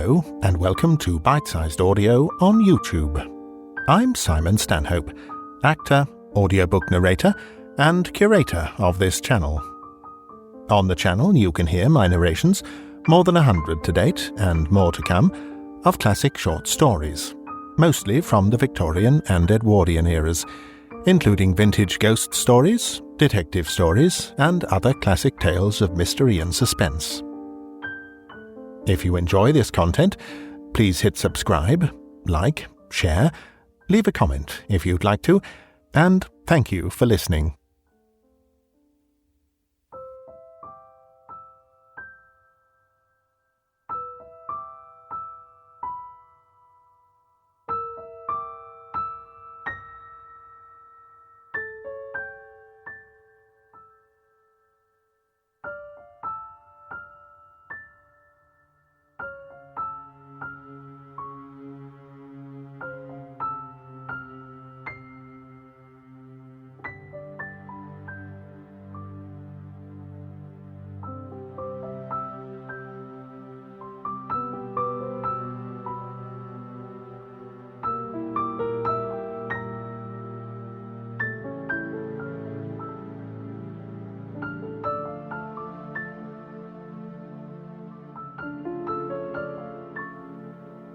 Hello, and welcome to Bitesized Audio on YouTube. I'm Simon Stanhope, actor, audiobook narrator, and curator of this channel. On the channel you can hear my narrations, more than 100 to date, and more to come, of classic short stories, mostly from the Victorian and Edwardian eras, including vintage ghost stories, detective stories, and other classic tales of mystery and suspense. If you enjoy this content, please hit subscribe, like, share, leave a comment if you'd like to, and thank you for listening.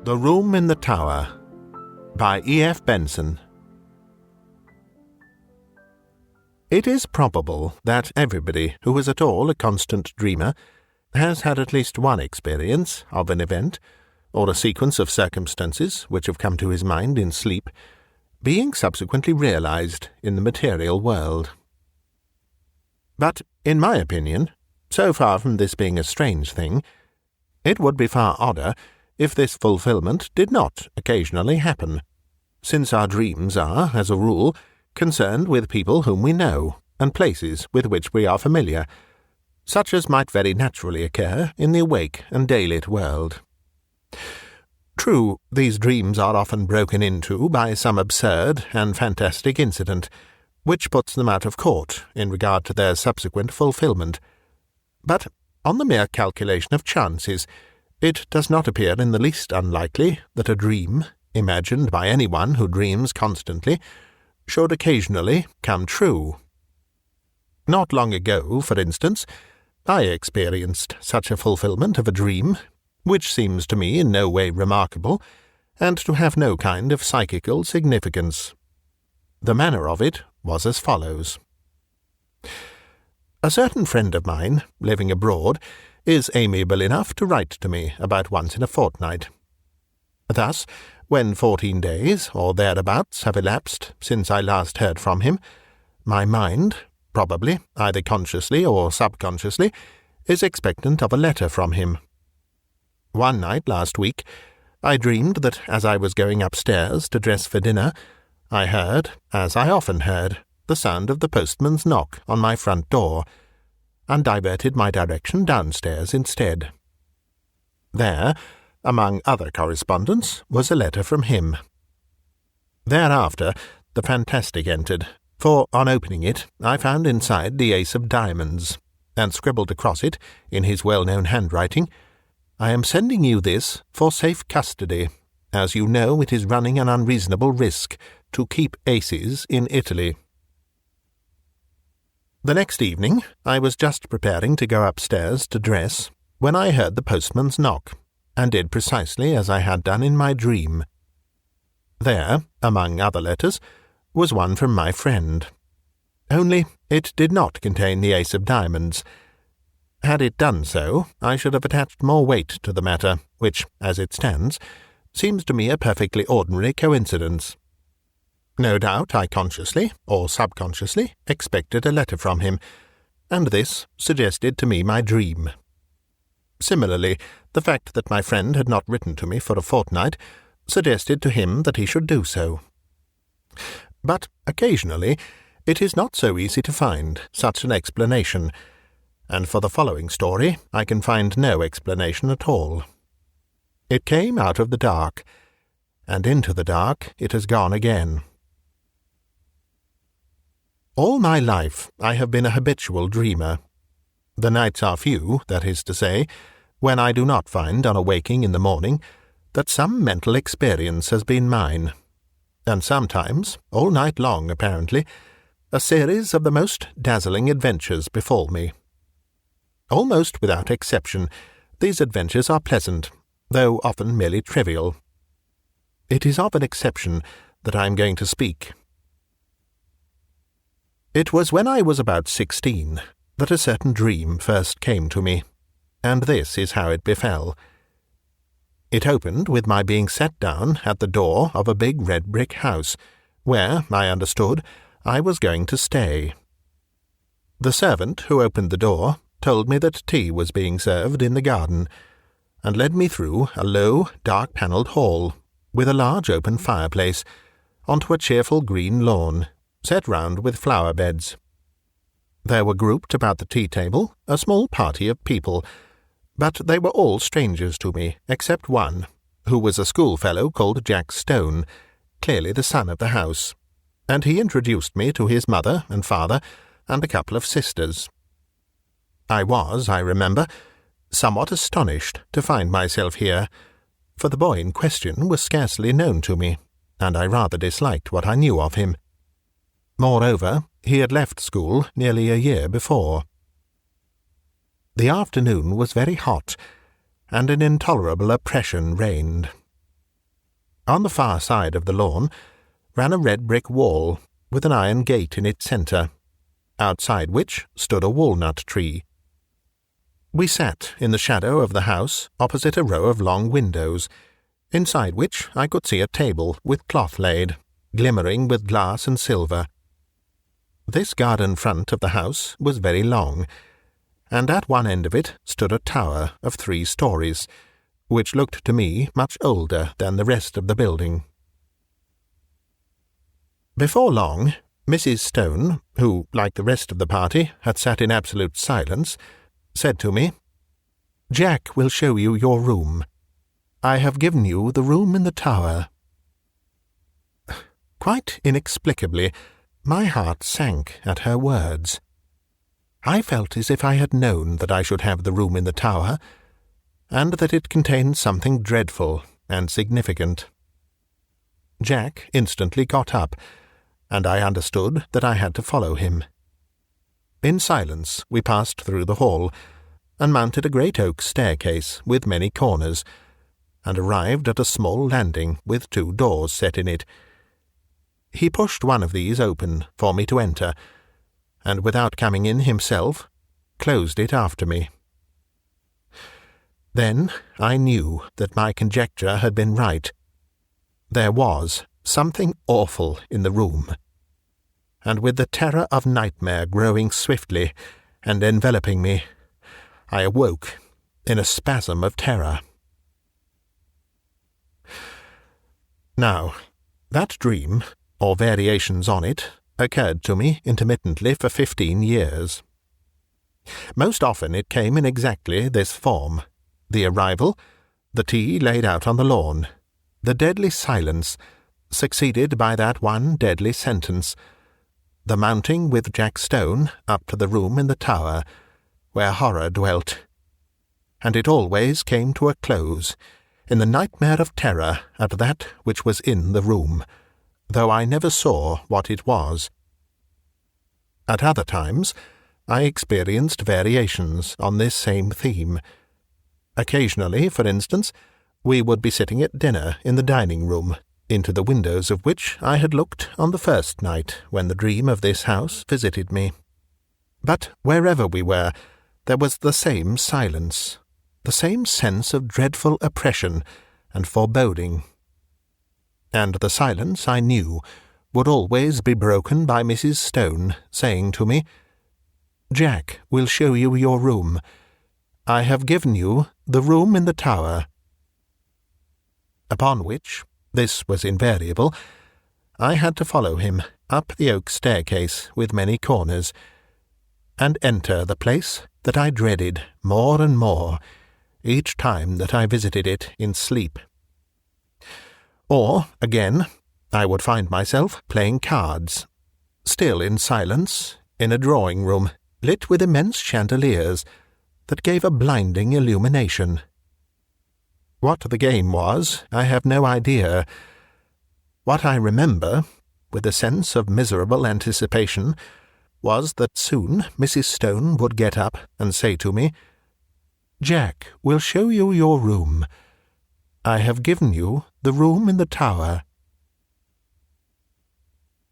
The Room in the Tower by E.F. Benson. It is probable that everybody who is at all a constant dreamer has had at least one experience of an event or a sequence of circumstances which have come to his mind in sleep, being subsequently realized in the material world. But, in my opinion, so far from this being a strange thing, it would be far odder if this fulfillment did not occasionally happen, since our dreams are, as a rule, concerned with people whom we know, and places with which we are familiar, such as might very naturally occur in the awake and daylit world. True, these dreams are often broken into by some absurd and fantastic incident, which puts them out of court in regard to their subsequent fulfillment. But, on the mere calculation of chances, it does not appear in the least unlikely that a dream, imagined by anyone who dreams constantly, should occasionally come true. Not long ago, for instance, I experienced such a fulfillment of a dream, which seems to me in no way remarkable, and to have no kind of psychical significance. The manner of it was as follows. A certain friend of mine, living abroad, is amiable enough to write to me about once in a fortnight. Thus, when 14 days or thereabouts have elapsed since I last heard from him, my mind, probably either consciously or subconsciously, is expectant of a letter from him. One night last week, I dreamed that as I was going upstairs to dress for dinner, I heard, as I often heard, the sound of the postman's knock on my front door, and diverted my direction downstairs instead. There, among other correspondence, was a letter from him. Thereafter the fantastic entered, for on opening it I found inside the ace of diamonds, and scribbled across it, in his well-known handwriting, "I am sending you this for safe custody, as you know it is running an unreasonable risk to keep aces in Italy." The next evening I was just preparing to go upstairs to dress when I heard the postman's knock, and did precisely as I had done in my dream. There, among other letters, was one from my friend. Only it did not contain the ace of diamonds. Had it done so, I should have attached more weight to the matter, which, as it stands, seems to me a perfectly ordinary coincidence. No doubt I consciously, or subconsciously, expected a letter from him, and this suggested to me my dream. Similarly, the fact that my friend had not written to me for a fortnight suggested to him that he should do so. But occasionally it is not so easy to find such an explanation, and for the following story I can find no explanation at all. It came out of the dark, and into the dark it has gone again. All my life I have been a habitual dreamer. The nights are few, that is to say, when I do not find on awaking in the morning that some mental experience has been mine, and sometimes, all night long apparently, a series of the most dazzling adventures befall me. Almost without exception, these adventures are pleasant, though often merely trivial. It is of an exception that I am going to speak. It was when I was about 16 that a certain dream first came to me, and this is how it befell. It opened with my being set down at the door of a big red brick house, where, I understood, I was going to stay. The servant who opened the door told me that tea was being served in the garden, and led me through a low, dark-panelled hall, with a large open fireplace, onto a cheerful green lawn, set round with flower beds. There were grouped about the tea-table a small party of people, but they were all strangers to me, except one, who was a schoolfellow called Jack Stone, clearly the son of the house, and he introduced me to his mother and father and a couple of sisters. I was, I remember, somewhat astonished to find myself here, for the boy in question was scarcely known to me, and I rather disliked what I knew of him. Moreover, he had left school nearly a year before. The afternoon was very hot, and an intolerable oppression reigned. On the far side of the lawn ran a red brick wall with an iron gate in its centre, outside which stood a walnut tree. We sat in the shadow of the house opposite a row of long windows, inside which I could see a table with cloth laid, glimmering with glass and silver. This garden front of the house was very long, and at one end of it stood a tower of 3 stories, which looked to me much older than the rest of the building. Before long, Mrs. Stone, who, like the rest of the party, had sat in absolute silence, said to me, "Jack will show you your room. I have given you the room in the tower." Quite inexplicably, my heart sank at her words. I felt as if I had known that I should have the room in the tower, and that it contained something dreadful and significant. Jack instantly got up, and I understood that I had to follow him. In silence we passed through the hall, and mounted a great oak staircase with many corners, and arrived at a small landing with 2 doors set in it. He pushed one of these open for me to enter, and without coming in himself, closed it after me. Then I knew that my conjecture had been right. There was something awful in the room, and with the terror of nightmare growing swiftly and enveloping me, I awoke in a spasm of terror. Now, that dream, or variations on it, occurred to me intermittently for 15 years. Most often it came in exactly this form: the arrival, the tea laid out on the lawn, the deadly silence, succeeded by that one deadly sentence, the mounting with Jack Stone up to the room in the tower, where horror dwelt, and it always came to a close in the nightmare of terror at that which was in the room, though I never saw what it was. At other times I experienced variations on this same theme. Occasionally, for instance, we would be sitting at dinner in the dining-room, into the windows of which I had looked on the first night when the dream of this house visited me. But wherever we were, there was the same silence, the same sense of dreadful oppression and foreboding. And the silence, I knew, would always be broken by Mrs. Stone saying to me, "Jack will show you your room. I have given you the room in the tower." Upon which, this was invariable, I had to follow him up the oak staircase with many corners, and enter the place that I dreaded more and more each time that I visited it in sleep. Or, again, I would find myself playing cards, still in silence, in a drawing-room lit with immense chandeliers, that gave a blinding illumination. What the game was, I have no idea. What I remember, with a sense of miserable anticipation, was that soon Mrs. Stone would get up and say to me, "Jack, we'll show you your room. I have given you the room in the tower."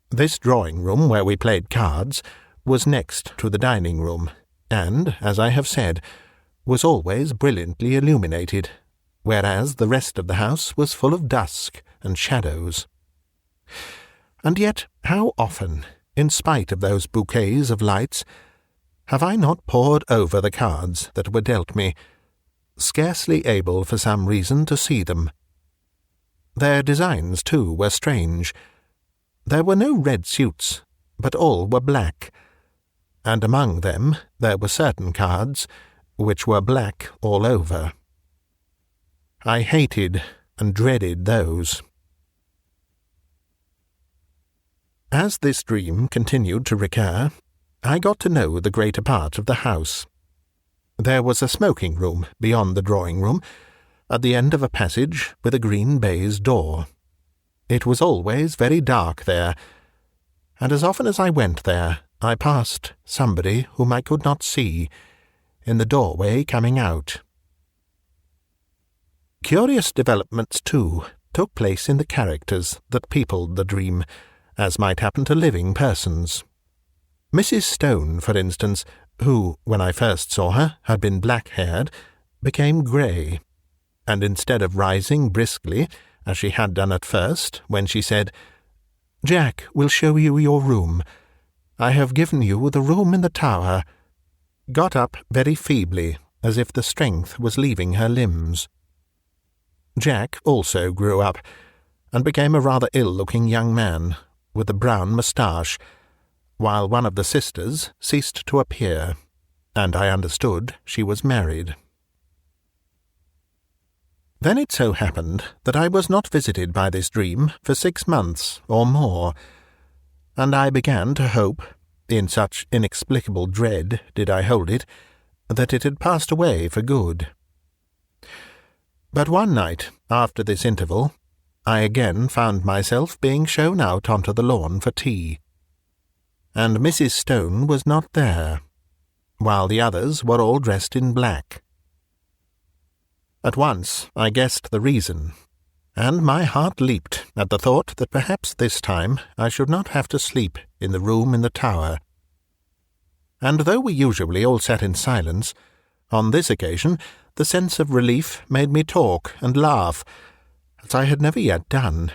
This drawing-room where we played cards was next to the dining-room, and, as I have said, was always brilliantly illuminated, whereas the rest of the house was full of dusk and shadows. And yet how often, in spite of those bouquets of lights, have I not pored over the cards that were dealt me, scarcely able for some reason to see them. Their designs, too, were strange. There were no red suits, but all were black, and among them there were certain cards which were black all over. I hated and dreaded those. As this dream continued to recur, I got to know the greater part of the house. There was a smoking-room beyond the drawing-room, at the end of a passage with a green baize door. It was always very dark there, and as often as I went there, I passed somebody whom I could not see, in the doorway coming out. Curious developments, too, took place in the characters that peopled the dream, as might happen to living persons. Mrs. Stone, for instance, who, when I first saw her, had been black-haired, became grey, and instead of rising briskly, as she had done at first, when she said, "Jack, we'll show you your room. I have given you the room in the tower," got up very feebly, as if the strength was leaving her limbs. Jack also grew up, and became a rather ill-looking young man, with a brown moustache, while one of the sisters ceased to appear, and I understood she was married. Then it so happened that I was not visited by this dream for 6 months or more, and I began to hope, in such inexplicable dread did I hold it, that it had passed away for good. But one night, after this interval, I again found myself being shown out onto the lawn for tea, and Mrs. Stone was not there, while the others were all dressed in black. At once I guessed the reason, and my heart leaped at the thought that perhaps this time I should not have to sleep in the room in the tower. And though we usually all sat in silence, on this occasion the sense of relief made me talk and laugh, as I had never yet done.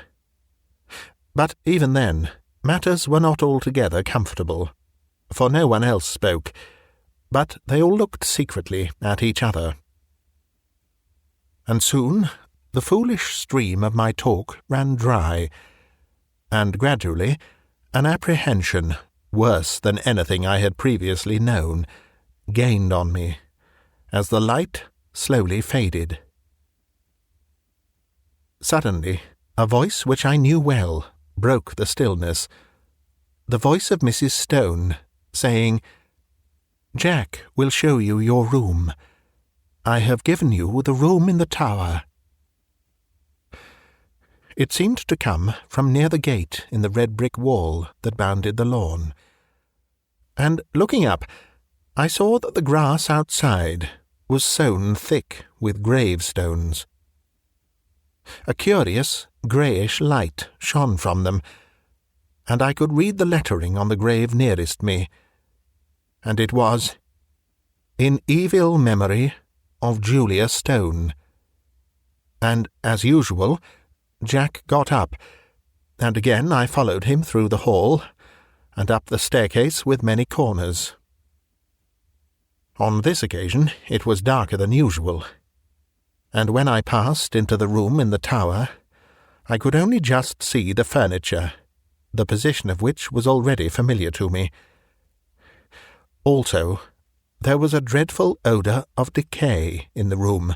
But even then, matters were not altogether comfortable, for no one else spoke, but they all looked secretly at each other. And soon the foolish stream of my talk ran dry, and gradually an apprehension, worse than anything I had previously known, gained on me, as the light slowly faded. Suddenly, a voice which I knew well broke the stillness, the voice of Mrs. Stone, saying, "Jack will show you your room. I have given you the room in the tower." It seemed to come from near the gate in the red brick wall that bounded the lawn, and, looking up, I saw that the grass outside was sown thick with gravestones. A curious greyish light shone from them, and I could read the lettering on the grave nearest me, and it was, "In evil memory of Julia Stone." And, as usual, Jack got up, and again I followed him through the hall, and up the staircase with many corners. On this occasion it was darker than usual, and when I passed into the room in the tower, I could only just see the furniture, the position of which was already familiar to me. Also, there was a dreadful odour of decay in the room,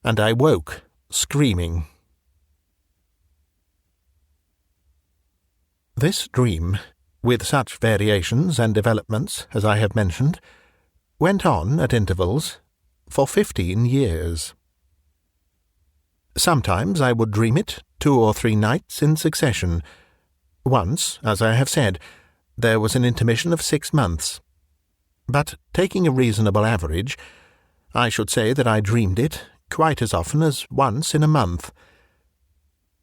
and I woke, screaming. This dream, with such variations and developments as I have mentioned, went on at intervals for 15 years. Sometimes I would dream it 2 or 3 nights in succession. Once, as I have said, there was an intermission of 6 months. But taking a reasonable average, I should say that I dreamed it quite as often as once in a month.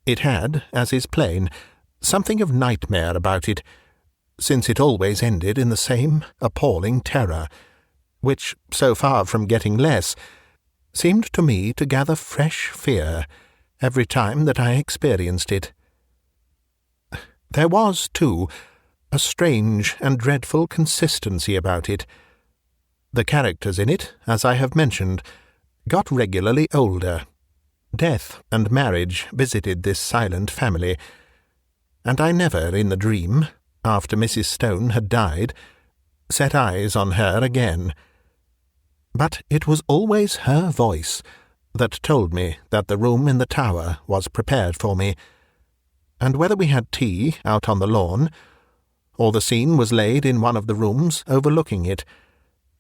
It had, as is plain, something of nightmare about it, since it always ended in the same appalling terror, which, so far from getting less, seemed to me to gather fresh fear every time that I experienced it. There was, too, a strange and dreadful consistency about it. The characters in it, as I have mentioned, got regularly older. Death and marriage visited this silent family, and I never, in the dream, after Mrs. Stone had died, set eyes on her again. But it was always her voice that told me that the room in the tower was prepared for me, and whether we had tea out on the lawn, or the scene was laid in one of the rooms overlooking it,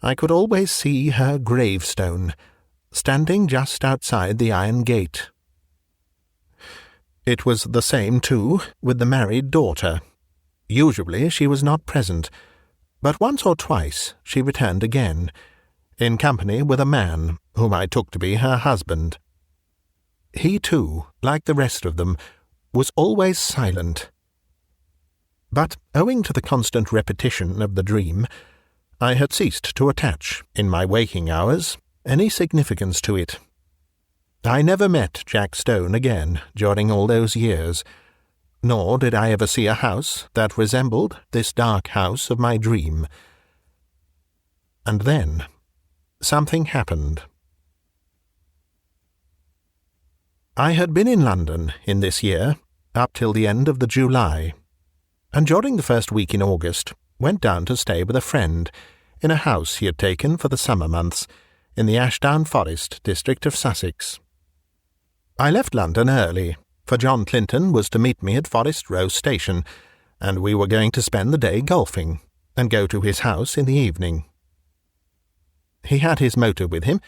I could always see her gravestone, standing just outside the iron gate. It was the same, too, with the married daughter. Usually she was not present, but once or twice she returned again, in company with a man whom I took to be her husband. He, too, like the rest of them, was always silent. But, owing to the constant repetition of the dream, I had ceased to attach, in my waking hours, any significance to it. I never met Jack Stone again during all those years, nor did I ever see a house that resembled this dark house of my dream. And then something happened. I had been in London in this year up till the end of the July, and during the first week in August went down to stay with a friend in a house he had taken for the summer months in the Ashdown Forest district of Sussex. I left London early, for John Clinton was to meet me at Forest Row Station, and we were going to spend the day golfing, and go to his house in the evening. He had his motor with him,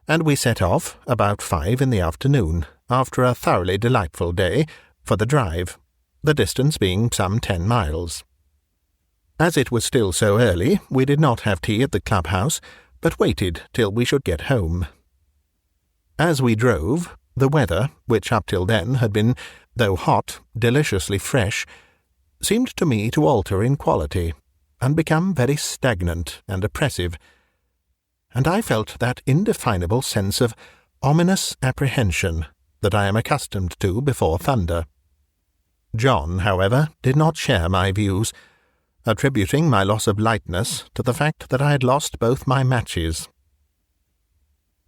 and we set off about 5 in the afternoon, after a thoroughly delightful day, for the drive, the distance being some 10 miles. As it was still so early, we did not have tea at the clubhouse, but waited till we should get home. As we drove, the weather, which up till then had been, though hot, deliciously fresh, seemed to me to alter in quality, and become very stagnant and oppressive, and I felt that indefinable sense of ominous apprehension that I am accustomed to before thunder. John, however, did not share my views, attributing my loss of lightness to the fact that I had lost both my matches.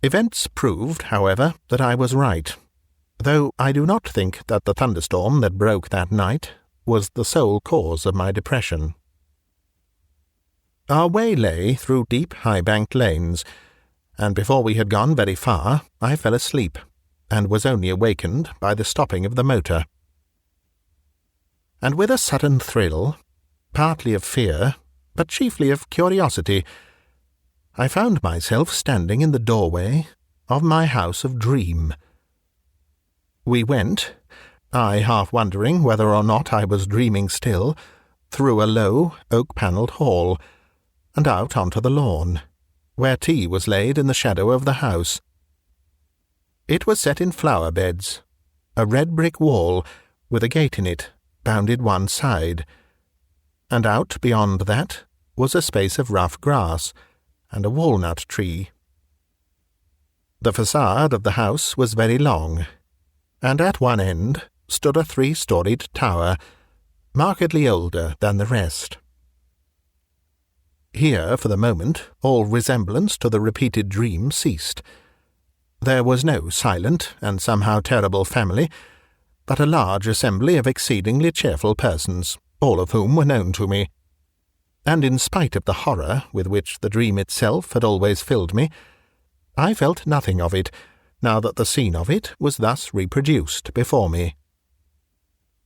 Events proved, however, that I was right, though I do not think that the thunderstorm that broke that night was the sole cause of my depression. Our way lay through deep high-banked lanes, and before we had gone very far I fell asleep, and was only awakened by the stopping of the motor. And with a sudden thrill, partly of fear, but chiefly of curiosity, I found myself standing in the doorway of my house of dream. We went, I half wondering whether or not I was dreaming still, through a low, oak-panelled hall, and out onto the lawn, where tea was laid in the shadow of the house. It was set in flower beds, a red brick wall, with a gate in it, bounded one side, and out beyond that was a space of rough grass, and a walnut tree. The facade of the house was very long, and at one end stood a 3-storied tower, markedly older than the rest. Here, for the moment, all resemblance to the repeated dream ceased. There was no silent and somehow terrible family, but a large assembly of exceedingly cheerful persons, all of whom were known to me. And in spite of the horror with which the dream itself had always filled me, I felt nothing of it, now that the scene of it was thus reproduced before me.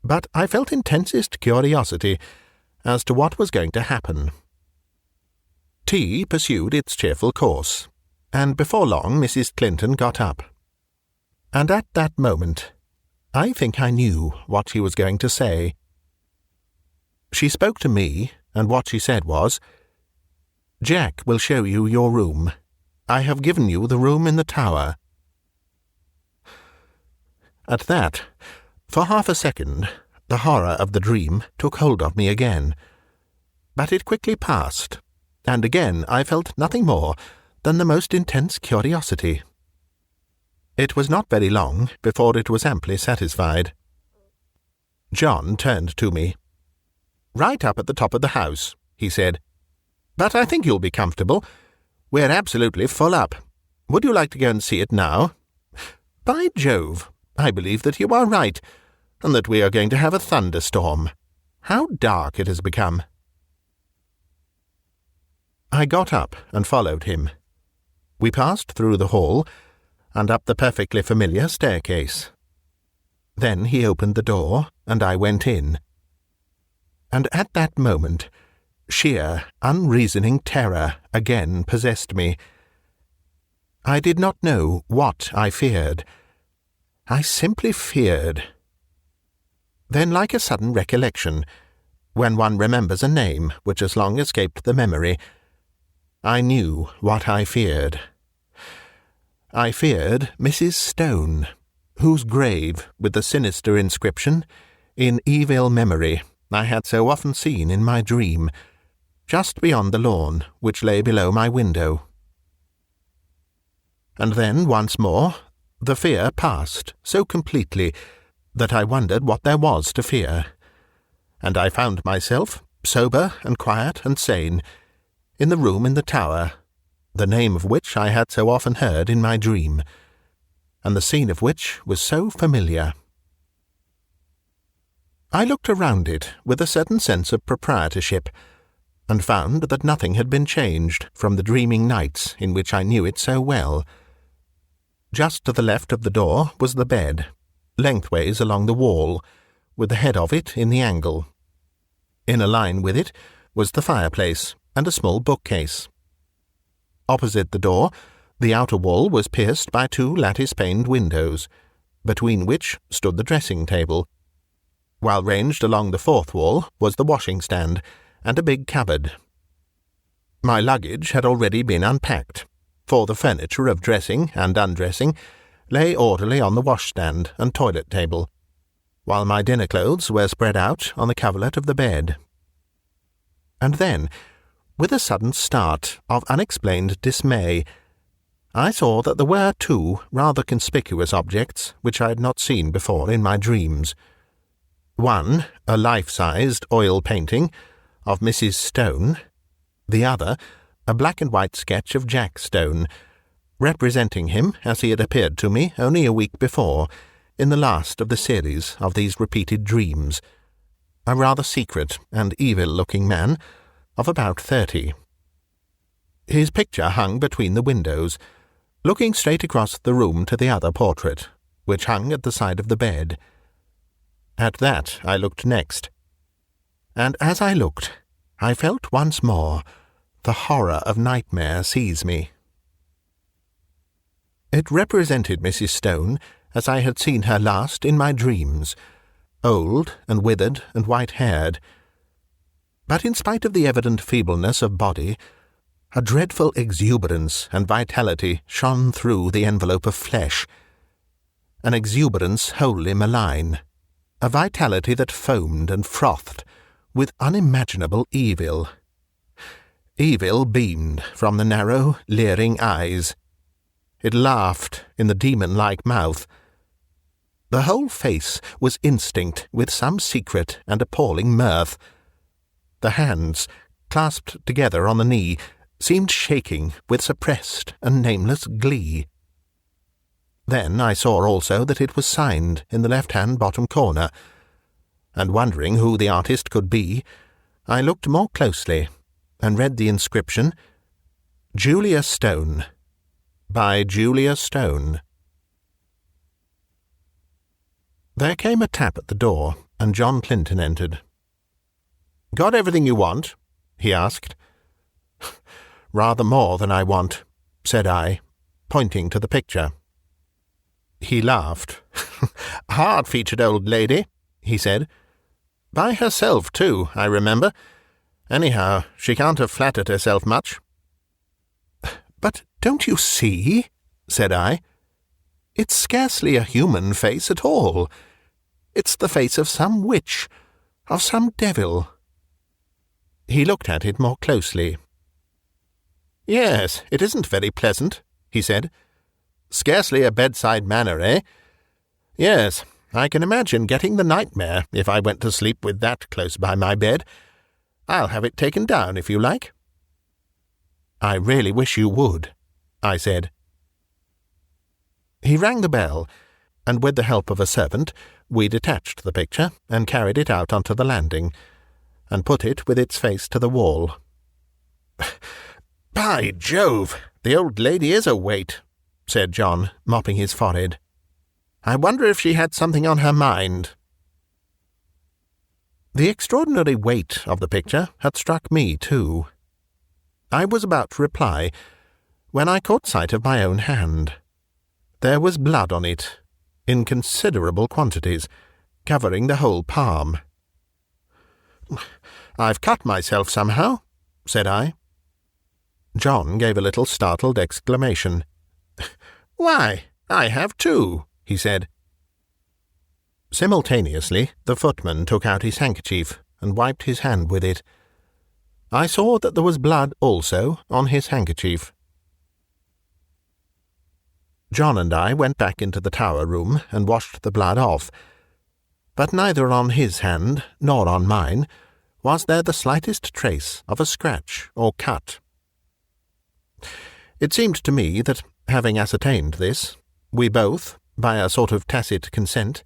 But I felt intensest curiosity as to what was going to happen. Tea pursued its cheerful course, and before long Mrs. Clinton got up. And at that moment, I think I knew what she was going to say. She spoke to me, and what she said was, "Jack will show you your room. I have given you the room in the tower." At that, for half a second, the horror of the dream took hold of me again. But it quickly passed, and again I felt nothing more than the most intense curiosity. It was not very long before it was amply satisfied. John turned to me. "Right up at the top of the house," he said. "But I think you'll be comfortable. We're absolutely full up. Would you like to go and see it now? By Jove, I believe that you are right, and that we are going to have a thunderstorm. How dark it has become." I got up and followed him. We passed through the hall, and up the perfectly familiar staircase. Then he opened the door, and I went in. And at that moment, sheer, unreasoning terror again possessed me. I did not know what I feared. I simply feared. Then, like a sudden recollection, when one remembers a name which has long escaped the memory, I knew what I feared. I feared Mrs. Stone, whose grave, with the sinister inscription, "In evil memory," I had so often seen in my dream, just beyond the lawn which lay below my window. And then, once more, the fear passed so completely that I wondered what there was to fear, and I found myself, sober and quiet and sane, in the room in the tower, the name of which I had so often heard in my dream, and the scene of which was so familiar. I looked around it with a certain sense of proprietorship, and found that nothing had been changed from the dreaming nights in which I knew it so well. Just to the left of the door was the bed, lengthways along the wall, with the head of it in the angle. In a line with it was the fireplace and a small bookcase. Opposite the door, the outer wall was pierced by two lattice-paned windows, between which stood the dressing-table, while ranged along the fourth wall was the washing-stand and a big cupboard. My luggage had already been unpacked, for the furniture of dressing and undressing lay orderly on the washstand and toilet-table, while my dinner clothes were spread out on the coverlet of the bed. And then, with a sudden start of unexplained dismay, I saw that there were two rather conspicuous objects which I had not seen before in my dreams. One, a life-sized oil painting of Mrs. Stone, the other, a black-and-white sketch of Jack Stone, representing him as he had appeared to me only a week before, in the last of the series of these repeated dreams, a rather secret and evil-looking man of about 30. His picture hung between the windows, looking straight across the room to the other portrait, which hung at the side of the bed. At that I looked next, and as I looked, I felt once more the horror of nightmare seize me. It represented Mrs. Stone as I had seen her last in my dreams, old and withered and white-haired. But in spite of the evident feebleness of body, a dreadful exuberance and vitality shone through the envelope of flesh, an exuberance wholly malign, a vitality that foamed and frothed with unimaginable evil. Evil beamed from the narrow, leering eyes. It laughed in the demon-like mouth. The whole face was instinct with some secret and appalling mirth. The hands, clasped together on the knee, seemed shaking with suppressed and nameless glee. Then I saw also that it was signed in the left-hand bottom corner, and wondering who the artist could be, I looked more closely and read the inscription, "Julia Stone, by Julia Stone." There came a tap at the door, and John Clinton entered. "Got everything you want?" he asked. rather more than I want," said I, pointing to the picture. He laughed. "Hard-featured old lady," he said. "By herself, too, I remember. Anyhow, she can't have flattered herself much." "But don't you see?" said I. "It's scarcely a human face at all. It's the face of some witch, of some devil." He looked at it more closely. "Yes, it isn't very pleasant," he said. "Scarcely a bedside manner, eh? Yes, I can imagine getting the nightmare if I went to sleep with that close by my bed. I'll have it taken down if you like." "I really wish you would," I said. He rang the bell, and with the help of a servant we detached the picture and carried it out onto the landing, and put it with its face to the wall. "By Jove, the old lady is a weight," said John, mopping his forehead. "I wonder if she had something on her mind." The extraordinary weight of the picture had struck me too. I was about to reply when I caught sight of my own hand. There was blood on it, in considerable quantities, covering the whole palm. "I've cut myself somehow," said I. John gave a little startled exclamation. "Why, I have too," he said. Simultaneously, the footman took out his handkerchief and wiped his hand with it. I saw that there was blood also on his handkerchief. John and I went back into the tower room and washed the blood off, but neither on his hand nor on mine was there the slightest trace of a scratch or cut. It seemed to me that, having ascertained this, we both, by a sort of tacit consent,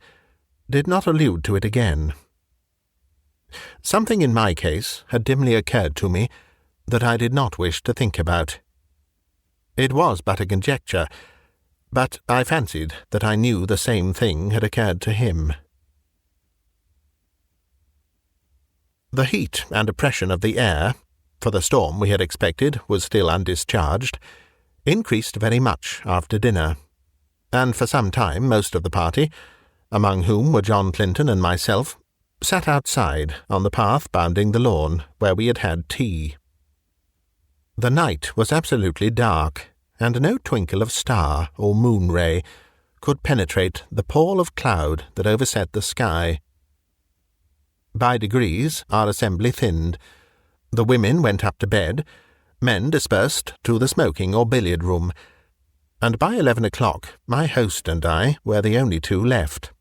did not allude to it again. Something in my case had dimly occurred to me that I did not wish to think about. It was but a conjecture, but I fancied that I knew the same thing had occurred to him. The heat and oppression of the air, for the storm we had expected was still undischarged, increased very much after dinner, and for some time most of the party, among whom were John Clinton and myself, sat outside on the path bounding the lawn where we had had tea. The night was absolutely dark, and no twinkle of star or moon-ray could penetrate the pall of cloud that overset the sky. By degrees our assembly thinned. The women went up to bed, men dispersed to the smoking or billiard-room, and by 11 o'clock my host and I were the only two left.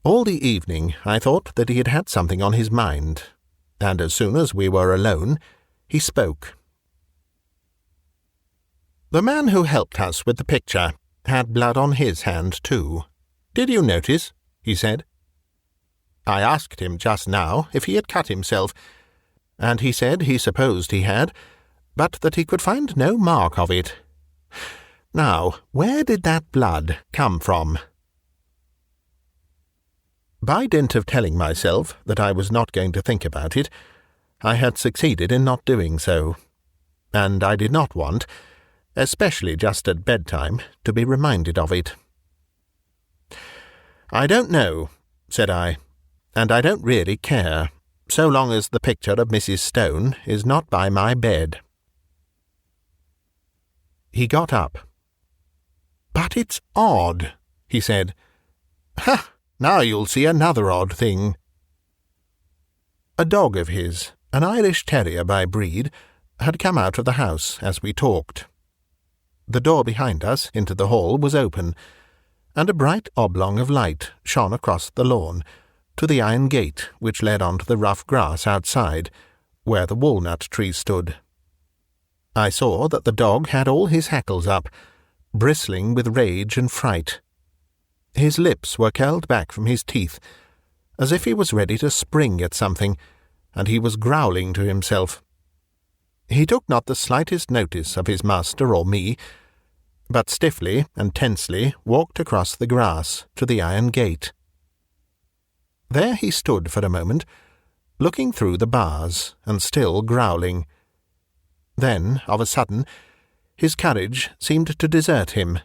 All the evening I thought that he had had something on his mind, and as soon as we were alone, he spoke. "The man who helped us with the picture had blood on his hand too. Did you notice?" he said. "I asked him just now if he had cut himself, and he said he supposed he had, but that he could find no mark of it. Now, where did that blood come from?" By dint of telling myself that I was not going to think about it, I had succeeded in not doing so, and I did not want, especially just at bedtime, to be reminded of it. "I don't know," said I, "and I don't really care, so long as the picture of Mrs. Stone is not by my bed." He got up. "But it's odd," he said. "Ha! Now you'll see another odd thing." A dog of his, an Irish terrier by breed, had come out of the house as we talked. The door behind us into the hall was open, and a bright oblong of light shone across the lawn to the iron gate which led on to the rough grass outside, where the walnut tree stood. I saw that the dog had all his hackles up, bristling with rage and fright. His lips were curled back from his teeth, as if he was ready to spring at something, and he was growling to himself. He took not the slightest notice of his master or me, but stiffly and tensely walked across the grass to the iron gate. There he stood for a moment, looking through the bars and still growling. Then, of a sudden, his courage seemed to desert him.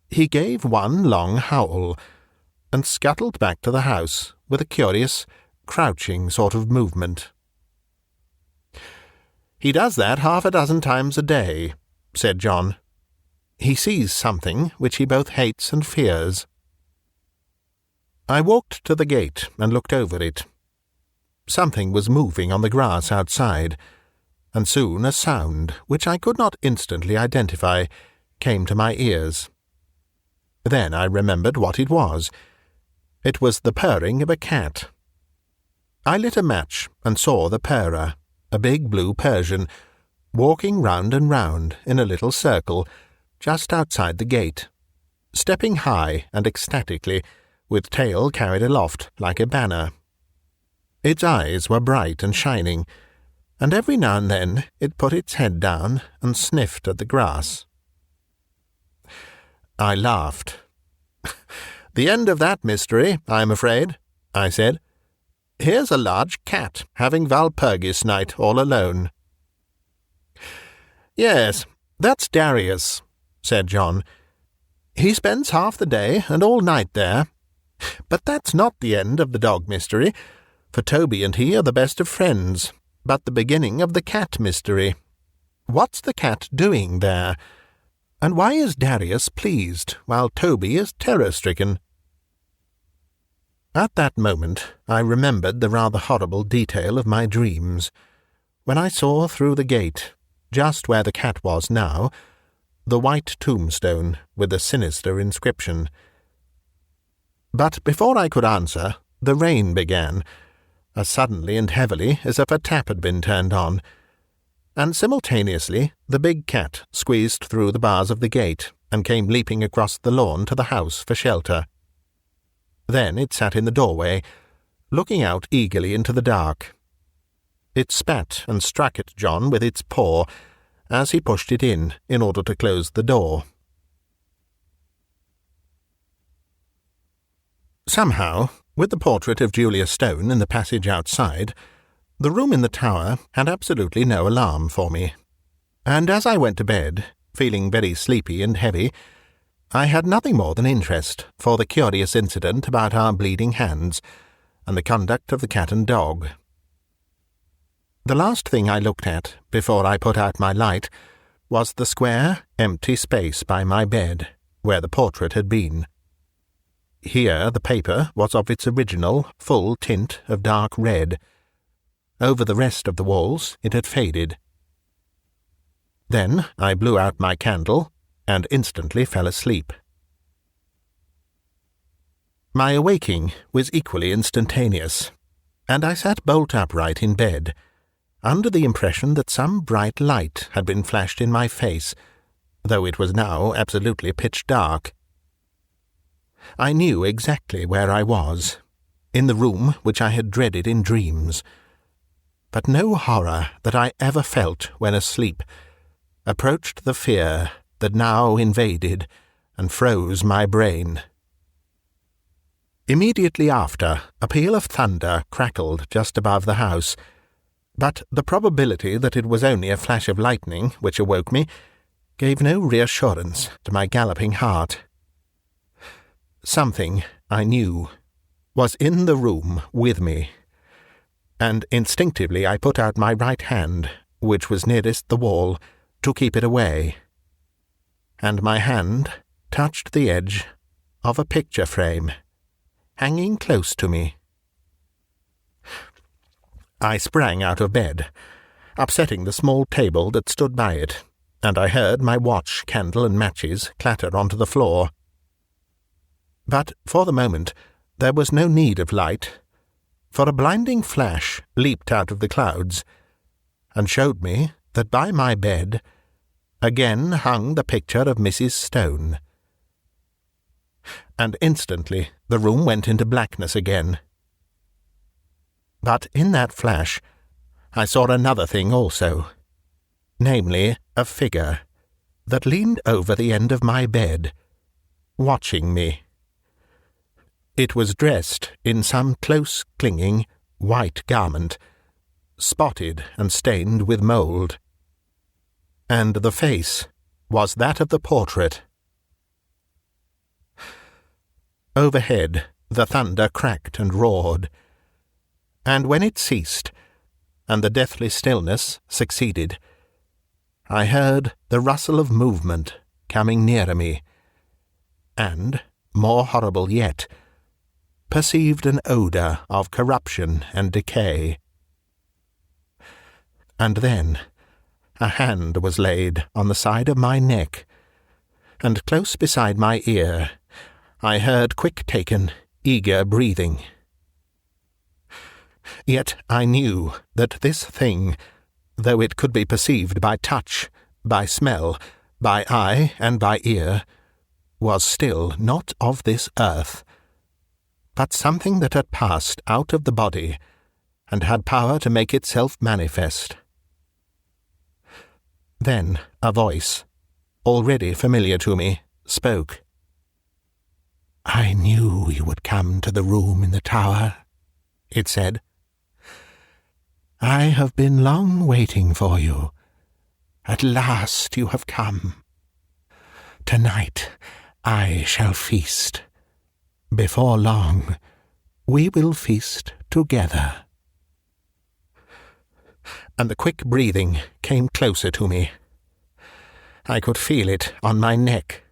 He gave one long howl, and scuttled back to the house with a curious, crouching sort of movement. "He does that 6 times a day," said John. "He sees something which he both hates and fears." I walked to the gate and looked over it. Something was moving on the grass outside, and soon a sound, which I could not instantly identify, came to my ears. Then I remembered what it was. It was the purring of a cat. I lit a match and saw the purrer, a big blue Persian, walking round and round in a little circle just outside the gate, stepping high and ecstatically, with tail carried aloft like a banner. Its eyes were bright and shining, and every now and then it put its head down and sniffed at the grass. I laughed. "The end of that mystery, I'm afraid," I said. "Here's a large cat having Walpurgis night all alone." "Yes, that's Darius," said John. "He spends half the day and all night there. But that's not the end of the dog mystery, for Toby and he are the best of friends, but the beginning of the cat mystery. What's the cat doing there? And why is Darius pleased while Toby is terror-stricken?" At that moment I remembered the rather horrible detail of my dreams, when I saw through the gate, just where the cat was now, the white tombstone with the sinister inscription. But before I could answer, the rain began, as suddenly and heavily as if a tap had been turned on, and simultaneously the big cat squeezed through the bars of the gate and came leaping across the lawn to the house for shelter. Then it sat in the doorway, looking out eagerly into the dark. It spat and struck at John with its paw as he pushed it in order to close the door. Somehow, with the portrait of Julia Stone in the passage outside, the room in the tower had absolutely no alarm for me, and as I went to bed, feeling very sleepy and heavy, I had nothing more than interest for the curious incident about our bleeding hands and the conduct of the cat and dog. The last thing I looked at before I put out my light was the square, empty space by my bed where the portrait had been. Here the paper was of its original full tint of dark red. Over the rest of the walls it had faded. Then I blew out my candle and instantly fell asleep. My awaking was equally instantaneous, and I sat bolt upright in bed, under the impression that some bright light had been flashed in my face, though it was now absolutely pitch dark. I knew exactly where I was, in the room which I had dreaded in dreams, but no horror that I ever felt when asleep approached the fear that now invaded and froze my brain. Immediately after, a peal of thunder crackled just above the house, but the probability that it was only a flash of lightning which awoke me gave no reassurance to my galloping heart. Something, I knew, was in the room with me, and instinctively I put out my right hand, which was nearest the wall, to keep it away, and my hand touched the edge of a picture frame, hanging close to me. I sprang out of bed, upsetting the small table that stood by it, and I heard my watch, candle, and matches clatter onto the floor. But for the moment there was no need of light, for a blinding flash leaped out of the clouds, and showed me that by my bed again hung the picture of Mrs. Stone. And instantly the room went into blackness again. But in that flash I saw another thing also, namely a figure that leaned over the end of my bed, watching me. It was dressed in some close-clinging white garment, spotted and stained with mould. and the face was that of the portrait. Overhead the thunder cracked and roared, and when it ceased, and the deathly stillness succeeded, I heard the rustle of movement coming nearer me, and, more horrible yet, perceived an odour of corruption and decay. And then a hand was laid on the side of my neck, and close beside my ear I heard quick-taken, eager breathing. Yet I knew that this thing, though it could be perceived by touch, by smell, by eye and by ear, was still not of this earth, but something that had passed out of the body and had power to make itself manifest. Then a voice, already familiar to me, spoke. "I knew you would come to the room in the tower," it said. "I have been long waiting for you. At last you have come. Tonight I shall feast. Before long we will feast together." And the quick breathing came closer to me. I could feel it on my neck.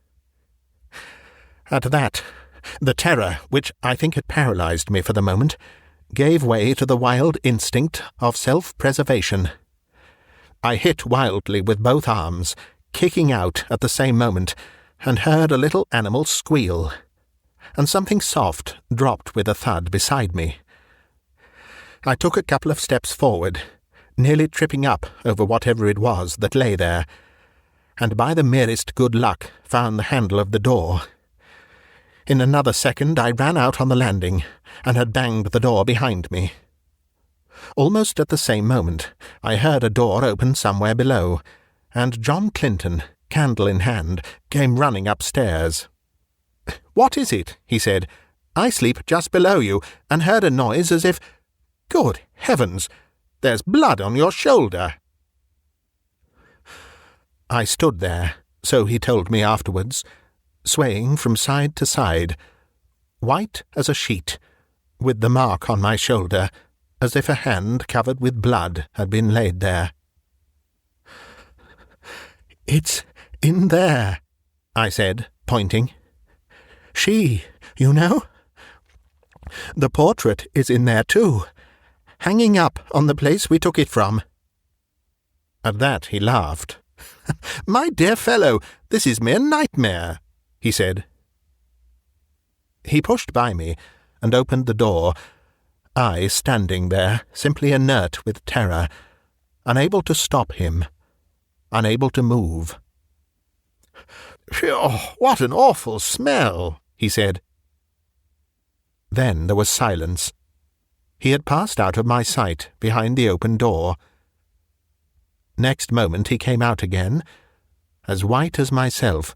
At that, the terror, which I think had paralyzed me for the moment, gave way to the wild instinct of self-preservation. I hit wildly with both arms, kicking out at the same moment, and heard a little animal squeal, and something soft dropped with a thud beside me. I took a couple of steps forward, nearly tripping up over whatever it was that lay there, and by the merest good luck found the handle of the door. In another second I ran out on the landing, and had banged the door behind me. Almost at the same moment I heard a door open somewhere below, and John Clinton, candle in hand, came running upstairs. "What is it?" he said. "I sleep just below you, and heard a noise as if— Good heavens! There's blood on your shoulder." I stood there, so he told me afterwards, swaying from side to side, white as a sheet, with the mark on my shoulder, as if a hand covered with blood had been laid there. "It's in there," I said, pointing. "She, you know. The portrait is in there too, hanging up on the place we took it from." At that he laughed. "My dear fellow, this is mere nightmare," he said. He pushed by me and opened the door, I standing there, simply inert with terror, unable to stop him, unable to move. "Phew, what an awful smell," he said. Then there was silence. He had passed out of my sight behind the open door. Next moment he came out again, as white as myself,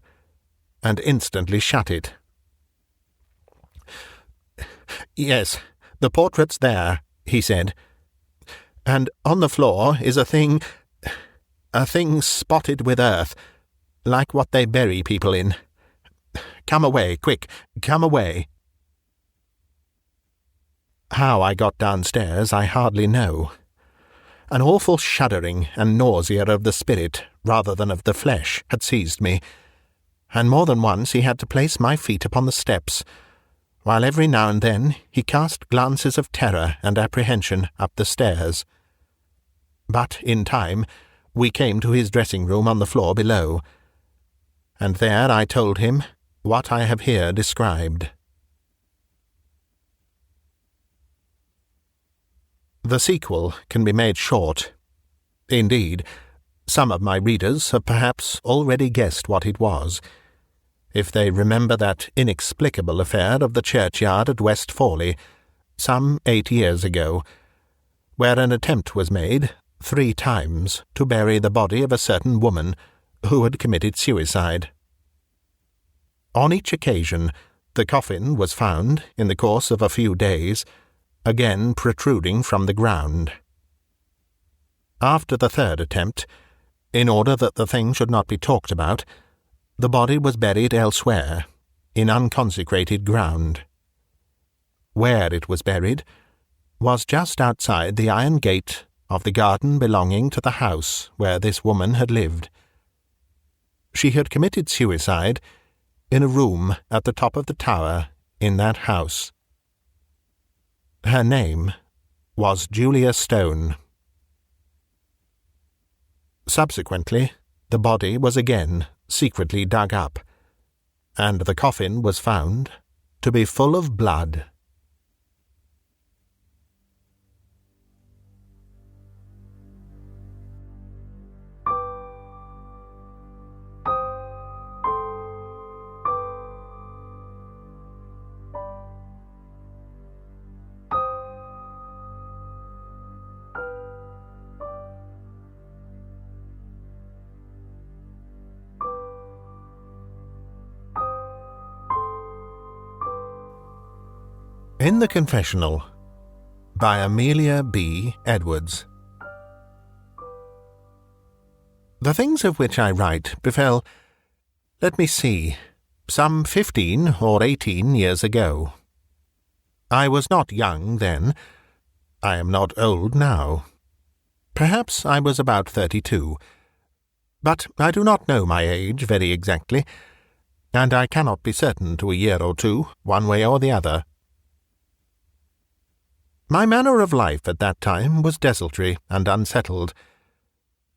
and instantly shut it. "Yes, the portrait's there," he said, "and on the floor is a thing spotted with earth, like what they bury people in. Come away, quick, come away." How I got downstairs I hardly know. An awful shuddering and nausea of the spirit rather than of the flesh had seized me, and more than once he had to place my feet upon the steps, while every now and then he cast glances of terror and apprehension up the stairs. But in time we came to his dressing-room on the floor below, and there I told him what I have here described. The sequel can be made short. Indeed, some of my readers have perhaps already guessed what it was, if they remember that inexplicable affair of the churchyard at West Fawley, some 8 years ago, where an attempt was made 3 times to bury the body of a certain woman who had committed suicide. On each occasion, the coffin was found, in the course of a few days, again protruding from the ground. After the 3rd attempt, in order that the thing should not be talked about, the body was buried elsewhere, in unconsecrated ground. Where it was buried was just outside the iron gate of the garden belonging to the house where this woman had lived. She had committed suicide in a room at the top of the tower in that house. Her name was Julia Stone. Subsequently, the body was again secretly dug up, and the coffin was found to be full of blood. In the Confessional, by Amelia B. Edwards. The things of which I write befell, let me see, some 15 or 18 years ago. I was not young then. I am not old now. Perhaps I was about 32, but I do not know my age very exactly, and I cannot be certain to a year or two, one way or the other. My manner of life at that time was desultory and unsettled.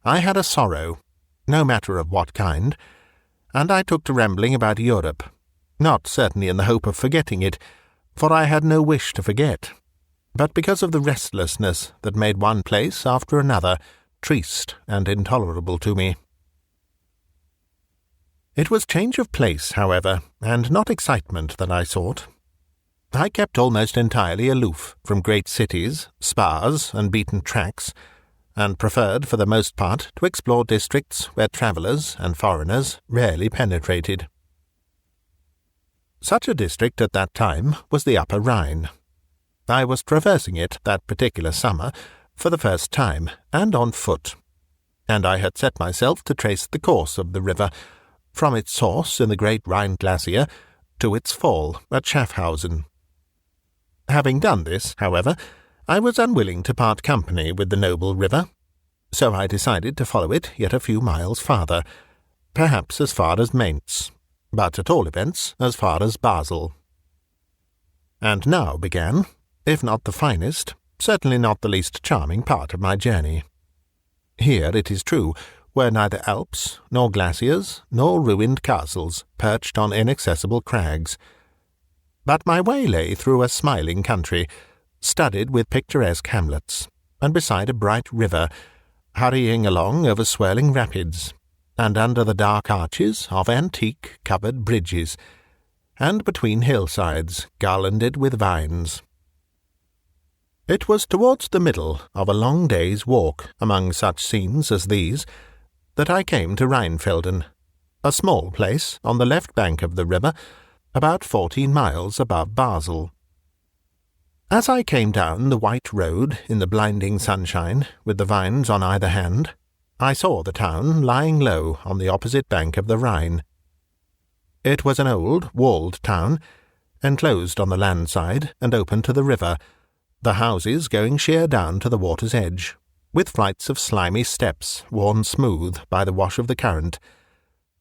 I had a sorrow, no matter of what kind, and I took to rambling about Europe, not certainly in the hope of forgetting it, for I had no wish to forget, but because of the restlessness that made one place after another triste and intolerable to me. It was change of place, however, and not excitement that I sought. I kept almost entirely aloof from great cities, spas, and beaten tracks, and preferred for the most part to explore districts where travellers and foreigners rarely penetrated. Such a district at that time was the Upper Rhine. I was traversing it that particular summer for the first time, and on foot, and I had set myself to trace the course of the river, from its source in the great Rhine glacier to its fall at Schaffhausen. Having done this, however, I was unwilling to part company with the noble river, so I decided to follow it yet a few miles farther, perhaps as far as Mainz, but at all events as far as Basel. And now began, if not the finest, certainly not the least charming part of my journey. Here, it is true, were neither Alps, nor glaciers, nor ruined castles perched on inaccessible crags. But my way lay through a smiling country, studded with picturesque hamlets, and beside a bright river, hurrying along over swirling rapids, and under the dark arches of antique covered bridges, and between hillsides garlanded with vines. It was towards the middle of a long day's walk among such scenes as these that I came to Rheinfelden, a small place on the left bank of the river, about 14 miles above Basel. As I came down the white road in the blinding sunshine, with the vines on either hand, I saw the town lying low on the opposite bank of the Rhine. It was an old, walled town, enclosed on the land side and open to the river, the houses going sheer down to the water's edge, with flights of slimy steps worn smooth by the wash of the current,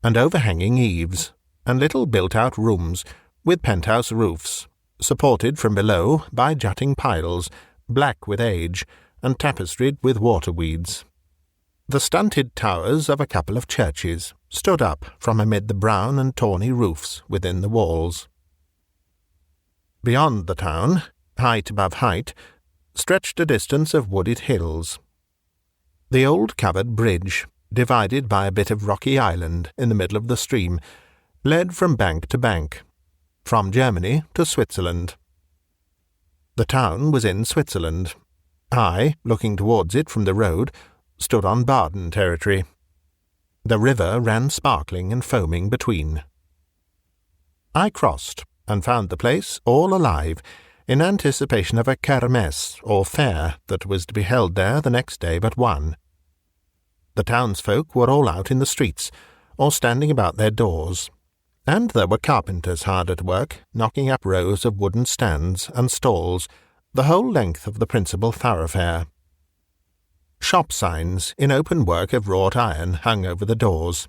and overhanging eaves, and little built-out rooms with penthouse roofs, supported from below by jutting piles, black with age, and tapestried with water-weeds. The stunted towers of a couple of churches stood up from amid the brown and tawny roofs within the walls. Beyond the town, height above height, stretched a distance of wooded hills. The old covered bridge, divided by a bit of rocky island in the middle of the stream, led from bank to bank, from Germany to Switzerland. The town was in Switzerland. I, looking towards it from the road, stood on Braddon territory. The river ran sparkling and foaming between. I crossed, and found the place all alive, in anticipation of a kermesse, or fair, that was to be held there the next day but one. The townsfolk were all out in the streets, or standing about their doors, and there were carpenters hard at work, knocking up rows of wooden stands and stalls, the whole length of the principal thoroughfare. Shop signs in open work of wrought iron hung over the doors.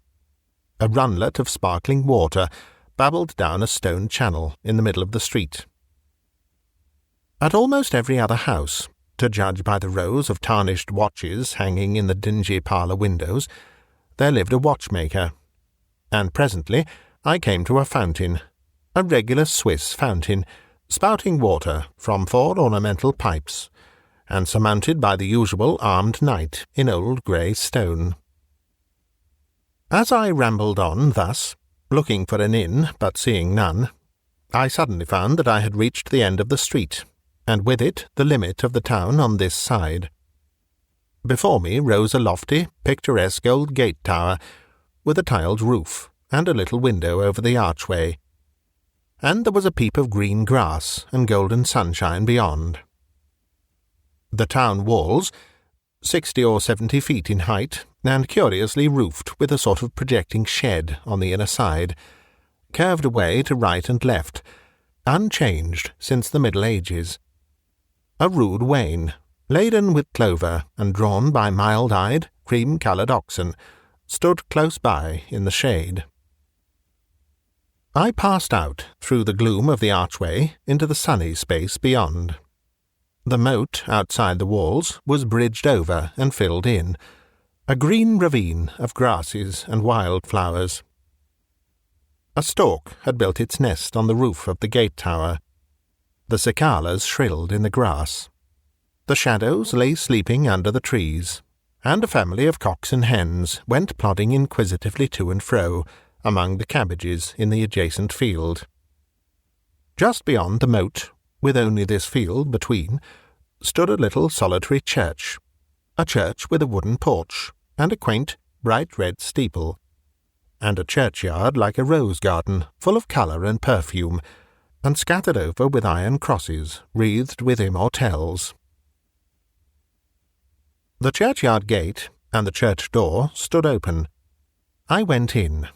A runlet of sparkling water babbled down a stone channel in the middle of the street. At almost every other house, to judge by the rows of tarnished watches hanging in the dingy parlour windows, there lived a watchmaker, and presently I came to a fountain, a regular Swiss fountain, spouting water from 4 ornamental pipes, and surmounted by the usual armed knight in old grey stone. As I rambled on thus, looking for an inn but seeing none, I suddenly found that I had reached the end of the street, and with it the limit of the town on this side. Before me rose a lofty, picturesque old gate tower, with a tiled roof, and a little window over the archway, and there was a peep of green grass and golden sunshine beyond. The town walls, 60 or 70 feet in height, and curiously roofed with a sort of projecting shed on the inner side, curved away to right and left, unchanged since the Middle Ages. A rude wain, laden with clover and drawn by mild-eyed, cream-coloured oxen, stood close by in the shade. I passed out through the gloom of the archway into the sunny space beyond. The moat outside the walls was bridged over and filled in, a green ravine of grasses and wild flowers. A stork had built its nest on the roof of the gate tower. The cicalas shrilled in the grass. The shadows lay sleeping under the trees, and a family of cocks and hens went plodding inquisitively to and fro among the cabbages in the adjacent field. Just beyond the moat, with only this field between, stood a little solitary church, a church with a wooden porch, and a quaint, bright red steeple, and a churchyard like a rose garden, full of colour and perfume, and scattered over with iron crosses wreathed with immortelles. The churchyard gate and the church door stood open. I went in.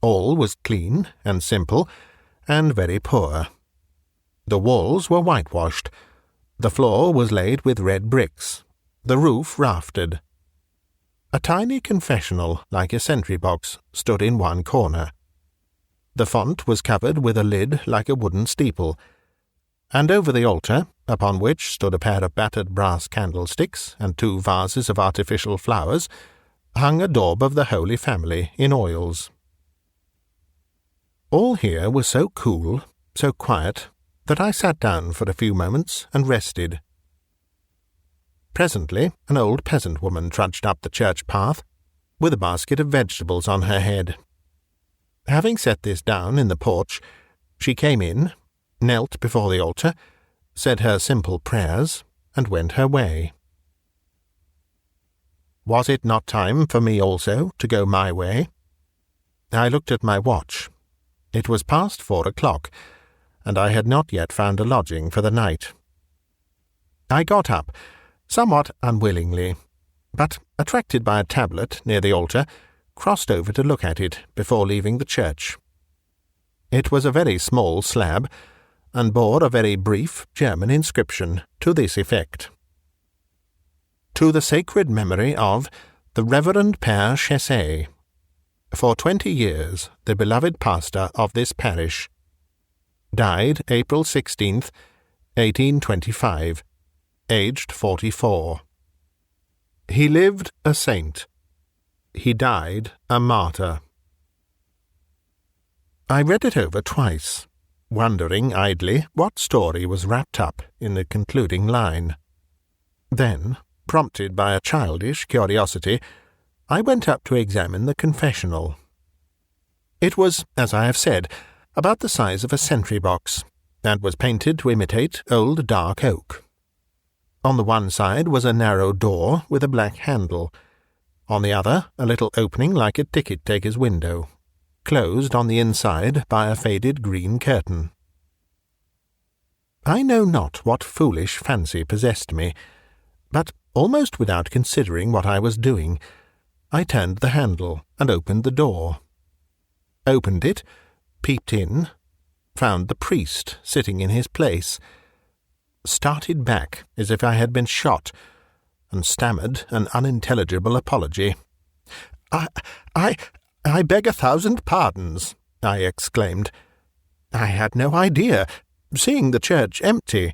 All was clean and simple, and very poor. The walls were whitewashed, the floor was laid with red bricks, the roof raftered. A tiny confessional, like a sentry-box, stood in one corner. The font was covered with a lid like a wooden steeple, and over the altar, upon which stood a pair of battered brass candlesticks and 2 vases of artificial flowers, hung a daub of the Holy Family in oils. All here was so cool, so quiet, that I sat down for a few moments and rested. Presently an old peasant woman trudged up the church path, with a basket of vegetables on her head. Having set this down in the porch, she came in, knelt before the altar, said her simple prayers, and went her way. Was it not time for me also to go my way? I looked at my watch. It was past 4 o'clock, and I had not yet found a lodging for the night. I got up, somewhat unwillingly, but, attracted by a tablet near the altar, crossed over to look at it before leaving the church. It was a very small slab, and bore a very brief German inscription to this effect: To the sacred memory of the Reverend Père Chesset, for 20 years the beloved pastor of this parish, died April 16th, 1825, aged 44. He lived a saint. He died a martyr. I read it over twice, wondering idly what story was wrapped up in the concluding line. Then, prompted by a childish curiosity, I went up to examine the confessional. It was, as I have said, about the size of a sentry-box, and was painted to imitate old dark oak. On the one side was a narrow door with a black handle, on the other a little opening like a ticket-taker's window, closed on the inside by a faded green curtain. I know not what foolish fancy possessed me, but, almost without considering what I was doing, I turned the handle and opened the door. Opened it, peeped in, found the priest sitting in his place, started back as if I had been shot, and stammered an unintelligible apology. I beg 1,000 pardons," I exclaimed. "I had no idea, seeing the church empty."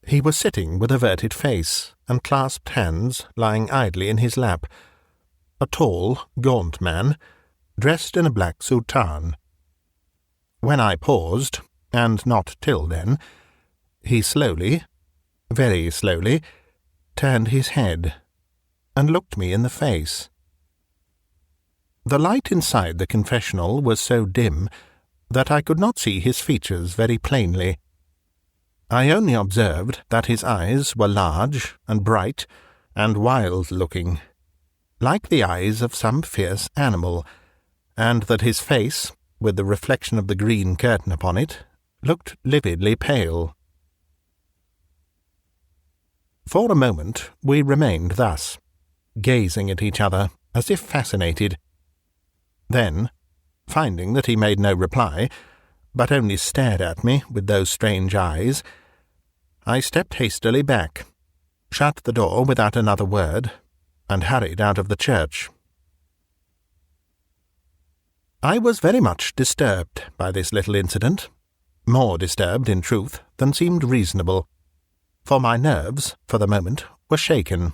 He was sitting with averted face and clasped hands lying idly in his lap, a tall, gaunt man, dressed in a black soutane. When I paused, and not till then, he slowly, very slowly, turned his head and looked me in the face. The light inside the confessional was so dim that I could not see his features very plainly. I only observed that his eyes were large and bright and wild-looking, like the eyes of some fierce animal, and that his face, with the reflection of the green curtain upon it, looked lividly pale. For a moment we remained thus, gazing at each other as if fascinated. Then, finding that he made no reply, but only stared at me with those strange eyes, I stepped hastily back, shut the door without another word, and hurried out of the church. I was very much disturbed by this little incident, more disturbed, in truth, than seemed reasonable, for my nerves, for the moment, were shaken.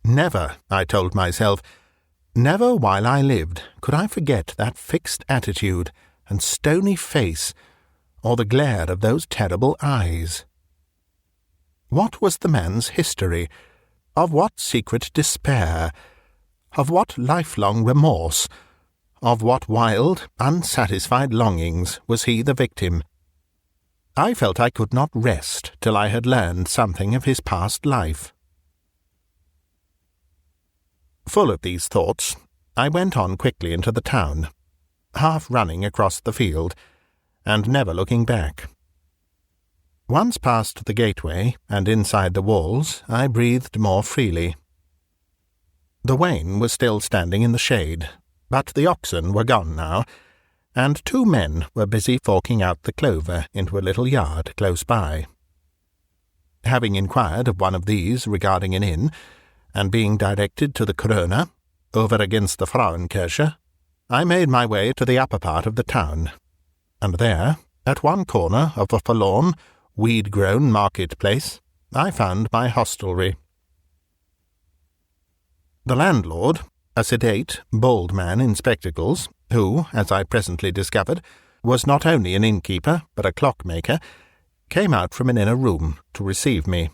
Never, I told myself, never while I lived could I forget that fixed attitude and stony face, or the glare of those terrible eyes. What was the man's history? Of what secret despair? Of what lifelong remorse? Of what wild, unsatisfied longings was he the victim? I felt I could not rest till I had learned something of his past life. Full of these thoughts, I went on quickly into the town, half running across the field, and never looking back. Once past the gateway and inside the walls, I breathed more freely. The wain was still standing in the shade, but the oxen were gone now, and 2 men were busy forking out the clover into a little yard close by. Having inquired of one of these regarding an inn, and being directed to the Krone, over against the Frauenkirche, I made my way to the upper part of the town, and there, at one corner of a forlorn, weed-grown market-place, I found my hostelry. The landlord, a sedate, bald man in spectacles, who, as I presently discovered, was not only an innkeeper but a clockmaker, came out from an inner room to receive me.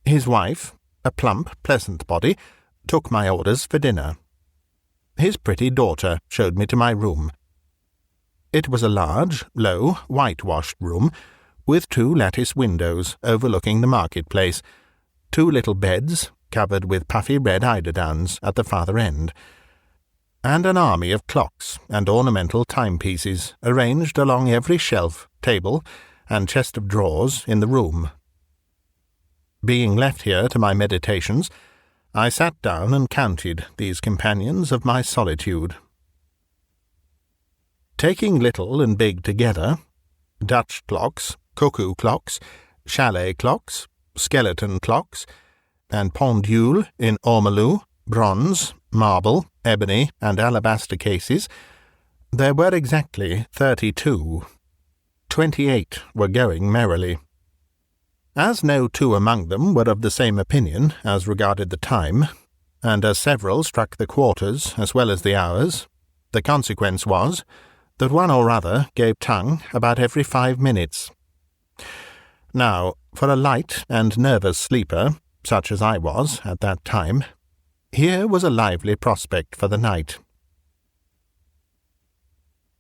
His wife, a plump, pleasant body, took my orders for dinner. His pretty daughter showed me to my room. It was a large, low, whitewashed room, with 2 lattice windows overlooking the market-place, 2 little beds, covered with puffy red eiderdowns at the farther end, and an army of clocks and ornamental timepieces arranged along every shelf, table, and chest of drawers in the room. Being left here to my meditations, I sat down and counted these companions of my solitude. Taking little and big together, Dutch clocks, cuckoo clocks, chalet clocks, skeleton clocks, and pendule in ormolu, bronze, marble, ebony, and alabaster cases, there were exactly 32. 28 were going merrily. As no 2 among them were of the same opinion as regarded the time, and as several struck the quarters as well as the hours, the consequence was that one or other gave tongue about every 5 minutes. Now, for a light and nervous sleeper, such as I was at that time, here was a lively prospect for the night.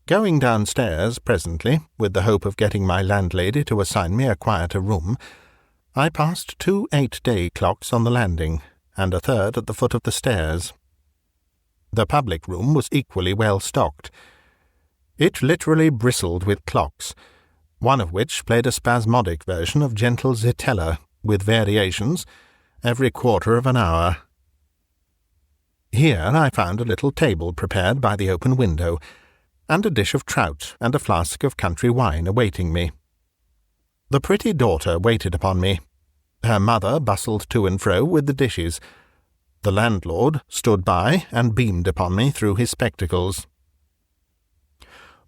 Going downstairs presently, with the hope of getting my landlady to assign me a quieter room, I passed 2 8-day clocks on the landing, and a third at the foot of the stairs. The public room was equally well stocked. It literally bristled with clocks, one of which played a spasmodic version of gentle Zitella, with variations, every quarter of an hour, Here I found a little table prepared by the open window, and a dish of trout and a flask of country wine awaiting me. The pretty daughter waited upon me. Her mother bustled to and fro with the dishes. The landlord stood by and beamed upon me through his spectacles.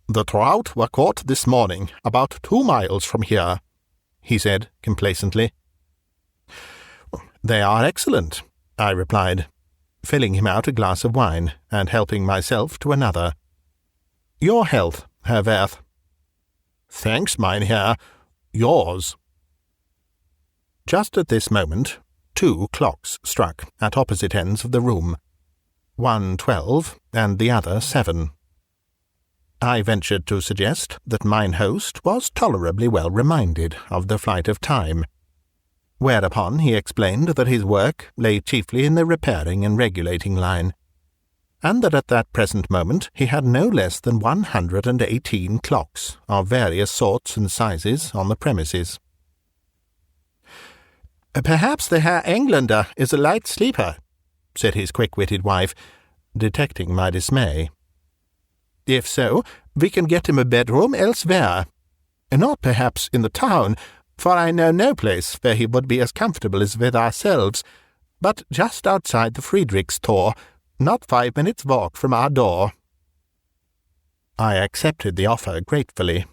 "The trout were caught this morning, about 2 miles from here," he said complacently. "They are excellent," I replied, filling him out a glass of wine and helping myself to another. "Your health, Herr Werth." "Thanks, mein Herr. Yours." Just at this moment 2 clocks struck at opposite ends of the room, one 12 and the other 7. I ventured to suggest that mine host was tolerably well reminded of the flight of time, whereupon he explained that his work lay chiefly in the repairing and regulating line, and that at that present moment he had no less than 118 clocks of various sorts and sizes on the premises. "Perhaps the Herr Englander is a light sleeper," said his quick-witted wife, detecting my dismay. "If so, we can get him a bedroom elsewhere. Not perhaps in the town, for I know no place where he would be as comfortable as with ourselves, but just outside the Friedrichstor, not 5 minutes' walk from our door." I accepted the offer gratefully.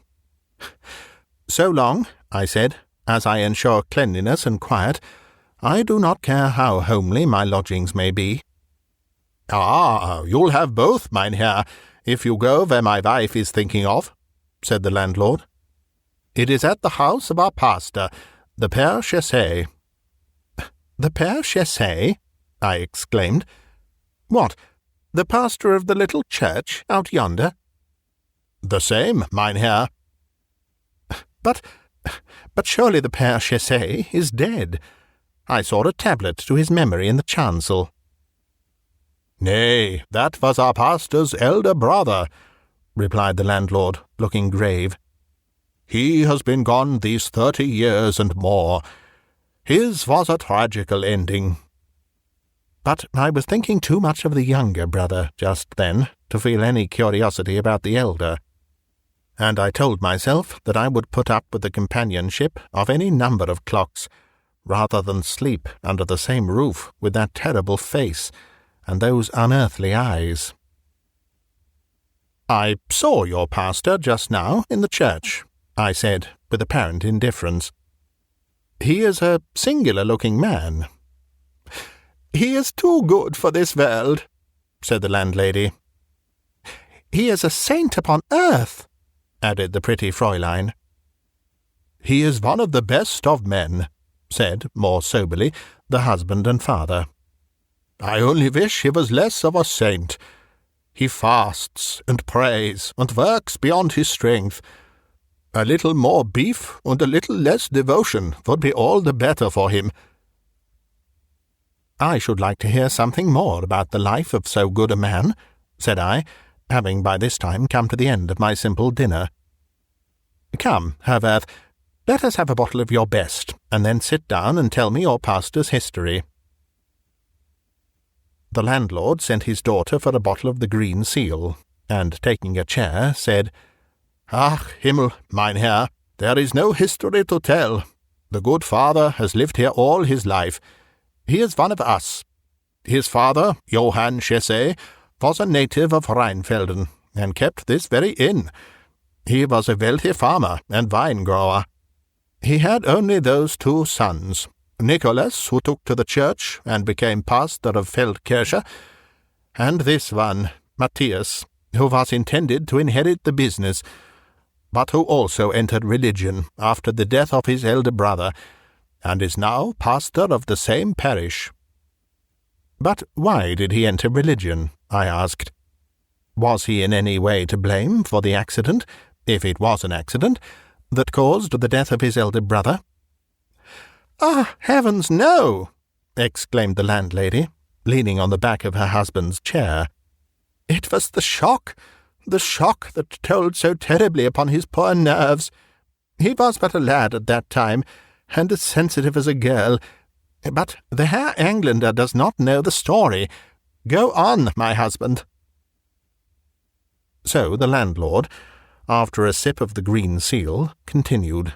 "So long," I said, "as I ensure cleanliness and quiet, I do not care how homely my lodgings may be." "Ah, you'll have both, mein Herr, if you go where my wife is thinking of," said the landlord. "It is at the house of our pastor, the Père Chesset." "The Père Chesset?" I exclaimed. "What, the pastor of the little church out yonder?" "The same, mein Herr." But surely the Père Chesset is dead. I saw a tablet to his memory in the chancel." "Nay, that was our pastor's elder brother," replied the landlord, looking grave. "He has been gone these 30 years and more. His was a tragical ending." But I was thinking too much of the younger brother just then to feel any curiosity about the elder, and I told myself that I would put up with the companionship of any number of clocks rather than sleep under the same roof with that terrible face and those unearthly eyes. "I saw your pastor just now in the church," I said, with apparent indifference. "He is a singular-looking man." "He is too good for this world," said the landlady. "He is a saint upon earth," added the pretty Fräulein. "He is one of the best of men," said, more soberly, the husband and father. "I only wish he was less of a saint. He fasts and prays and works beyond his strength. A little more beef and a little less devotion would be all the better for him." "I should like to hear something more about the life of so good a man," said I, having by this time come to the end of my simple dinner. "Come, Herr Werth, let us have a bottle of your best, and then sit down and tell me your pastor's history." The landlord sent his daughter for a bottle of the green seal, and taking a chair, said, "Ach, Himmel, mein Herr, there is no history to tell. The good father has lived here all his life. He is one of us. His father, Johann Chesset, was a native of Rheinfelden, and kept this very inn. He was a wealthy farmer and wine-grower. He had only those 2 sons, Nicholas, who took to the church and became pastor of Feldkirche, and this one, Matthias, who was intended to inherit the business, but who also entered religion after the death of his elder brother, and is now pastor of the same parish." "But why did he enter religion?" I asked. "Was he in any way to blame for the accident, if it was an accident, that caused the death of his elder brother?" "Ah, heavens, no!" exclaimed the landlady, leaning on the back of her husband's chair. "It was the shock that told so terribly upon his poor nerves. He was but a lad at that time, and as sensitive as a girl. But the Herr Englander does not know the story. Go on, my husband." So the landlord, after a sip of the green seal, continued.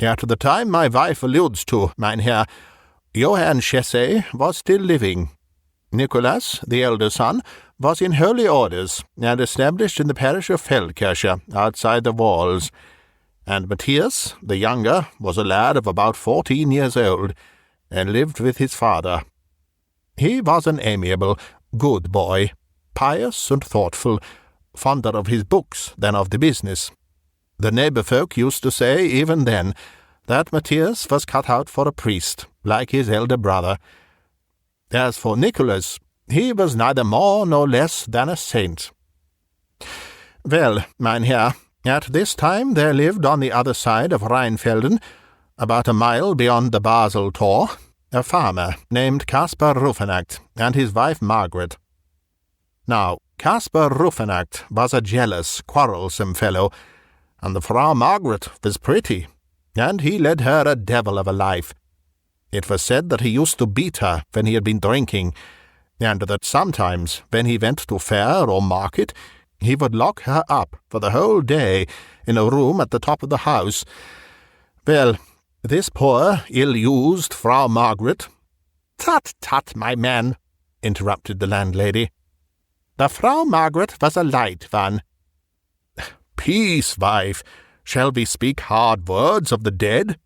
"At the time my wife alludes to, Mynheer, Johann Chessay was still living. Nicholas, the elder son, was in holy orders and established in the parish of Feldkirche, outside the walls, and Matthias, the younger, was a lad of about 14 years old, and lived with his father. He was an amiable, good boy, pious and thoughtful, fonder of his books than of the business. The neighbour folk used to say, even then, that Matthias was cut out for a priest, like his elder brother. As for Nicholas, he was neither more nor less than a saint. Well, Mynheer, at this time there lived on the other side of Rheinfelden, about a mile beyond the Basel Tor, a farmer named Caspar Rufenacht and his wife Margaret. Now, Caspar Rufenacht was a jealous, quarrelsome fellow, and the Frau Margaret was pretty, and he led her a devil of a life. It was said that he used to beat her when he had been drinking, and that sometimes, when he went to fair or market, he would lock her up for the whole day in a room at the top of the house. Well, this poor, ill-used Frau Margaret— "Tut, tut, my man," interrupted the landlady. "The Frau Margaret was a light one." "Peace, wife. Shall we speak hard words of the dead?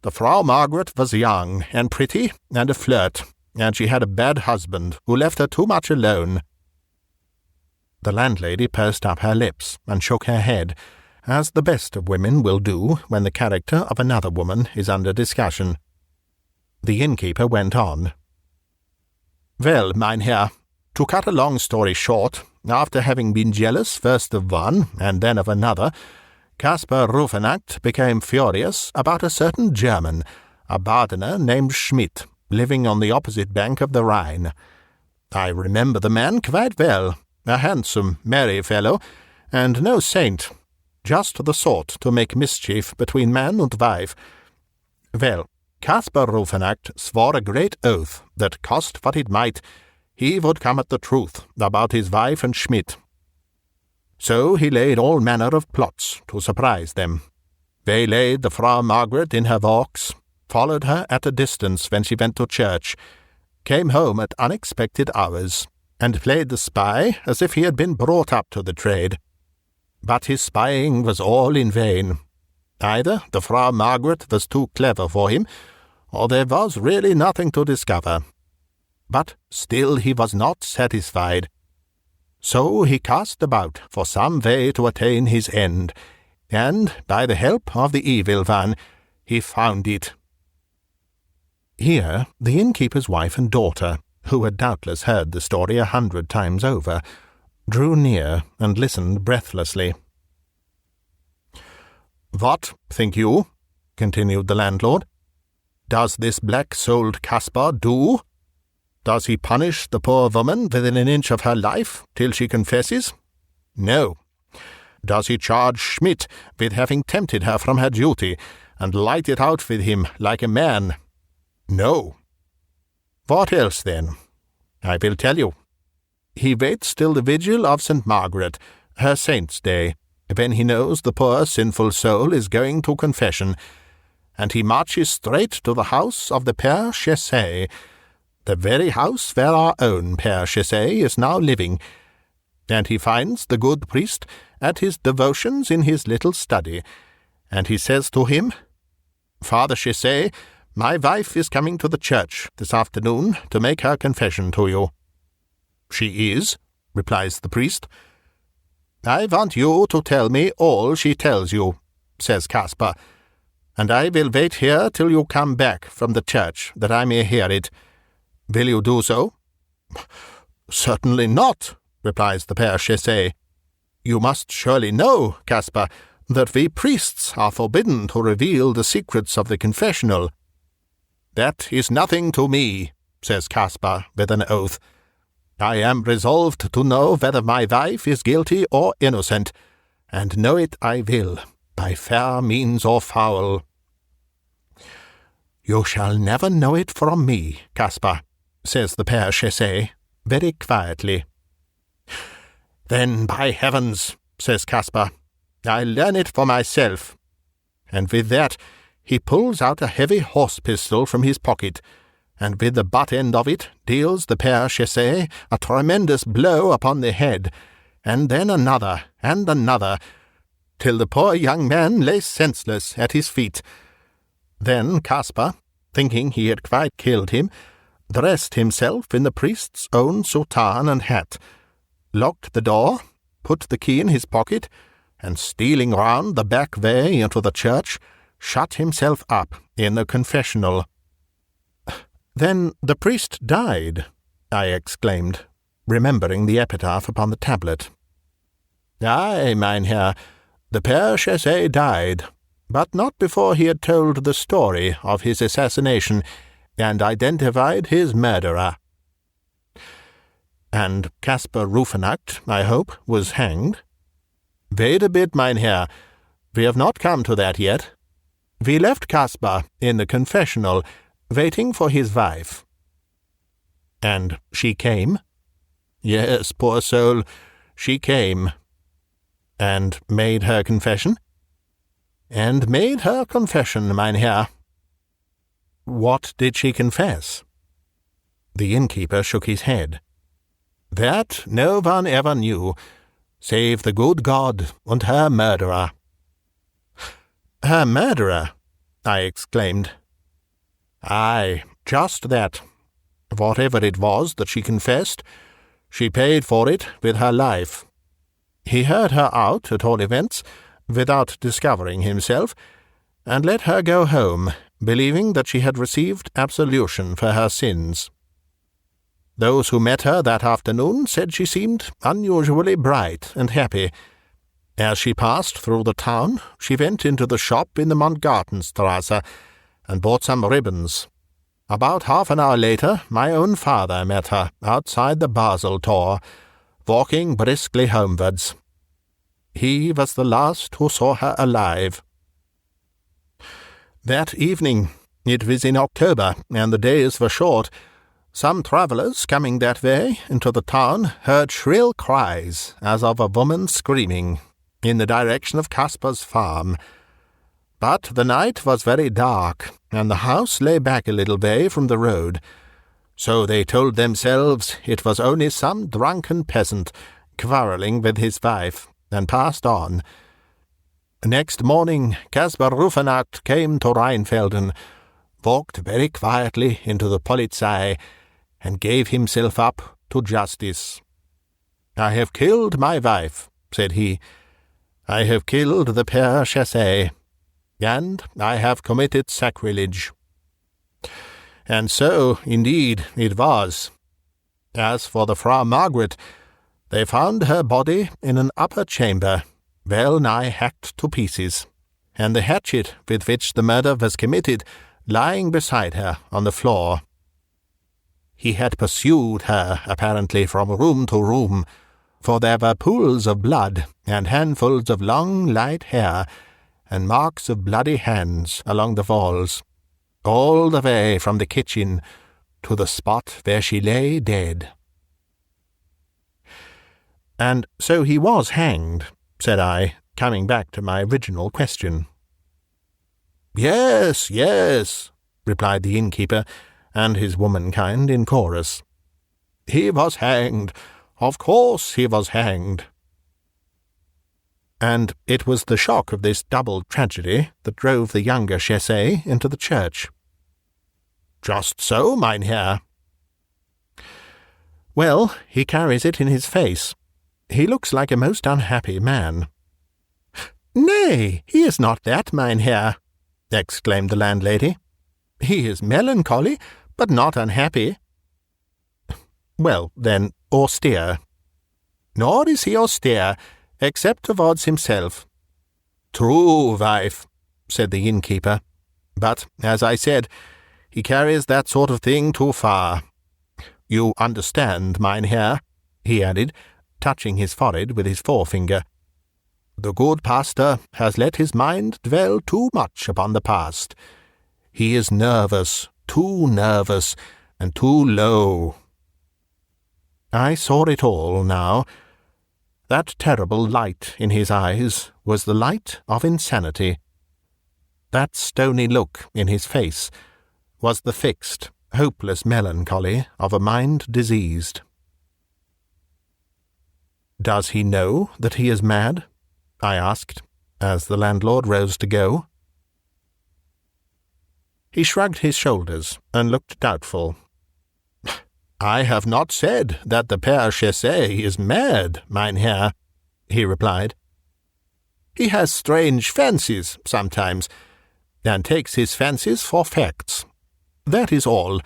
The Frau Margaret was young and pretty and a flirt, and she had a bad husband who left her too much alone." The landlady pursed up her lips and shook her head, as the best of women will do when the character of another woman is under discussion. The innkeeper went on. "Well, Mynheer, to cut a long story short, after having been jealous first of one and then of another, Caspar Rufenacht became furious about a certain German, a Braddner named Schmidt, living on the opposite bank of the Rhine. I remember the man quite well, a handsome, merry fellow, and no saint, just the sort to make mischief between man and wife. Well, Caspar Rufenacht swore a great oath that, cost what it might, he would come at the truth about his wife and Schmidt. So he laid all manner of plots to surprise them. Waylaid the Frau Margaret in her walks, followed her at a distance when she went to church, came home at unexpected hours, and played the spy as if he had been brought up to the trade. But his spying was all in vain. Either the Frau Margaret was too clever for him, or there was really nothing to discover. But still he was not satisfied. So he cast about for some way to attain his end, and, by the help of the evil one, he found it." Here the innkeeper's wife and daughter, who had doubtless heard the story 100 times over, drew near and listened breathlessly. "What, think you?" continued the landlord. "Does this black-souled Caspar do? Does he punish the poor woman within an inch of her life till she confesses? No. Does he charge Schmidt with having tempted her from her duty, and light it out with him like a man? No. What else, then? I will tell you. He waits till the vigil of St. Margaret, her saint's day, when he knows the poor sinful soul is going to confession, and he marches straight to the house of the Père Chessay, the very house where our own Père Chessay is now living, and he finds the good priest at his devotions in his little study, and he says to him, 'Father Chessay, my wife is coming to the church this afternoon to make her confession to you.' 'She is,' replies the priest. 'I want you to tell me all she tells you,' says Caspar, 'and I will wait here till you come back from the church, that I may hear it. Will you do so?' 'Certainly not,' replies the Père Chessay. 'You must surely know, Caspar, that we priests are forbidden to reveal the secrets of the confessional.' 'That is nothing to me,' says Caspar with an oath. 'I am resolved to know whether my wife is guilty or innocent, and know it I will, by fair means or foul.' 'You shall never know it from me, Caspar,' says the Père Chassé, very quietly. Then, by heavens, says Caspar, I'll learn it for myself. And with that he pulls out a heavy horse pistol from his pocket, and with the butt end of it deals the Père Chassé a tremendous blow upon the head, and then another, and another, till the poor young man lay senseless at his feet. Then Caspar, thinking he had quite killed him, dressed himself in the priest's own soutane and hat, locked the door, put the key in his pocket, and stealing round the back way into the church, shut himself up in the confessional. Then the priest died, I exclaimed, remembering the epitaph upon the tablet. Aye, mein Herr, the Père Chassé died, but not before he had told the story of his assassination and identified his murderer. And Caspar Rufenacht, I hope, was hanged? Wait a bit, mein Herr. We have not come to that yet. We left Caspar in the confessional, waiting for his wife. And she came? Yes, poor soul, she came. And made her confession? And made her confession, mein Herr. What did she confess? The innkeeper shook his head. That no one ever knew, save the good God and her murderer. Her murderer? I exclaimed. Aye, just that. Whatever it was that she confessed, she paid for it with her life. He heard her out, at all events, without discovering himself, and let her go home, believing that she had received absolution for her sins. Those who met her that afternoon said she seemed unusually bright and happy. As she passed through the town, she went into the shop in the Montgartenstrasse and bought some ribbons. About half an hour later, my own father met her outside the Basel Tor, walking briskly homewards. He was the last who saw her alive. That evening, it was in October, and the days were short, some travellers coming that way into the town heard shrill cries as of a woman screaming in the direction of Caspar's farm. But the night was very dark, and the house lay back a little way from the road, so they told themselves it was only some drunken peasant quarrelling with his wife, and passed on. Next morning Caspar Rufenacht came to Rheinfelden, walked very quietly into the Polizei, and gave himself up to justice. I have killed my wife, said he. I have killed the Père Chassé, and I have committed sacrilege. And so, indeed, it was. As for the Frau Margaret, they found her body in an upper chamber, well nigh hacked to pieces, and the hatchet with which the murder was committed lying beside her on the floor. He had pursued her, apparently, from room to room, for there were pools of blood and handfuls of long light hair and marks of bloody hands along the walls, all the way from the kitchen to the spot where she lay dead. And so he was hanged, said I, coming back to my original question. Yes, yes, replied the innkeeper and his womankind in chorus. He was hanged. Of course he was hanged. And it was the shock of this double tragedy that drove the younger Chassé into the church. Just so, mein Herr. Well, he carries it in his face. He looks like a most unhappy man. Nay, he is not that, mein Herr, exclaimed the landlady. He is melancholy, but not unhappy. Well, then, austere. Nor is he austere, except towards himself. True, wife, said the innkeeper. But, as I said, he carries that sort of thing too far. You understand, mein Herr, he added, touching his forehead with his forefinger. The good pastor has let his mind dwell too much upon the past. He is nervous, too nervous, and too low. I saw it all now. That terrible light in his eyes was the light of insanity. That stony look in his face was the fixed, hopeless melancholy of a mind diseased. "Does he know that he is mad?" I asked, as the landlord rose to go. He shrugged his shoulders and looked doubtful. "I have not said that the Père Chassé is mad, Mynheer," he replied. "He has strange fancies sometimes, and takes his fancies for facts. That is all.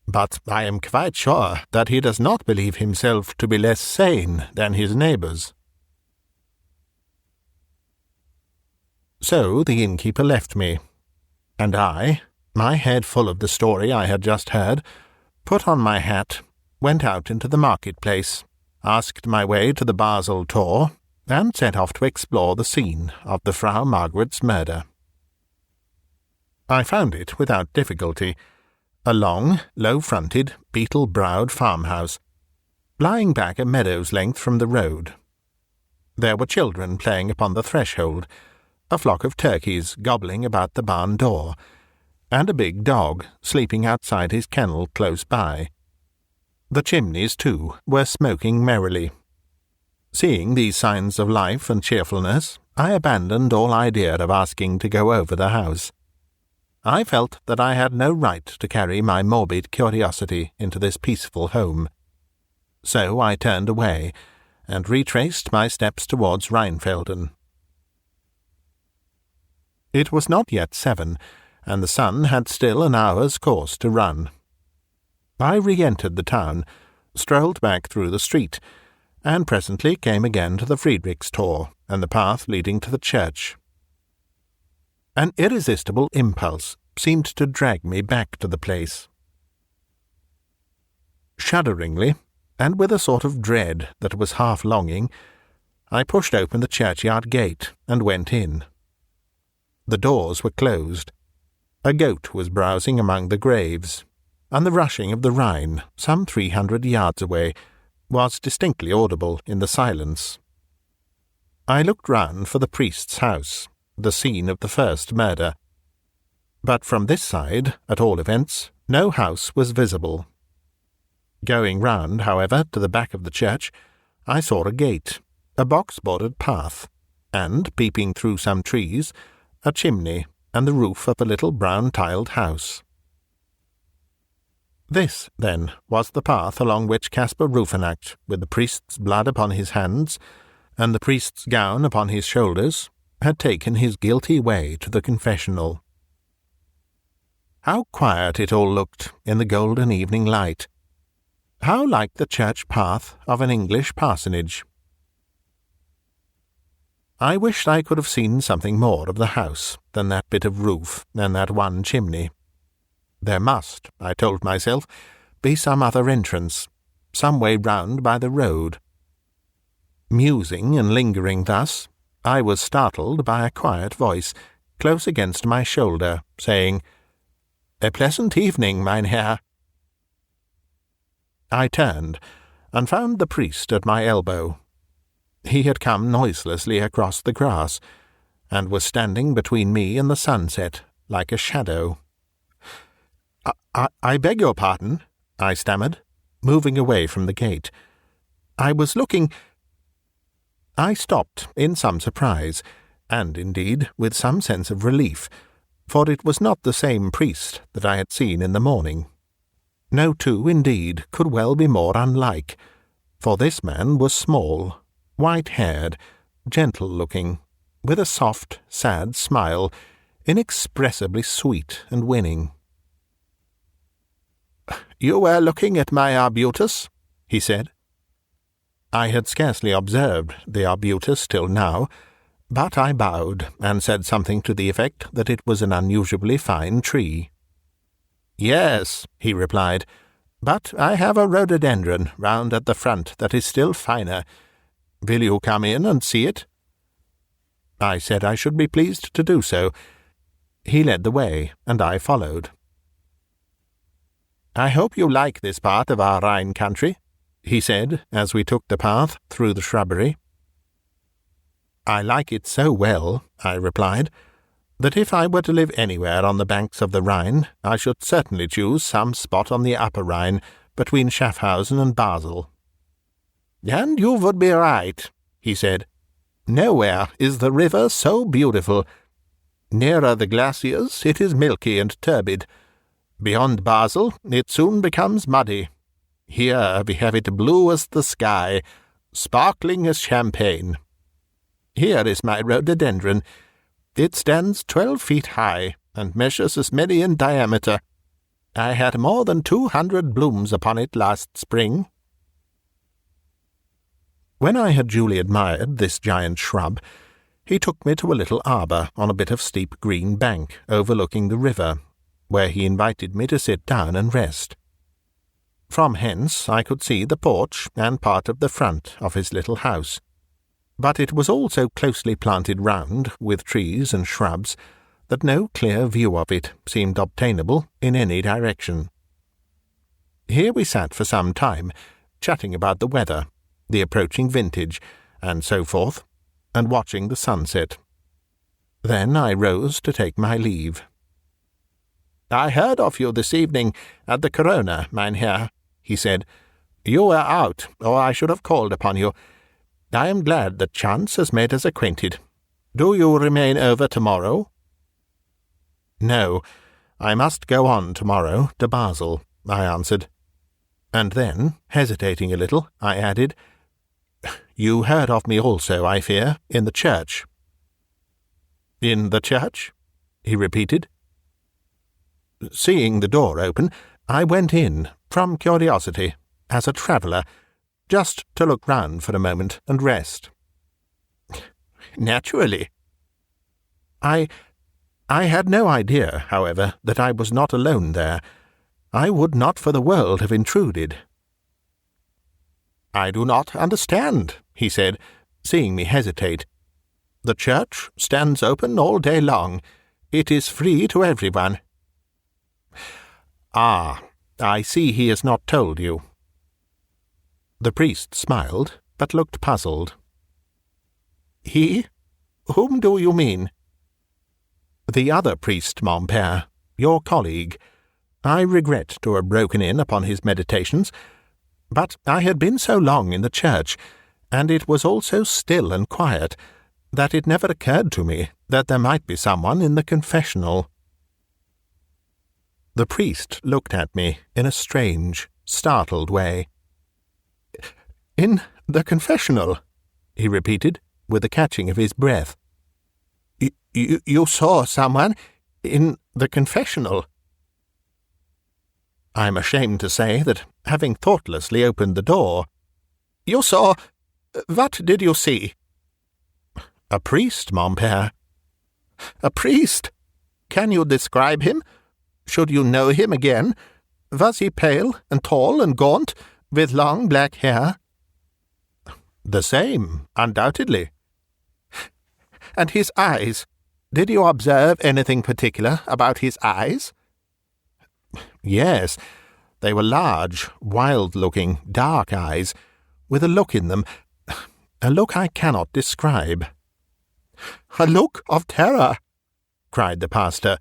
But I am quite sure that he does not believe himself to be less sane than his neighbours." So the innkeeper left me, and I, my head full of the story I had just heard, put on my hat, went out into the market-place, asked my way to the Basel Tor, and set off to explore the scene of the Frau Margaret's murder. I found it without difficulty, a long, low-fronted, beetle-browed farmhouse, lying back a meadow's length from the road. There were children playing upon the threshold, a flock of turkeys gobbling about the barn door, and a big dog sleeping outside his kennel close by. The chimneys, too, were smoking merrily. Seeing these signs of life and cheerfulness, I abandoned all idea of asking to go over the house. I felt that I had no right to carry my morbid curiosity into this peaceful home. So I turned away, and retraced my steps towards Rheinfelden. It was not yet 7, and the sun had still an hour's course to run. I re-entered the town, strolled back through the street, and presently came again to the Friedrichstor and the path leading to the church. An irresistible impulse seemed to drag me back to the place. Shudderingly, and with a sort of dread that was half longing, I pushed open the churchyard gate and went in. The doors were closed. A goat was browsing among the graves, and the rushing of the Rhine, some 300 yards away, was distinctly audible in the silence. I looked round for the priest's house, the scene of the first murder. But from this side, at all events, no house was visible. Going round, however, to the back of the church, I saw a gate, a box-bordered path, and, peeping through some trees, a chimney and the roof of a little brown-tiled house. This, then, was the path along which Caspar Rufenacht, with the priest's blood upon his hands, and the priest's gown upon his shoulders, had taken his guilty way to the confessional. How quiet it all looked in the golden evening light! How like the church path of an English parsonage! I wished I could have seen something more of the house than that bit of roof and that one chimney. There must, I told myself, be some other entrance, some way round by the road. Musing and lingering thus, I was startled by a quiet voice close against my shoulder, saying, "A pleasant evening, Mynheer." I turned, and found the priest at my elbow. He had come noiselessly across the grass, and was standing between me and the sunset, like a shadow. I beg your pardon," I stammered, moving away from the gate. "I was looking—" I stopped in some surprise, and indeed with some sense of relief, for it was not the same priest that I had seen in the morning. No two, indeed, could well be more unlike, for this man was small, white-haired, gentle-looking, with a soft, sad smile, inexpressibly sweet and winning. "You were looking at my arbutus?" he said. I had scarcely observed the arbutus till now, but I bowed and said something to the effect that it was an unusually fine tree. "Yes," he replied, "but I have a rhododendron round at the front that is still finer. Will you come in and see it?" I said I should be pleased to do so. He led the way, and I followed. "I hope you like this part of our Rhine country," he said, as we took the path through the shrubbery. "I like it so well," I replied, "that if I were to live anywhere on the banks of the Rhine, I should certainly choose some spot on the Upper Rhine, between Schaffhausen and Basel." "And you would be right," he said. "Nowhere is the river so beautiful. Nearer the glaciers it is milky and turbid. Beyond Basel it soon becomes muddy. Here we have it blue as the sky, sparkling as champagne. Here is my rhododendron. It stands 12 feet high, and measures as many in diameter. I had more than 200 blooms upon it last spring." When I had duly admired this giant shrub, he took me to a little arbour on a bit of steep green bank overlooking the river, where he invited me to sit down and rest. From hence I could see the porch and part of the front of his little house, but it was all so closely planted round with trees and shrubs that no clear view of it seemed obtainable in any direction. Here we sat for some time, chatting about the weather, the approaching vintage, and so forth, and watching the sunset. Then I rose to take my leave. "I heard of you this evening at the Corona, Mynheer," he said. "You were out, or I should have called upon you. I am glad that chance has made us acquainted. Do you remain over tomorrow?" "No, I must go on tomorrow to Basel," I answered. And then, hesitating a little, I added, "You heard of me also, I fear, in the church." "In the church?" he repeated. Seeing the door open, I went in, from curiosity, as a traveller, just to look round for a moment and rest. "Naturally." I had no idea, however, that I was not alone there. I would not for the world have intruded. "I do not understand," he said, seeing me hesitate. "The church stands open all day long. It is free to everyone." "Ah, I see he has not told you." The priest smiled, but looked puzzled. "He? Whom do you mean?" "The other priest, mon père, your colleague. I regret to have broken in upon his meditations, but I had been so long in the church, and it was all so still and quiet, that it never occurred to me that there might be someone in the confessional." The priest looked at me in a strange, startled way. "In the confessional?" he repeated, with a catching of his breath. You saw someone in the confessional?" I am ashamed to say that, having thoughtlessly opened the door— "You saw— what did you see?" "A priest, mon père." "A priest? Can you describe him? Should you know him again? Was he pale and tall and gaunt, with long black hair?" "The same, undoubtedly." "And his eyes? Did you observe anything particular about his eyes?" "Yes, they were large, wild-looking, dark eyes, with a look in them, a look I cannot describe." "A look of terror!" cried the pastor,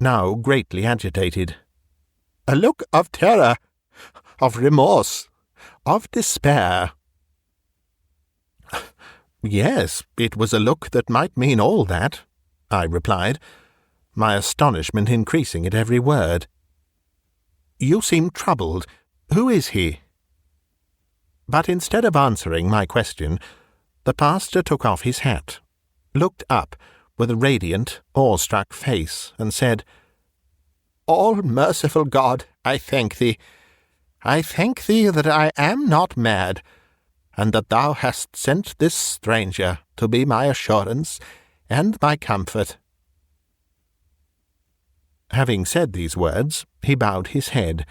now greatly agitated. "A look of terror, of remorse, of despair." "Yes, it was a look that might mean all that," I replied, my astonishment increasing at every word. "You seem troubled. Who is he?" But instead of answering my question, the pastor took off his hat, looked up with a radiant, awe-struck face, and said, "All-merciful God, I thank thee. I thank thee that I am not mad, and that thou hast sent this stranger to be my assurance and my comfort." Having said these words, he bowed his head,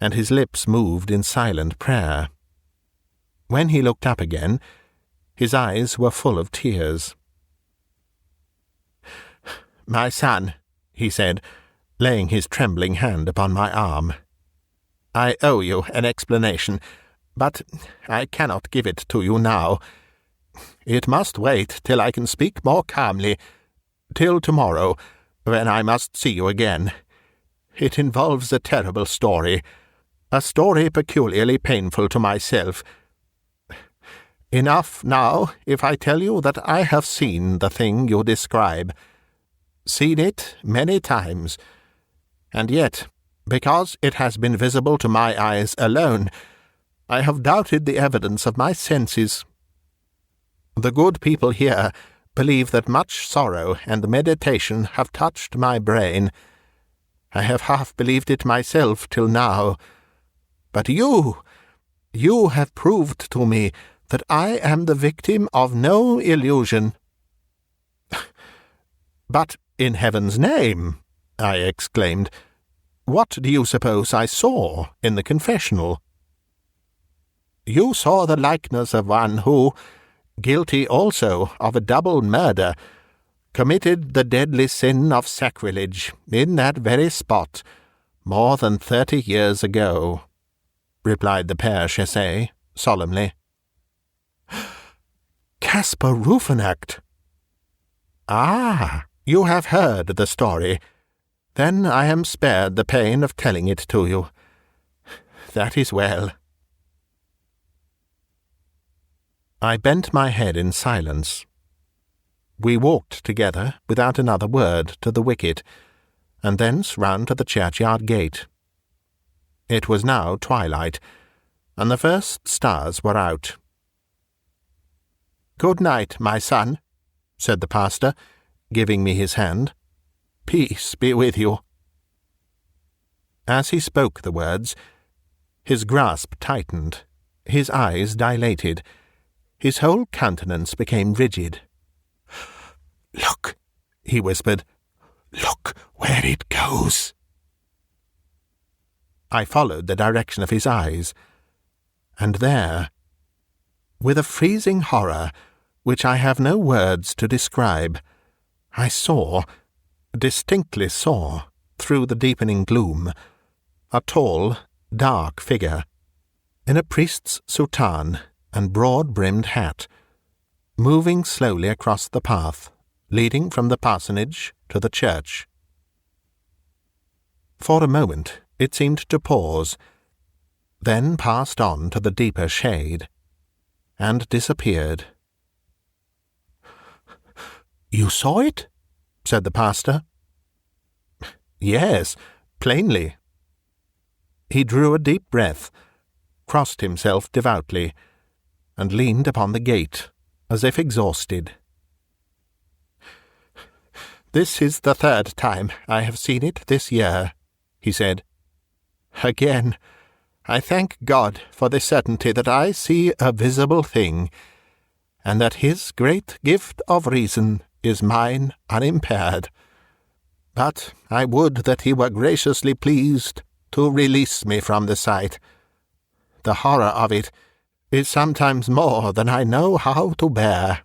and his lips moved in silent prayer. When he looked up again, his eyes were full of tears. "My son," he said, laying his trembling hand upon my arm, I owe you an explanation, but I cannot give it to you now. It must wait till I can speak more calmly, till tomorrow, when I must see you again. It involves a terrible story, a story peculiarly painful to myself. Enough now if I tell you that I have seen the thing you describe, seen it many times, and yet, because it has been visible to my eyes alone, I have doubted the evidence of my senses. The good people here believe that much sorrow and meditation have touched my brain. I have half believed it myself till now. But you have proved to me that I am the victim of no illusion. But in heaven's name, I exclaimed, what do you suppose I saw in the confessional? You saw the likeness of one who, guilty also of a double murder, committed the deadly sin of sacrilege in that very spot more than 30 years ago, replied the Père Chassé solemnly. Caspar Rufenacht! Ah, you have heard the story. Then I am spared the pain of telling it to you. That is well. I bent my head in silence. We walked together without another word to the wicket, and thence round to the churchyard gate. It was now twilight, and the first stars were out. "Good night, my son," said the pastor, giving me his hand. "Peace be with you." As he spoke the words, his grasp tightened, his eyes dilated, his whole countenance became rigid. "Look," he whispered. "Look where it goes." I followed the direction of his eyes, and there, with a freezing horror which I have no words to describe, I distinctly saw, through the deepening gloom, a tall, dark figure, in a priest's soutane and broad-brimmed hat, moving slowly across the path leading from the parsonage to the church. For a moment it seemed to pause, then passed on to the deeper shade, and disappeared. "You saw it?" said the pastor. "Yes, plainly." He drew a deep breath, crossed himself devoutly, and leaned upon the gate, as if exhausted. "This is the 3rd time I have seen it this year," he said. "Again, I thank God for the certainty that I see a visible thing, and that His great gift of reason is mine unimpaired. But I would that He were graciously pleased to release me from the sight. The horror of it is sometimes more than I know how to bear.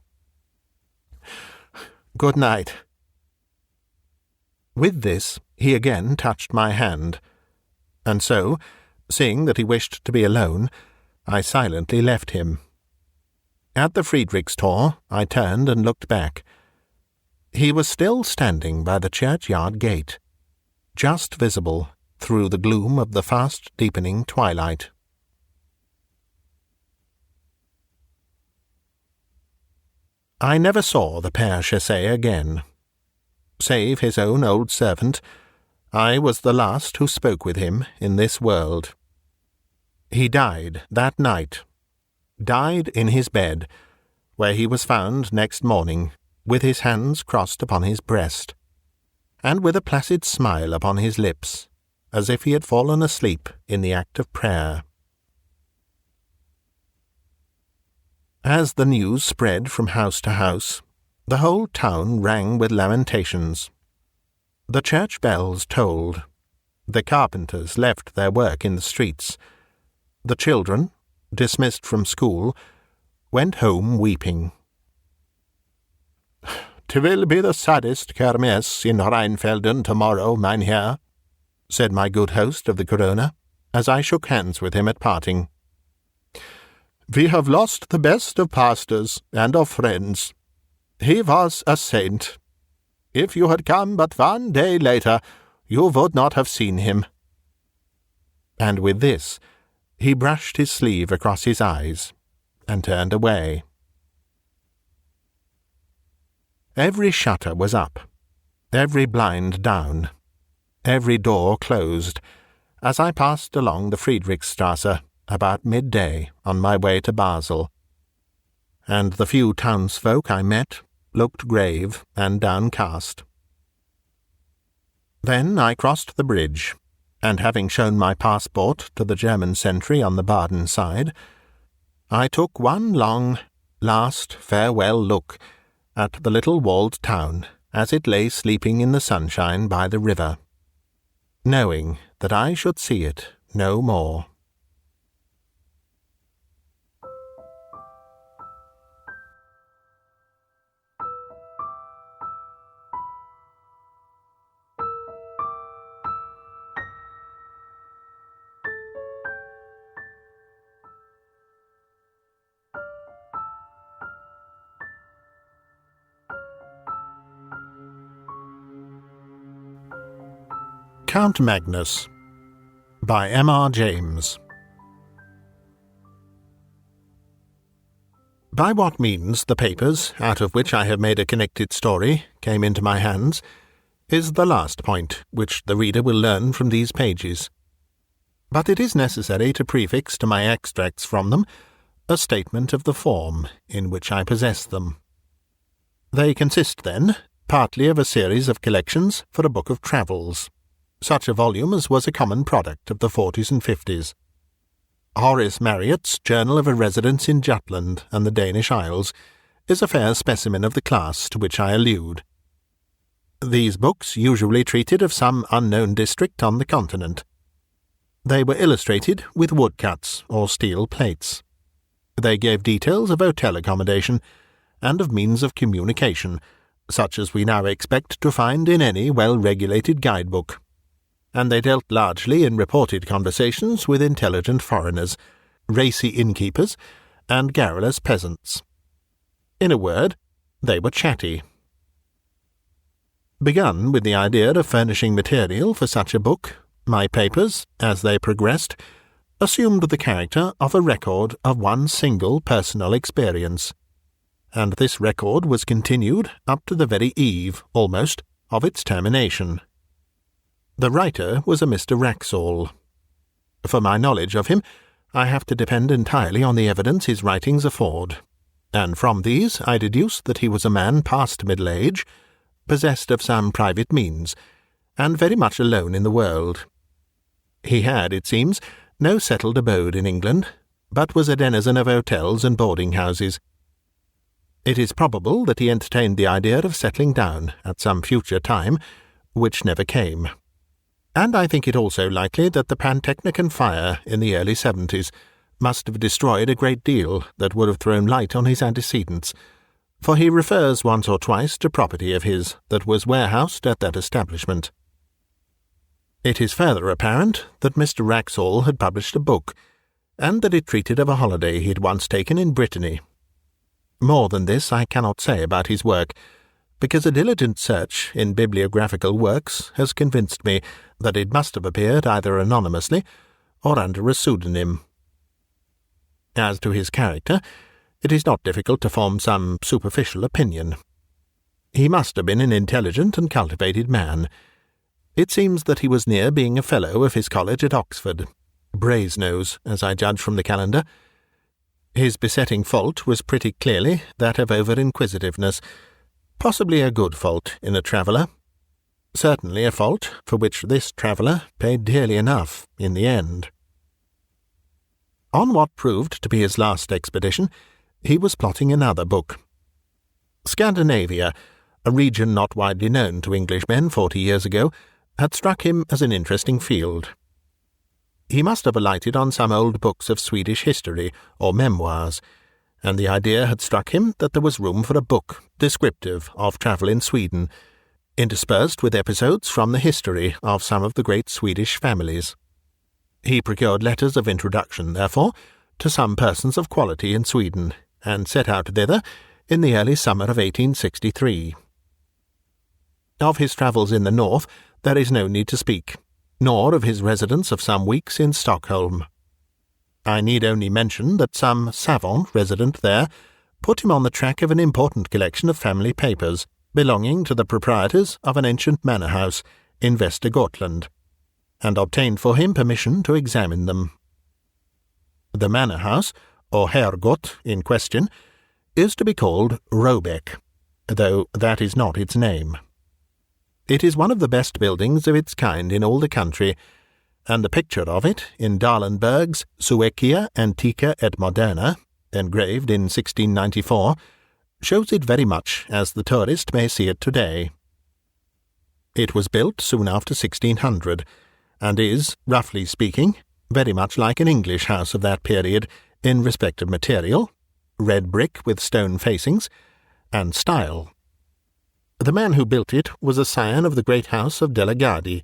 Good night." With this he again touched my hand, and so, seeing that he wished to be alone, I silently left him. At the Friedrichstor I turned and looked back. He was still standing by the churchyard gate, just visible through the gloom of the fast-deepening twilight. I never saw the Père Chassé again. Save his own old servant, I was the last who spoke with him in this world. He died that night, died in his bed, where he was found next morning, with his hands crossed upon his breast, and with a placid smile upon his lips, as if he had fallen asleep in the act of prayer. As the news spread from house to house, the whole town rang with lamentations. The church bells tolled. The carpenters left their work in the streets. The children, dismissed from school, went home weeping. "'Twill be the saddest kermesse in Rheinfelden tomorrow, mynheer," said my good host of the Corona, as I shook hands with him at parting. "We have lost the best of pastors and of friends. He was a saint. If you had come but one day later, you would not have seen him." And with this, he brushed his sleeve across his eyes and turned away. Every shutter was up, every blind down, every door closed, as I passed along the Friedrichstrasse about midday on my way to Basel, and the few townsfolk I met looked grave and downcast. Then I crossed the bridge, and having shown my passport to the German sentry on the Braddon side, I took one long, last farewell look at the little walled town as it lay sleeping in the sunshine by the river, knowing that I should see it no more. Count Magnus by M.R. James. By what means the papers, out of which I have made a connected story, came into my hands, is the last point which the reader will learn from these pages. But it is necessary to prefix to my extracts from them a statement of the form in which I possess them. They consist, then, partly of a series of collections for a book of travels, such a volume as was a common product of the 40s and 50s. Horace Marryat's Journal of a Residence in Jutland and the Danish Isles is a fair specimen of the class to which I allude. These books usually treated of some unknown district on the continent. They were illustrated with woodcuts or steel plates. They gave details of hotel accommodation and of means of communication, such as we now expect to find in any well-regulated guidebook, and they dealt largely in reported conversations with intelligent foreigners, racy innkeepers, and garrulous peasants. In a word, they were chatty. Begun with the idea of furnishing material for such a book, my papers, as they progressed, assumed the character of a record of one single personal experience, and this record was continued up to the very eve, almost, of its termination. The writer was a Mr. Wraxall. For my knowledge of him, I have to depend entirely on the evidence his writings afford, and from these I deduce that he was a man past middle age, possessed of some private means, and very much alone in the world. He had, it seems, no settled abode in England, but was a denizen of hotels and boarding-houses. It is probable that he entertained the idea of settling down at some future time, which never came. And I think it also likely that the Pantechnicon fire in the early 70s must have destroyed a great deal that would have thrown light on his antecedents, for he refers once or twice to property of his that was warehoused at that establishment. It is further apparent that Mr. Wraxall had published a book, and that it treated of a holiday he had once taken in Brittany. More than this I cannot say about his work, because a diligent search in bibliographical works has convinced me that it must have appeared either anonymously or under a pseudonym. As to his character, it is not difficult to form some superficial opinion. He must have been an intelligent and cultivated man. It seems that he was near being a fellow of his college at Oxford, Brasenose, as I judge from the calendar. His besetting fault was pretty clearly that of over-inquisitiveness, possibly a good fault in a traveller, certainly a fault for which this traveller paid dearly enough in the end. On what proved to be his last expedition, he was plotting another book. Scandinavia, a region not widely known to Englishmen 40 years ago, had struck him as an interesting field. He must have alighted on some old books of Swedish history or memoirs, and the idea had struck him that there was room for a book descriptive of travel in Sweden, interspersed with episodes from the history of some of the great Swedish families. He procured letters of introduction, therefore, to some persons of quality in Sweden, and set out thither in the early summer of 1863. Of his travels in the north there is no need to speak, nor of his residence of some weeks in Stockholm. I need only mention that some savant resident there put him on the track of an important collection of family papers belonging to the proprietors of an ancient manor house in Västergötland, and obtained for him permission to examine them. The manor house, or herrgård in question, is to be called Robeck, though that is not its name. It is one of the best buildings of its kind in all the country, and the picture of it in Dahlenberg's Suecia Antica et Moderna, engraved in 1694, shows it very much as the tourist may see it today. It was built soon after 1600, and is, roughly speaking, very much like an English house of that period in respect of material, red brick with stone facings, and style. The man who built it was a scion of the great house of Della Gardie,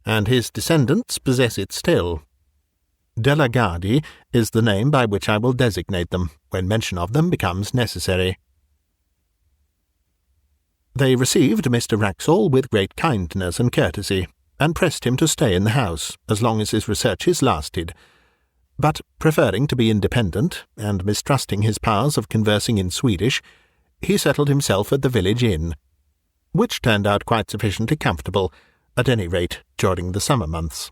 and his descendants possess it still. Della Gardie is the name by which I will designate them when mention of them becomes necessary. They received Mr. Wraxall with great kindness and courtesy, and pressed him to stay in the house as long as his researches lasted, but preferring to be independent, and mistrusting his powers of conversing in Swedish, he settled himself at the village inn, which turned out quite sufficiently comfortable, at any rate during the summer months.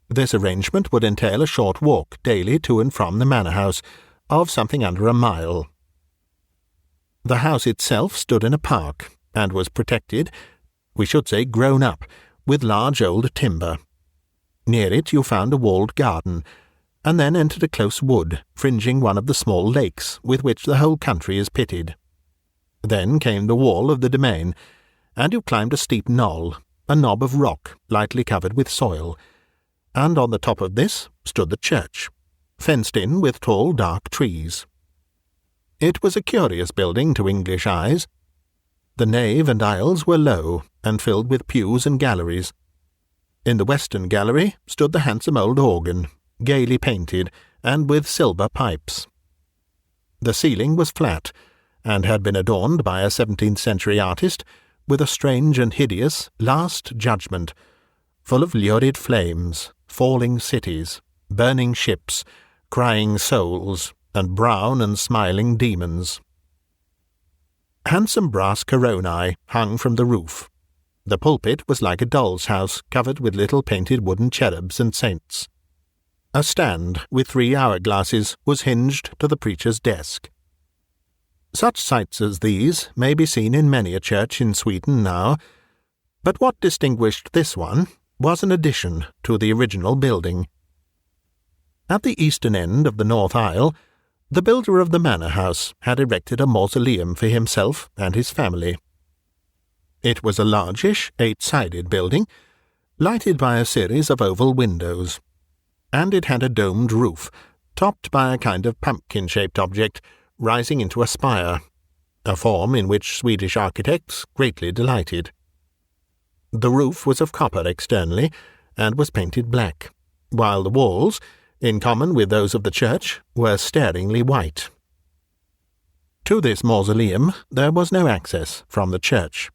This arrangement would entail a short walk daily to and from the manor house, of something under a mile. The house itself stood in a park, and was protected, we should say grown up, with large old timber. Near it you found a walled garden, and then entered a close wood, fringing one of the small lakes with which the whole country is pitted. Then came the wall of the domain, and you climbed a steep knoll, a knob of rock lightly covered with soil, and on the top of this stood the church, fenced in with tall dark trees. It was a curious building to English eyes. The nave and aisles were low, and filled with pews and galleries. In the western gallery stood the handsome old organ, gaily painted, and with silver pipes. The ceiling was flat, and had been adorned by a 17th-century artist with a strange and hideous Last Judgment, full of lurid flames, falling cities, burning ships, crying souls, and brown and smiling demons. Handsome brass coronae hung from the roof. The pulpit was like a doll's house covered with little painted wooden cherubs and saints. A stand with 3 hourglasses was hinged to the preacher's desk. Such sights as these may be seen in many a church in Sweden now, but what distinguished this one was an addition to the original building. At the eastern end of the north aisle, the builder of the manor house had erected a mausoleum for himself and his family. It was a largish, 8-sided building, lighted by a series of oval windows, and it had a domed roof, topped by a kind of pumpkin-shaped object rising into a spire, a form in which Swedish architects greatly delighted. The roof was of copper externally, and was painted black, while the walls, in common with those of the church, were staringly white. To this mausoleum there was no access from the church.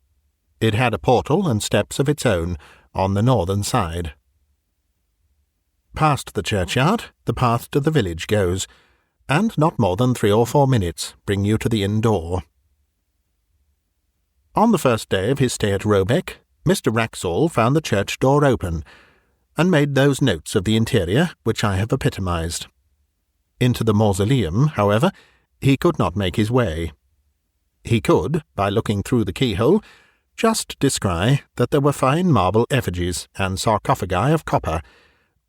It had a portal and steps of its own on the northern side. Past the churchyard the path to the village goes, and not more than 3 or 4 minutes bring you to the inn door. On the first day of his stay at Robeck, Mr. Wraxall found the church door open, and made those notes of the interior which I have epitomized. Into the mausoleum, however, he could not make his way. He could, by looking through the keyhole, just descry that there were fine marble effigies and sarcophagi of copper,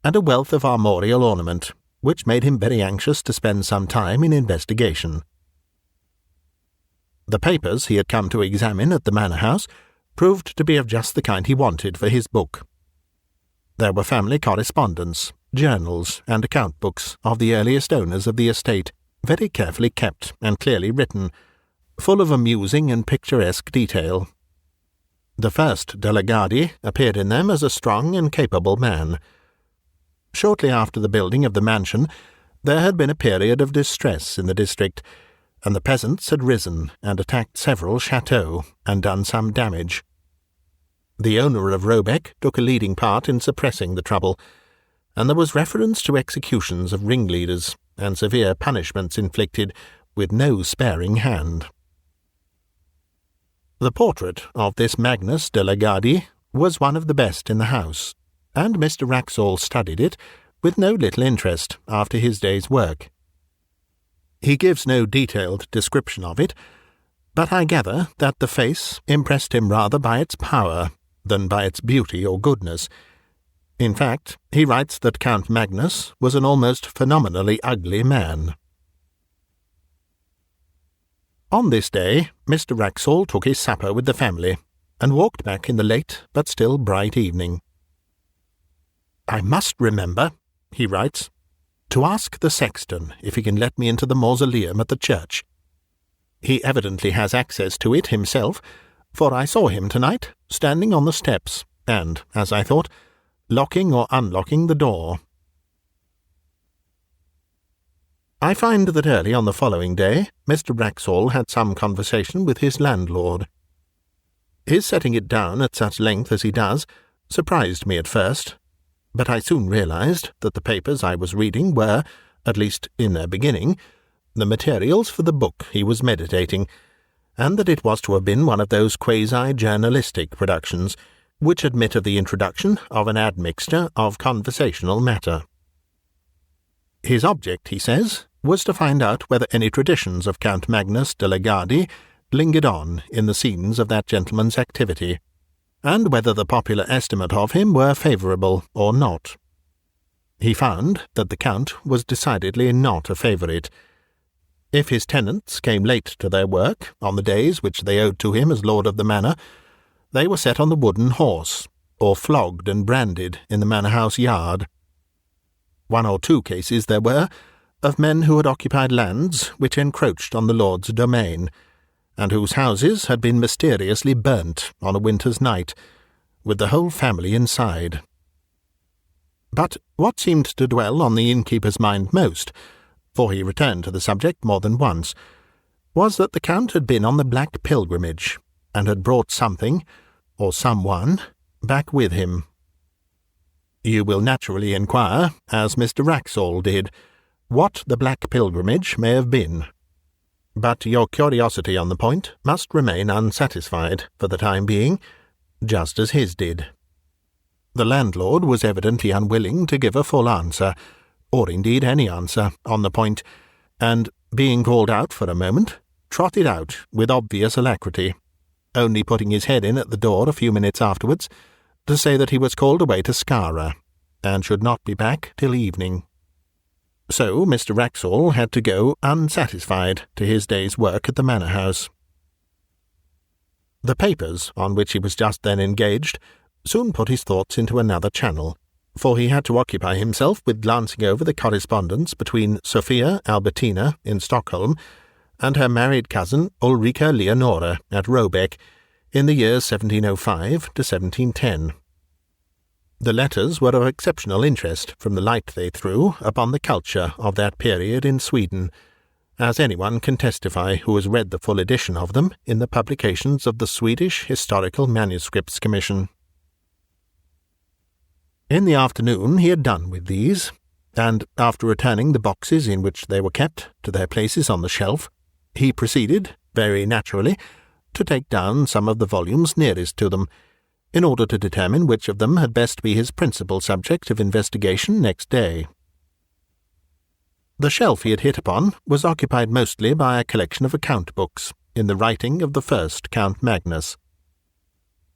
and a wealth of armorial ornament, which made him very anxious to spend some time in investigation. The papers he had come to examine at the manor house proved to be of just the kind he wanted for his book. There were family correspondence, journals, and account books of the earliest owners of the estate, very carefully kept and clearly written, full of amusing and picturesque detail. The first Della Gardie appeared in them as a strong and capable man. shortly after the building of the mansion, there had been a period of distress in the district, and the peasants had risen and attacked several chateaux and done some damage. The owner of Roebeck took a leading part in suppressing the trouble, and there was reference to executions of ringleaders and severe punishments inflicted with no sparing hand. The portrait of this Magnus de la Gardie was one of the best in the house, and Mr. Wraxall studied it with no little interest after his day's work. He gives no detailed description of it, but I gather that the face impressed him rather by its power than by its beauty or goodness. In fact, he writes that Count Magnus was an almost phenomenally ugly man. On this day, Mr. Wraxall took his supper with the family, and walked back in the late but still bright evening. "I must remember," he writes, "to ask the sexton if he can let me into the mausoleum at the church. He evidently has access to it himself, for I saw him tonight standing on the steps, and, as I thought, locking or unlocking the door." I find that early on the following day Mr. Wraxall had some conversation with his landlord. His setting it down at such length as he does surprised me at first, but I soon realized that the papers I was reading were, at least in their beginning, the materials for the book he was meditating, and that it was to have been one of those quasi-journalistic productions which admit of the introduction of an admixture of conversational matter. His object, he says, was to find out whether any traditions of Count Magnus de la Gardie lingered on in the scenes of that gentleman's activity, and whether the popular estimate of him were favourable or not. He found that the Count was decidedly not a favourite. If his tenants came late to their work on the days which they owed to him as lord of the manor, they were set on the wooden horse, or flogged and branded in the manor-house yard. 1 or 2 cases there were of men who had occupied lands which encroached on the lord's domain, and whose houses had been mysteriously burnt on a winter's night, with the whole family inside. But what seemed to dwell on the innkeeper's mind most, for he returned to the subject more than once, was that the Count had been on the Black Pilgrimage, and had brought something, or someone, back with him. You will naturally inquire, as Mr. Wraxall did, what the Black Pilgrimage may have been. But your curiosity on the point must remain unsatisfied for the time being, just as his did. The landlord was evidently unwilling to give a full answer, or indeed any answer, on the point, and, being called out for a moment, trotted out with obvious alacrity, only putting his head in at the door a few minutes afterwards to say that he was called away to Skara, and should not be back till evening. So Mr. Wraxall had to go unsatisfied to his day's work at the manor-house. The papers on which he was just then engaged soon put his thoughts into another channel, for he had to occupy himself with glancing over the correspondence between Sophia Albertina in Stockholm and her married cousin Ulrika Leonora at Roebeck in the years 1705 to 1710. The letters were of exceptional interest from the light they threw upon the culture of that period in Sweden, as anyone can testify who has read the full edition of them in the publications of the Swedish Historical Manuscripts Commission. In the afternoon he had done with these, and after returning the boxes in which they were kept to their places on the shelf, he proceeded, very naturally, to take down some of the volumes nearest to them, in order to determine which of them had best be his principal subject of investigation next day. The shelf he had hit upon was occupied mostly by a collection of account books in the writing of the first Count Magnus.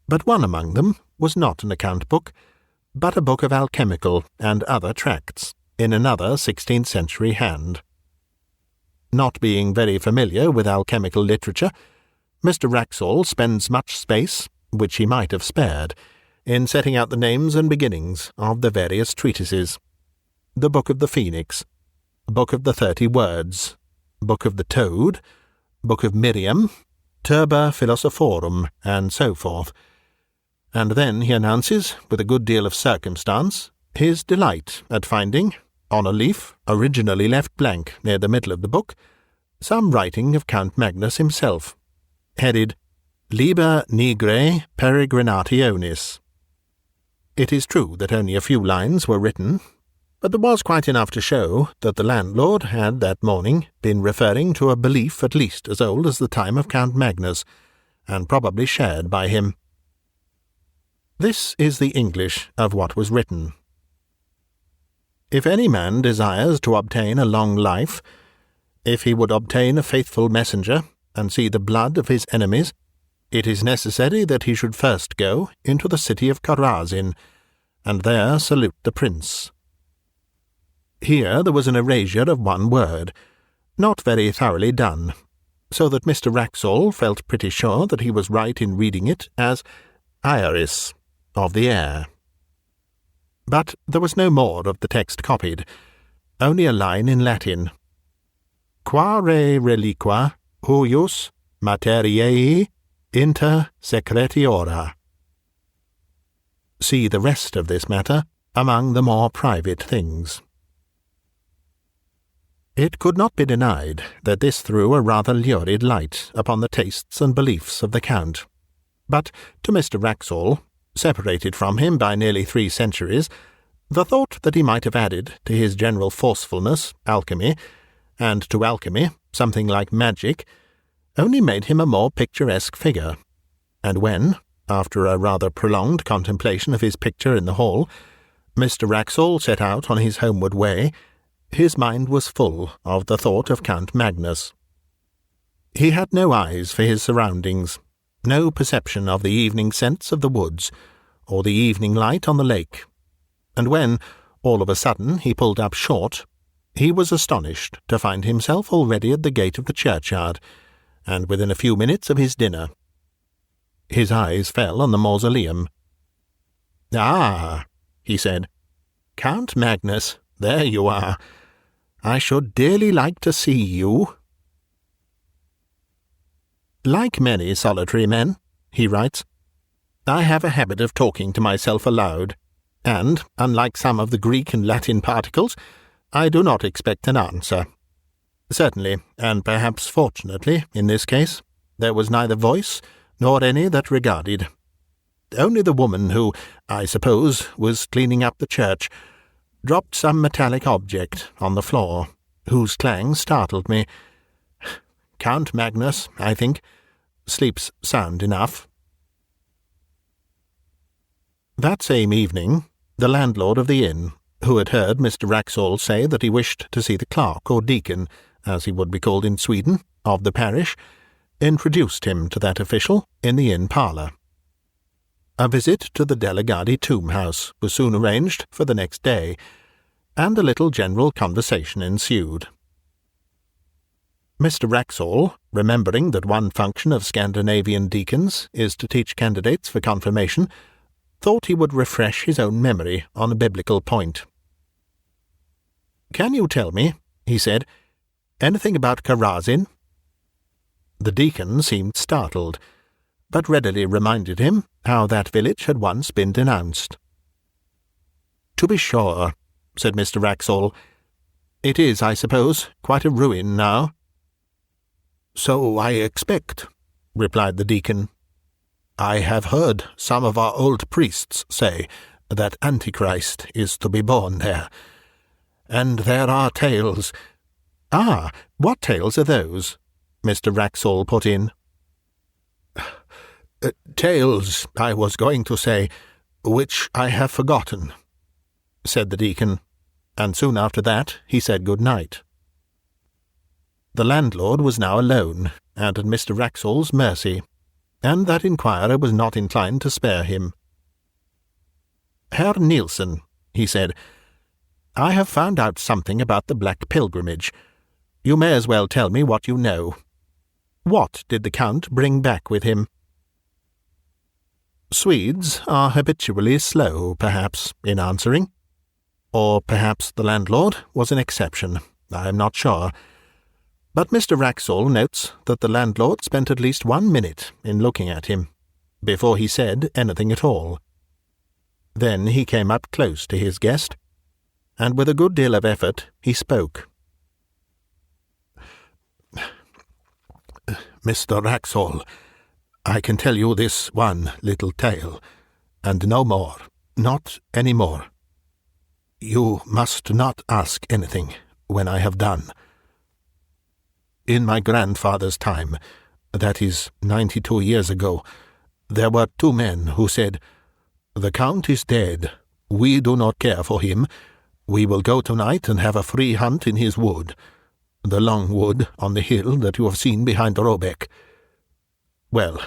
But one among them was not an account book, but a book of alchemical and other tracts in another 16th-century hand. Not being very familiar with alchemical literature, Mr. Wraxall spends much space, which he might have spared, in setting out the names and beginnings of the various treatises: the Book of the Phoenix, Book of the 30 Words, Book of the Toad, Book of Miriam, Turba Philosophorum, and so forth. And then he announces, with a good deal of circumstance, his delight at finding, on a leaf originally left blank near the middle of the book, some writing of Count Magnus himself, headed Liber Nigre Peregrinationis. It is true that only a few lines were written, but there was quite enough to show that the landlord had that morning been referring to a belief at least as old as the time of Count Magnus, and probably shared by him. This is the English of what was written. If any man desires to obtain a long life, if he would obtain a faithful messenger, and see the blood of his enemies, it is necessary that he should first go into the city of Karazin, and there salute the prince. Here there was an erasure of one word, not very thoroughly done, so that Mr. Wraxall felt pretty sure that he was right in reading it as Iris, of the air. But there was no more of the text copied, only a line in Latin. Quare reliqua huius materiae inter secretiora. See the rest of this matter among the more private things. It could not be denied that this threw a rather lurid light upon the tastes and beliefs of the Count, but to Mr. Wraxall, separated from him by nearly 3 centuries, the thought that he might have added to his general forcefulness alchemy, and to alchemy something like magic, only made him a more picturesque figure, and when, after a rather prolonged contemplation of his picture in the hall, Mr. Wraxall set out on his homeward way, his mind was full of the thought of Count Magnus. He had no eyes for his surroundings, no perception of the evening scents of the woods, or the evening light on the lake, and when, all of a sudden, he pulled up short, he was astonished to find himself already at the gate of the churchyard, and within a few minutes of his dinner. His eyes fell on the mausoleum. "Ah," he said, "Count Magnus, there you are. I should dearly like to see you." Like many solitary men, he writes, I have a habit of talking to myself aloud, and, unlike some of the Greek and Latin particles, I do not expect an answer. Certainly, and perhaps fortunately, in this case, there was neither voice nor any that regarded. Only the woman who, I suppose, was cleaning up the church, dropped some metallic object on the floor, whose clang startled me. Count Magnus, I think, sleeps sound enough. That same evening, the landlord of the inn, who had heard Mr. Wraxall say that he wished to see the clerk or deacon, as he would be called in Sweden, of the parish, introduced him to that official in the inn parlour. A visit to the Delegati tomb house was soon arranged for the next day, and a little general conversation ensued. Mr. Wraxall, remembering that one function of Scandinavian deacons is to teach candidates for confirmation, thought he would refresh his own memory on a biblical point. "Can you tell me," he said, "anything about Karazin?" The deacon seemed startled, but readily reminded him how that village had once been denounced. "To be sure," said Mr. Wraxall. "It is, I suppose, quite a ruin now." "So I expect," replied the deacon. "I have heard some of our old priests say that Antichrist is to be born there. And there are tales—" "Ah, what tales are those?" Mr. Wraxall put in. "Tales, I was going to say, which I have forgotten," said the deacon, and soon after that he said good night. The landlord was now alone, and at Mr. Wraxall's mercy, and that inquirer was not inclined to spare him. "Herr Nielsen," he said, "I have found out something about the Black Pilgrimage. You may as well tell me what you know. What did the Count bring back with him?" Swedes are habitually slow, perhaps, in answering. Or perhaps the landlord was an exception, I am not sure. But Mr. Wraxall notes that the landlord spent at least 1 minute in looking at him, before he said anything at all. Then he came up close to his guest, and with a good deal of effort he spoke. "Mr. Wraxall, I can tell you this one little tale, and no more, not any more. You must not ask anything when I have done. In my grandfather's time, that is 92 years ago, there were two men who said, 'The Count is dead. We do not care for him. We will go tonight and have a free hunt in his wood, the long wood on the hill that you have seen behind Robeck.' Well,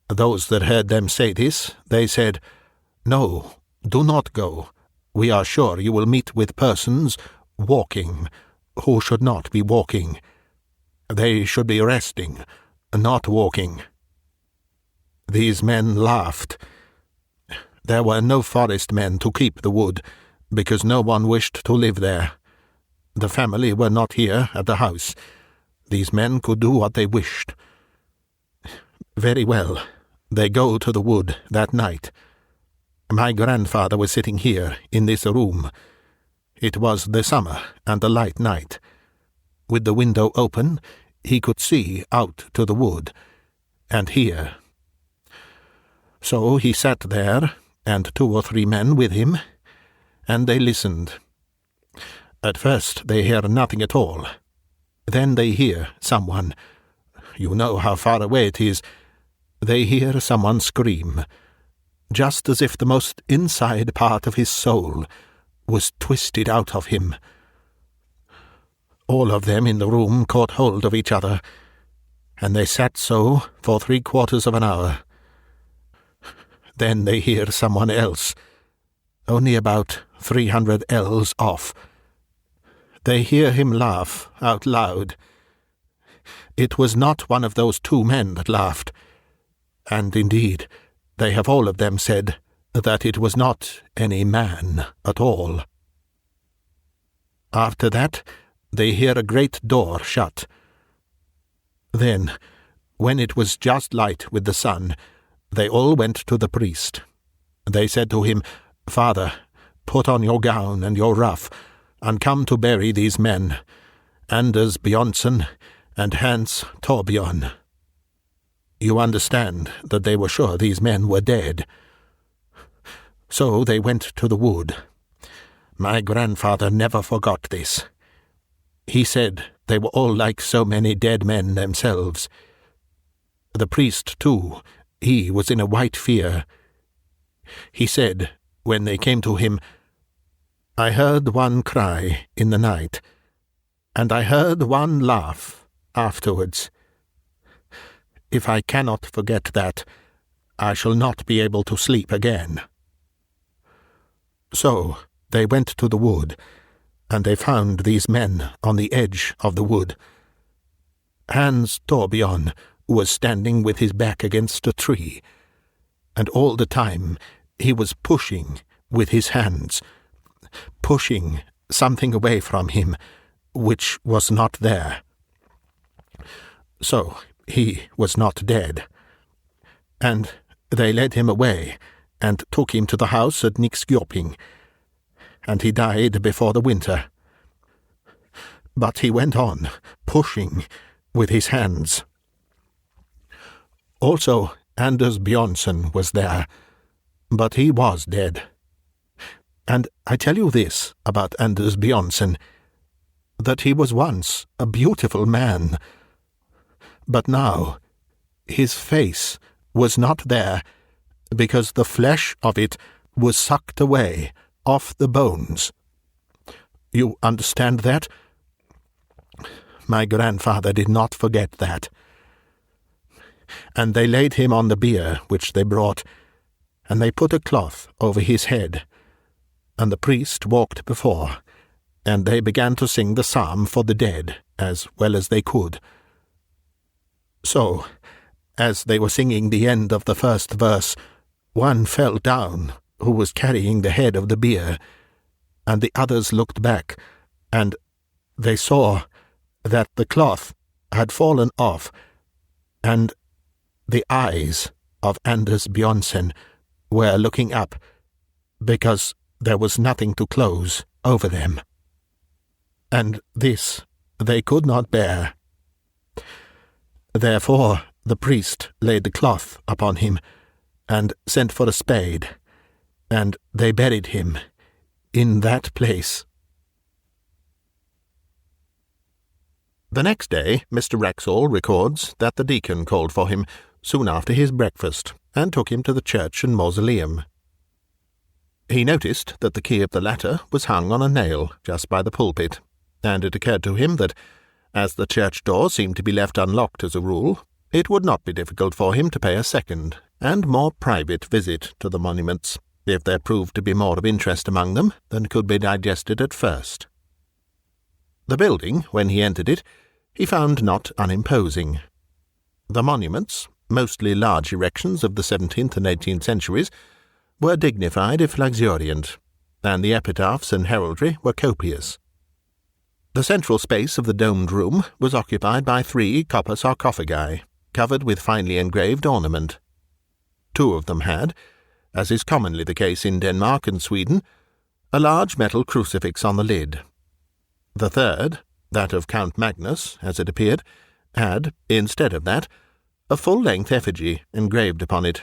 those that heard them say this, they said, 'No, do not go. We are sure you will meet with persons walking, who should not be walking. They should be resting, not walking.' These men laughed. There were no forest men to keep the wood, because no one wished to live there. The family were not here at the house. These men could do what they wished. Very well, they go to the wood that night. My grandfather was sitting here, in this room. It was the summer and a light night. With the window open, he could see out to the wood, and hear. So he sat there, and 2 or 3 men with him, and they listened. At first they hear nothing at all. Then they hear someone. You know how far away it is. They hear someone scream, just as if the most inside part of his soul was twisted out of him. All of them in the room caught hold of each other, and they sat so for 3/4 of an hour. Then they hear someone else, only about 300 ells off. They hear him laugh out loud. It was not one of those 2 men that laughed, and indeed they have all of them said that it was not any man at all. After that, they hear a great door shut. Then, when it was just light with the sun, they all went to the priest. They said to him, 'Father, put on your gown and your ruff, and come to bury these men, Anders Björnsson and Hans Torbjörn.' You understand that they were sure these men were dead. So they went to the wood. My grandfather never forgot this. He said they were all like so many dead men themselves. The priest, too, he was in a white fear. He said, when they came to him, 'I heard one cry in the night, and I heard one laugh afterwards. If I cannot forget that, I shall not be able to sleep again.' So they went to the wood, and they found these men on the edge of the wood. Hans Torbjörn was standing with his back against a tree, and all the time he was pushing with his hands, pushing something away from him which was not there. So he was not dead, and they led him away and took him to the house at Nyskjoping, and he died before the winter. But he went on, pushing with his hands. Also, Anders Björnsson was there, but he was dead. And I tell you this about Anders Björnsson, that he was once a beautiful man, but now his face was not there, because the flesh of it was sucked away off the bones. You understand that? My grandfather did not forget that. And they laid him on the bier which they brought, and they put a cloth over his head, and the priest walked before, and they began to sing the psalm for the dead as well as they could. So, as they were singing the end of the first verse, one fell down who was carrying the head of the bier, and the others looked back, and they saw that the cloth had fallen off, and the eyes of Anders Björnsson were looking up, because there was nothing to close over them. And this they could not bear. Therefore the priest laid the cloth upon him, and sent for a spade, and they buried him in that place. The next day Mr. Wraxall records that the deacon called for him soon after his breakfast, and took him to the church and mausoleum. He noticed that the key of the latter was hung on a nail just by the pulpit, and it occurred to him that, as the church door seemed to be left unlocked as a rule, it would not be difficult for him to pay a second and more private visit to the monuments, if there proved to be more of interest among them than could be digested at first. The building, when he entered it, he found not unimposing. The monuments, mostly large erections of the 17th and 18th centuries, were dignified if luxuriant, and the epitaphs and heraldry were copious. The central space of the domed room was occupied by 3 copper sarcophagi, covered with finely engraved ornament. 2 of them had, as is commonly the case in Denmark and Sweden, a large metal crucifix on the lid. The third, that of Count Magnus, as it appeared, had, instead of that, a full-length effigy engraved upon it,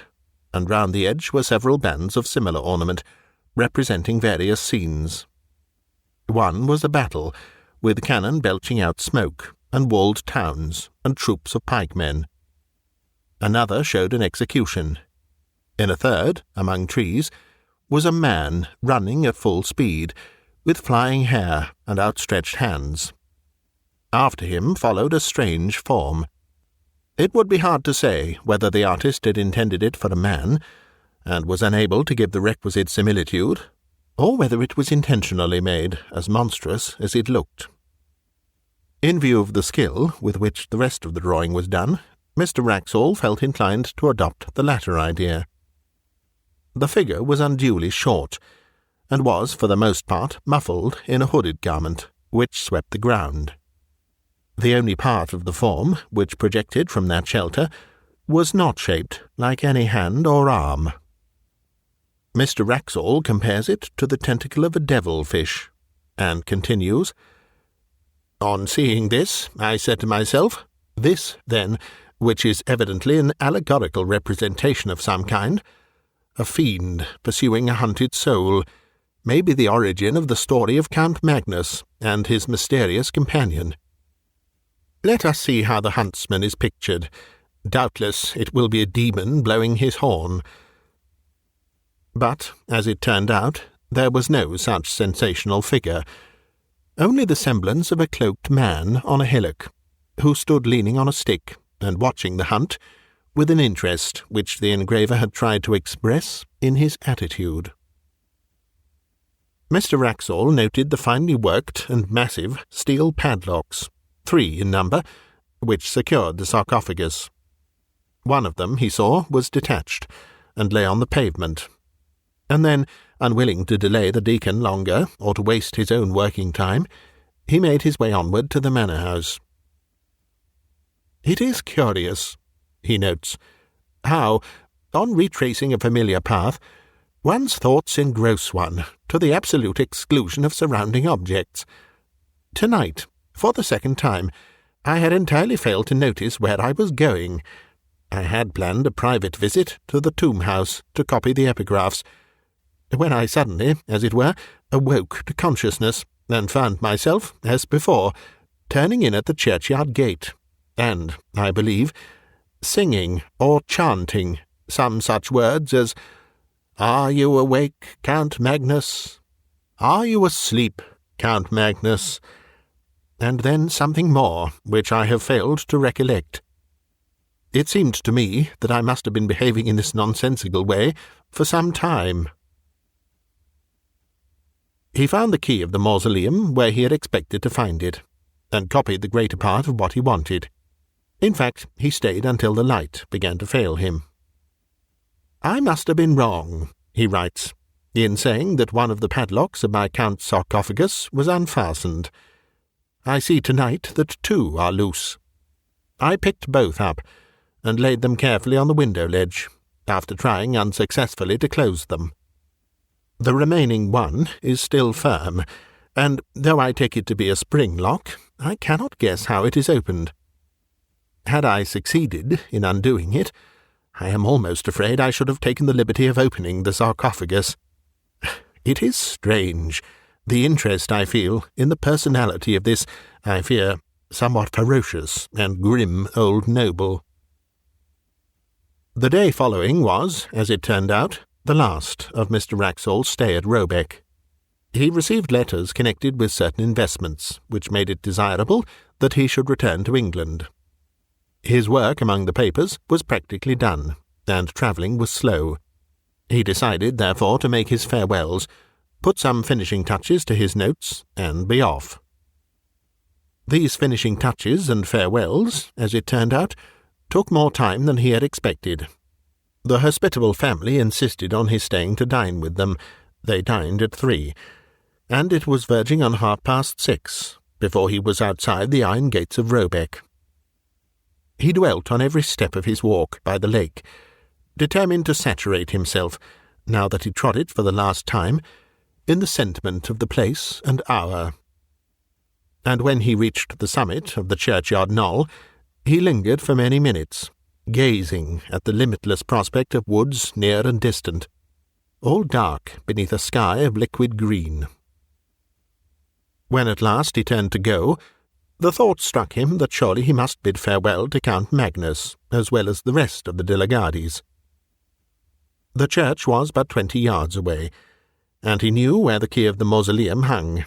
and round the edge were several bands of similar ornament, representing various scenes. One was a battle, with cannon belching out smoke, and walled towns, and troops of pikemen. Another showed an execution. In a third, among trees, was a man running at full speed, with flying hair and outstretched hands. After him followed a strange form. It would be hard to say whether the artist had intended it for a man, and was unable to give the requisite similitude, or whether it was intentionally made as monstrous as it looked. In view of the skill with which the rest of the drawing was done, Mr. Wraxall felt inclined to adopt the latter idea. The figure was unduly short, and was for the most part muffled in a hooded garment, which swept the ground. The only part of the form which projected from that shelter was not shaped like any hand or arm. Mr. Wraxall compares it to the tentacle of a devil-fish, and continues, "On seeing this, I said to myself, this, then, which is evidently an allegorical representation of some kind, a fiend pursuing a hunted soul, may be the origin of the story of Count Magnus and his mysterious companion. Let us see how the huntsman is pictured. Doubtless it will be a demon blowing his horn." But, as it turned out, there was no such sensational figure, only the semblance of a cloaked man on a hillock, who stood leaning on a stick and watching the hunt with an interest which the engraver had tried to express in his attitude. Mr. Wraxall noted the finely worked and massive steel padlocks, 3 in number, which secured the sarcophagus. One of them, he saw, was detached, and lay on the pavement. And then, unwilling to delay the deacon longer, or to waste his own working time, he made his way onward to the manor-house. "It is curious," he notes, "how, on retracing a familiar path, one's thoughts engross one to the absolute exclusion of surrounding objects. Tonight, for the second time, I had entirely failed to notice where I was going. I had planned a private visit to the tomb-house to copy the epigraphs, when I suddenly, as it were, awoke to consciousness, and found myself, as before, turning in at the churchyard gate, and, I believe, singing or chanting some such words as, 'Are you awake, Count Magnus? Are you asleep, Count Magnus?' and then something more, which I have failed to recollect. It seemed to me that I must have been behaving in this nonsensical way for some time." He found the key of the mausoleum where he had expected to find it, and copied the greater part of what he wanted. In fact, he stayed until the light began to fail him. "I must have been wrong," he writes, "in saying that one of the padlocks of my Count's sarcophagus was unfastened. I see tonight that 2 are loose. I picked both up, and laid them carefully on the window ledge, after trying unsuccessfully to close them. The remaining one is still firm, and though I take it to be a spring lock, I cannot guess how it is opened. Had I succeeded in undoing it, I am almost afraid I should have taken the liberty of opening the sarcophagus. It is strange, the interest I feel in the personality of this, I fear, somewhat ferocious and grim old noble. The day following was, as it turned out, the last of Mr. Wraxall's stay at Roebeck. He received letters connected with certain investments, which made it desirable that he should return to England. His work among the papers was practically done, and travelling was slow. He decided, therefore, to make his farewells, put some finishing touches to his notes, and be off. These finishing touches and farewells, as it turned out, took more time than he had expected. The hospitable family insisted on his staying to dine with them. They dined at 3, and it was verging on 6:30 before he was outside the iron gates of Roebeck. He dwelt on every step of his walk by the lake, determined to saturate himself, now that he trod it for the last time, in the sentiment of the place and hour. And when he reached the summit of the churchyard knoll, he lingered for many minutes, gazing at the limitless prospect of woods near and distant, all dark beneath a sky of liquid green. When at last he turned to go, the thought struck him that surely he must bid farewell to Count Magnus, as well as the rest of the De la Gardies. The church was but 20 yards away, and he knew where the key of the mausoleum hung.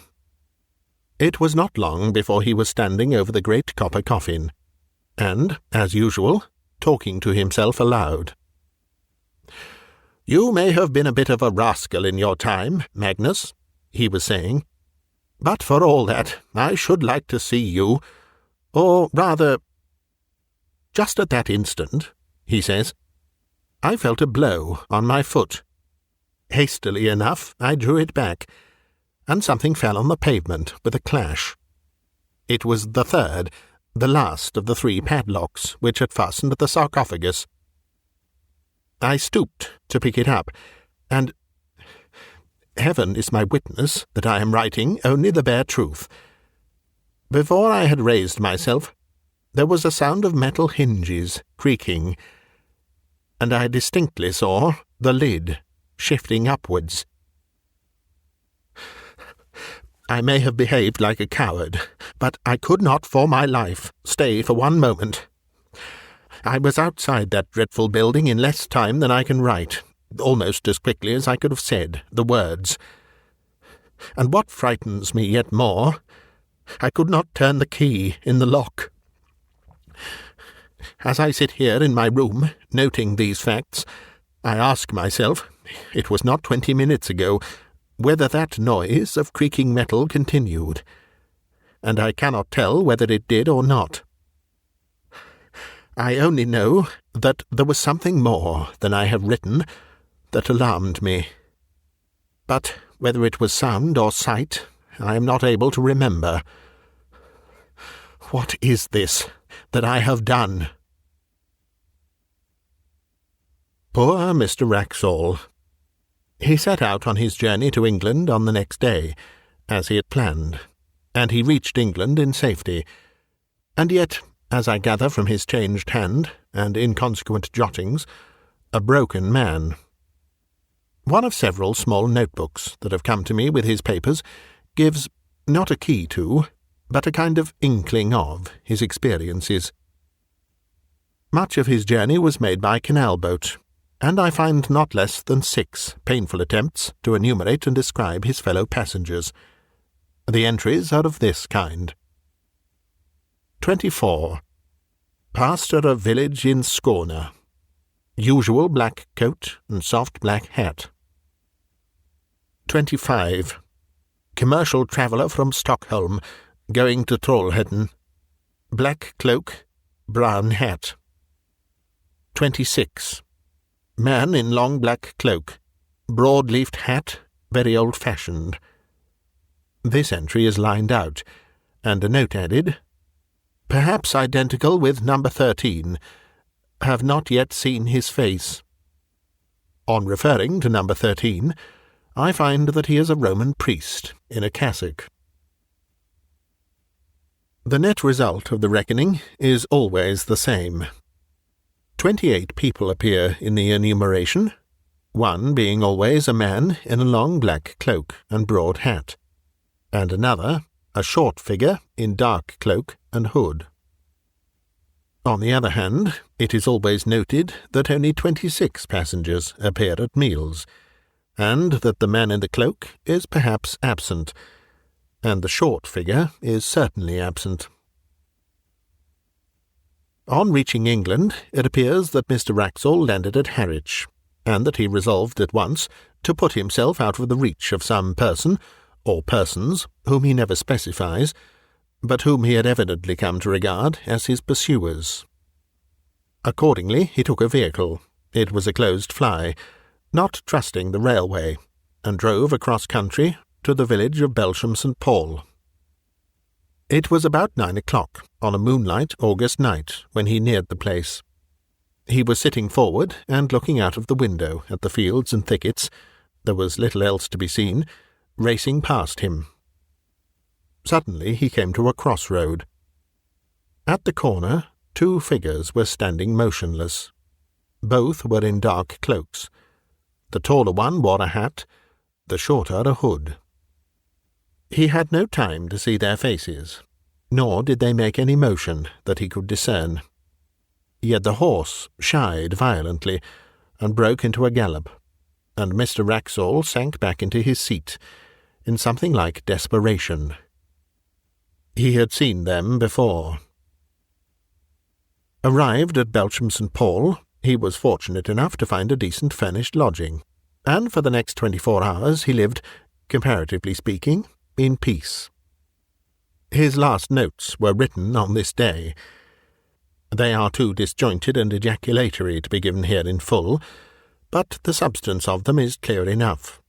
It was not long before he was standing over the great copper coffin, and, as usual, talking to himself aloud. "You may have been a bit of a rascal in your time, Magnus," he was saying, "but for all that, I should like to see you, or rather—" Just at that instant, he says, I felt a blow on my foot. Hastily enough, I drew it back, and something fell on the pavement with a clash. It was the third, the last of the 3 padlocks which had fastened the sarcophagus. I stooped to pick it up, and Heaven is my witness that I am writing only the bare truth. Before I had raised myself, there was a sound of metal hinges creaking, and I distinctly saw the lid shifting upwards. I may have behaved like a coward, but I could not for my life stay for one moment. I was outside that dreadful building in less time than I can write, almost as quickly as I could have said the words. And what frightens me yet more, I could not turn the key in the lock. As I sit here in my room, noting these facts, I ask myself, it was not 20 minutes ago, whether that noise of creaking metal continued, and I cannot tell whether it did or not. I only know that there was something more than I have written that alarmed me. But whether it was sound or sight, I am not able to remember. What is this that I have done? Poor Mr. Wraxall. He set out on his journey to England on the next day, as he had planned, and he reached England in safety, and yet, as I gather from his changed hand and inconsequent jottings, a broken man. One of several small notebooks that have come to me with his papers gives not a key to, but a kind of inkling of, his experiences. Much of his journey was made by canal boat, and I find not less than 6 painful attempts to enumerate and describe his fellow passengers. The entries are of this kind. 24. Passed at a village in Skåne. Usual black coat and soft black hat. 25. Commercial traveller from Stockholm, going to Trollhättan. Black cloak, brown hat. 26. Man in long black cloak, broad-leafed hat, very old-fashioned. This entry is lined out, and a note added, perhaps identical with number 13. Have not yet seen his face. On referring to number 13, I find that he is a Roman priest in a cassock. The net result of the reckoning is always the same. 28 people appear in the enumeration, one being always a man in a long black cloak and broad hat, and another, a short figure in dark cloak and hood. On the other hand, it is always noted that only 26 passengers appear at meals, and that the man in the cloak is perhaps absent, and the short figure is certainly absent. On reaching England, it appears that Mr. Wraxall landed at Harwich, and that he resolved at once to put himself out of the reach of some person, or persons, whom he never specifies, but whom he had evidently come to regard as his pursuers. Accordingly, he took a vehicle. It was a closed fly, not trusting the railway, and drove across country to the village of Belsham St. Paul. It was about 9 o'clock on a moonlight August night when he neared the place. He was sitting forward and looking out of the window at the fields and thickets, there was little else to be seen, racing past him. Suddenly he came to a crossroad. At the corner, 2 figures were standing motionless. Both were in dark cloaks. The taller one wore a hat, the shorter a hood. He had no time to see their faces, nor did they make any motion that he could discern. Yet the horse shied violently, and broke into a gallop, and Mr. Wraxall sank back into his seat, in something like desperation. He had seen them before. Arrived at Belsham St. Paul, he was fortunate enough to find a decent furnished lodging, and for the next 24 hours he lived, comparatively speaking, in peace. His last notes were written on this day. They are too disjointed and ejaculatory to be given here in full, but the substance of them is clear enough.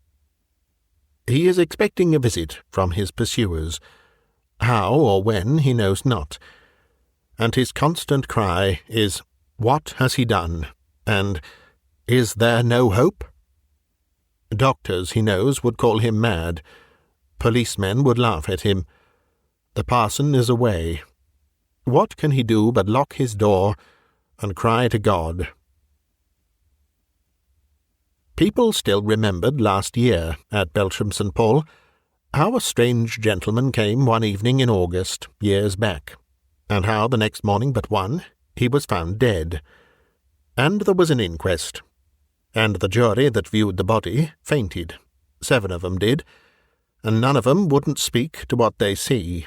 He is expecting a visit from his pursuers. How or when he knows not, and his constant cry is, "What has he done?" and "Is there no hope?" Doctors, he knows, would call him mad. Policemen would laugh at him. The parson is away. What can he do but lock his door and cry to God? People still remembered last year at Belsham St. Paul how a strange gentleman came one evening in August, years back, and how the next morning but one he was found dead. And there was an inquest, and the jury that viewed the body fainted. 7 of 'em did, and none of 'em wouldn't speak to what they see,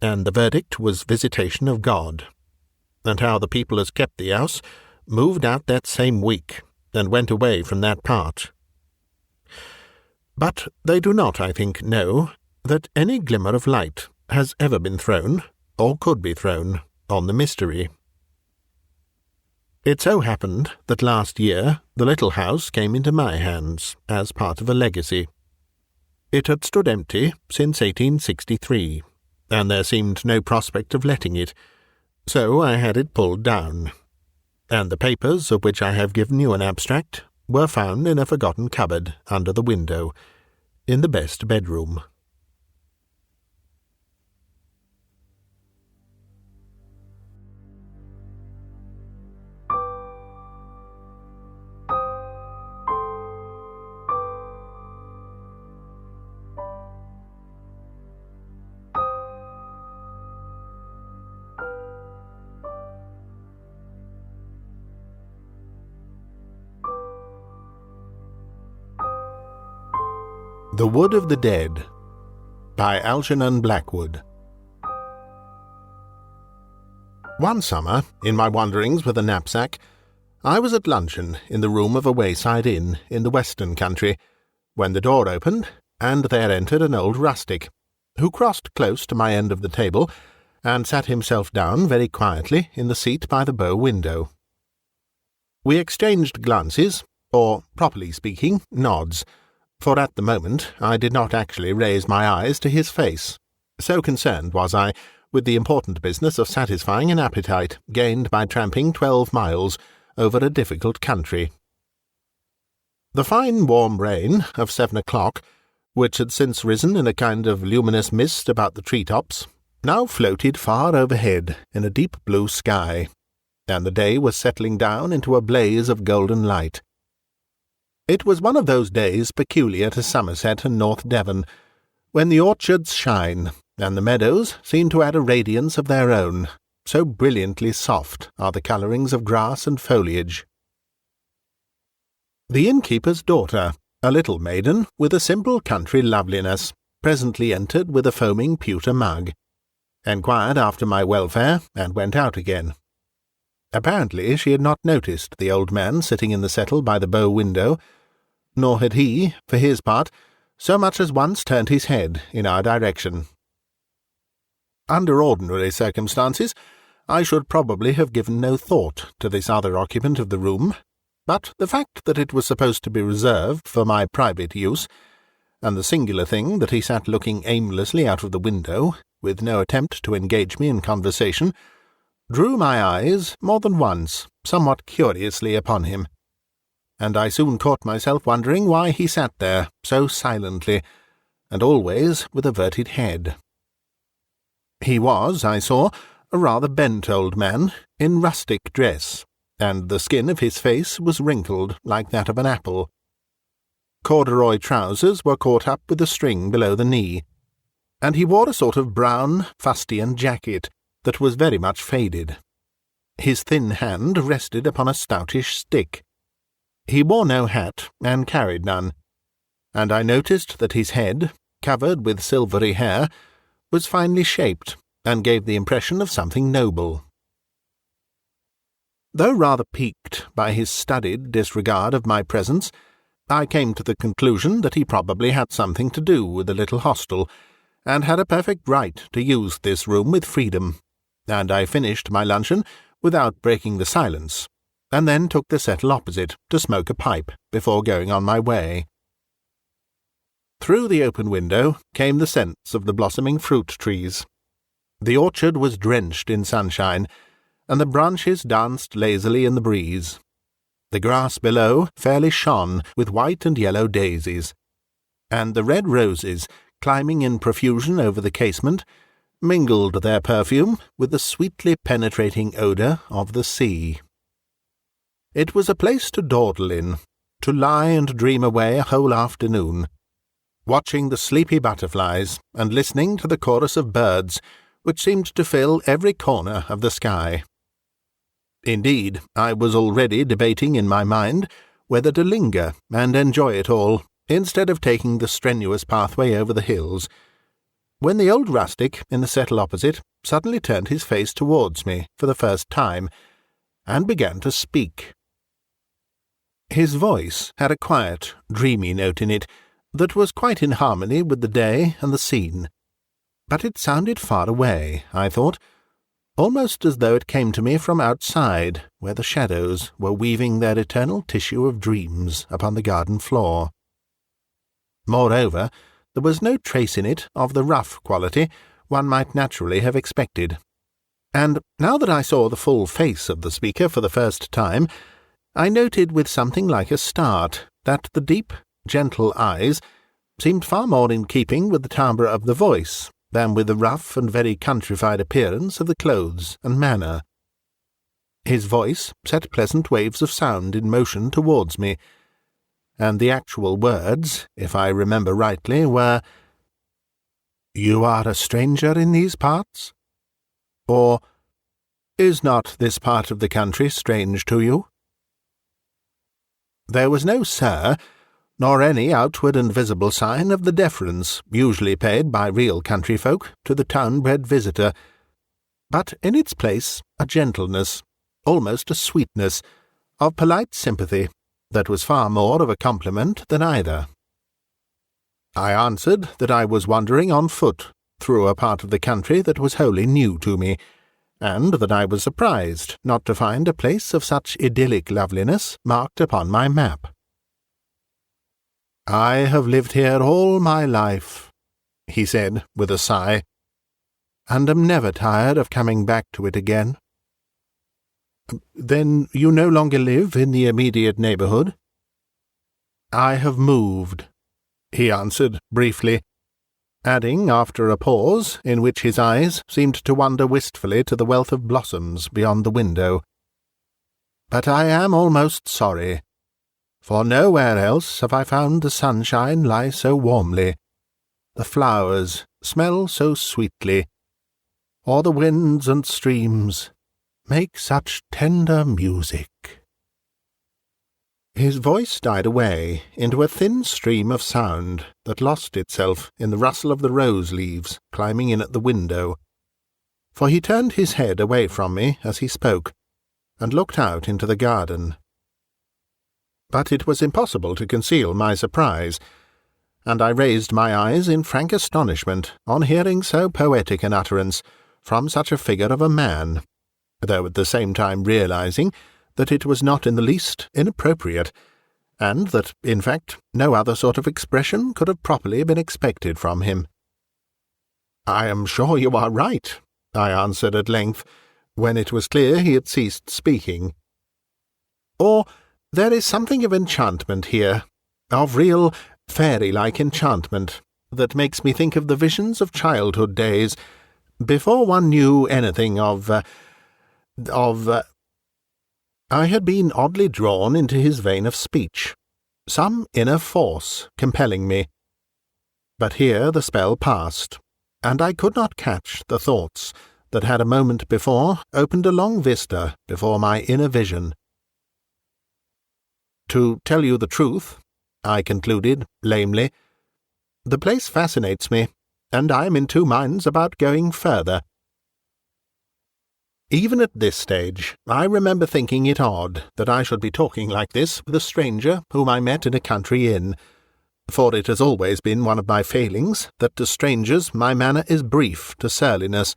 and the verdict was visitation of God, and how the people as kept the house moved out that same week, and went away from that part. But they do not, I think, know that any glimmer of light has ever been thrown, or could be thrown, on the mystery. It so happened that last year the little house came into my hands as part of a legacy. It had stood empty since 1863, and there seemed no prospect of letting it, so I had it pulled down, and the papers of which I have given you an abstract were found in a forgotten cupboard under the window, in the best bedroom. The Wood of the Dead by Algernon Blackwood. One summer, in my wanderings with a knapsack, I was at luncheon in the room of a wayside inn in the western country, when the door opened, and there entered an old rustic, who crossed close to my end of the table, and sat himself down very quietly in the seat by the bow window. We exchanged glances, or, properly speaking, nods, for at the moment I did not actually raise my eyes to his face, so concerned was I with the important business of satisfying an appetite gained by tramping 12 miles over a difficult country. The fine warm rain of 7 o'clock, which had since risen in a kind of luminous mist about the tree-tops, now floated far overhead in a deep blue sky, and the day was settling down into a blaze of golden light. It was one of those days peculiar to Somerset and North Devon, when the orchards shine, and the meadows seem to add a radiance of their own, so brilliantly soft are the colourings of grass and foliage. The innkeeper's daughter, a little maiden with a simple country loveliness, presently entered with a foaming pewter mug, enquired after my welfare, and went out again. Apparently she had not noticed the old man sitting in the settle by the bow window, nor had he, for his part, so much as once turned his head in our direction. Under ordinary circumstances, I should probably have given no thought to this other occupant of the room, but the fact that it was supposed to be reserved for my private use, and the singular thing that he sat looking aimlessly out of the window, with no attempt to engage me in conversation, drew my eyes, more than once, somewhat curiously upon him, and I soon caught myself wondering why he sat there so silently, and always with averted head. He was, I saw, a rather bent old man, in rustic dress, and the skin of his face was wrinkled like that of an apple. Corduroy trousers were caught up with a string below the knee, and he wore a sort of brown fustian jacket that was very much faded. His thin hand rested upon a stoutish stick. He wore no hat, and carried none, and I noticed that his head, covered with silvery hair, was finely shaped, and gave the impression of something noble. Though rather piqued by his studied disregard of my presence, I came to the conclusion that he probably had something to do with the little hostel, and had a perfect right to use this room with freedom, and I finished my luncheon without breaking the silence, and then took the settle opposite to smoke a pipe before going on my way. Through the open window came the scents of the blossoming fruit trees. The orchard was drenched in sunshine, and the branches danced lazily in the breeze. The grass below fairly shone with white and yellow daisies, and the red roses, climbing in profusion over the casement, mingled their perfume with the sweetly penetrating odour of the sea. It was a place to dawdle in, to lie and dream away a whole afternoon, watching the sleepy butterflies and listening to the chorus of birds which seemed to fill every corner of the sky. Indeed, I was already debating in my mind whether to linger and enjoy it all, instead of taking the strenuous pathway over the hills, when the old rustic in the settle opposite suddenly turned his face towards me for the first time, and began to speak. His voice had a quiet, dreamy note in it that was quite in harmony with the day and the scene, but it sounded far away, I thought, almost as though it came to me from outside, where the shadows were weaving their eternal tissue of dreams upon the garden floor. Moreover, there was no trace in it of the rough quality one might naturally have expected, and now that I saw the full face of the speaker for the first time, I noted with something like a start that the deep, gentle eyes seemed far more in keeping with the timbre of the voice than with the rough and very countrified appearance of the clothes and manner. His voice set pleasant waves of sound in motion towards me, and the actual words, if I remember rightly, were, "You are a stranger in these parts?" or, "Is not this part of the country strange to you?" There was no "sir," nor any outward and visible sign of the deference usually paid by real country folk to the town-bred visitor, but in its place a gentleness, almost a sweetness, of polite sympathy that was far more of a compliment than either. I answered that I was wandering on foot through a part of the country that was wholly new to me, and that I was surprised not to find a place of such idyllic loveliness marked upon my map. "I have lived here all my life," he said with a sigh, "and am never tired of coming back to it again." "Then you no longer live in the immediate neighbourhood?" "I have moved," he answered briefly, adding after a pause in which his eyes seemed to wander wistfully to the wealth of blossoms beyond the window. "But I am almost sorry, for nowhere else have I found the sunshine lie so warmly, the flowers smell so sweetly, or the winds and streams make such tender music." His voice died away into a thin stream of sound that lost itself in the rustle of the rose leaves climbing in at the window, for he turned his head away from me as he spoke, and looked out into the garden. But it was impossible to conceal my surprise, and I raised my eyes in frank astonishment on hearing so poetic an utterance from such a figure of a man, though at the same time realizing that it was not in the least inappropriate, and that, in fact, no other sort of expression could have properly been expected from him. "I am sure you are right," I answered at length, when it was clear he had ceased speaking. "Or there is something of enchantment here, of real fairy-like enchantment, that makes me think of the visions of childhood days, before one knew anything of I had been oddly drawn into his vein of speech, some inner force compelling me. But here the spell passed, and I could not catch the thoughts that had a moment before opened a long vista before my inner vision. "To tell you the truth," I concluded lamely, "the place fascinates me, and I am in two minds about going further." Even at this stage, I remember thinking it odd that I should be talking like this with a stranger whom I met in a country inn, for it has always been one of my failings that to strangers my manner is brief to surliness.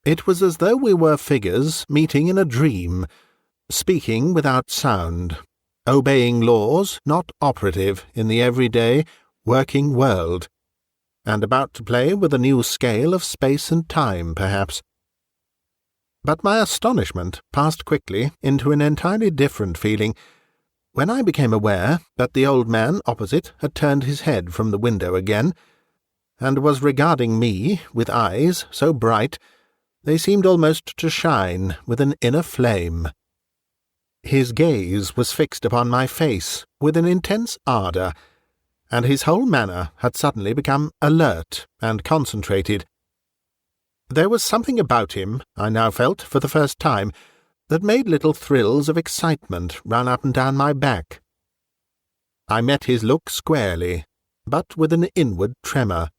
It was as though we were figures meeting in a dream, speaking without sound, obeying laws not operative in the everyday, working world, and about to play with a new scale of space and time, perhaps. But my astonishment passed quickly into an entirely different feeling when I became aware that the old man opposite had turned his head from the window again, and was regarding me with eyes so bright they seemed almost to shine with an inner flame. His gaze was fixed upon my face with an intense ardour, and his whole manner had suddenly become alert and concentrated. There was something about him, I now felt for the first time, that made little thrills of excitement run up and down my back. I met his look squarely, but with an inward tremor.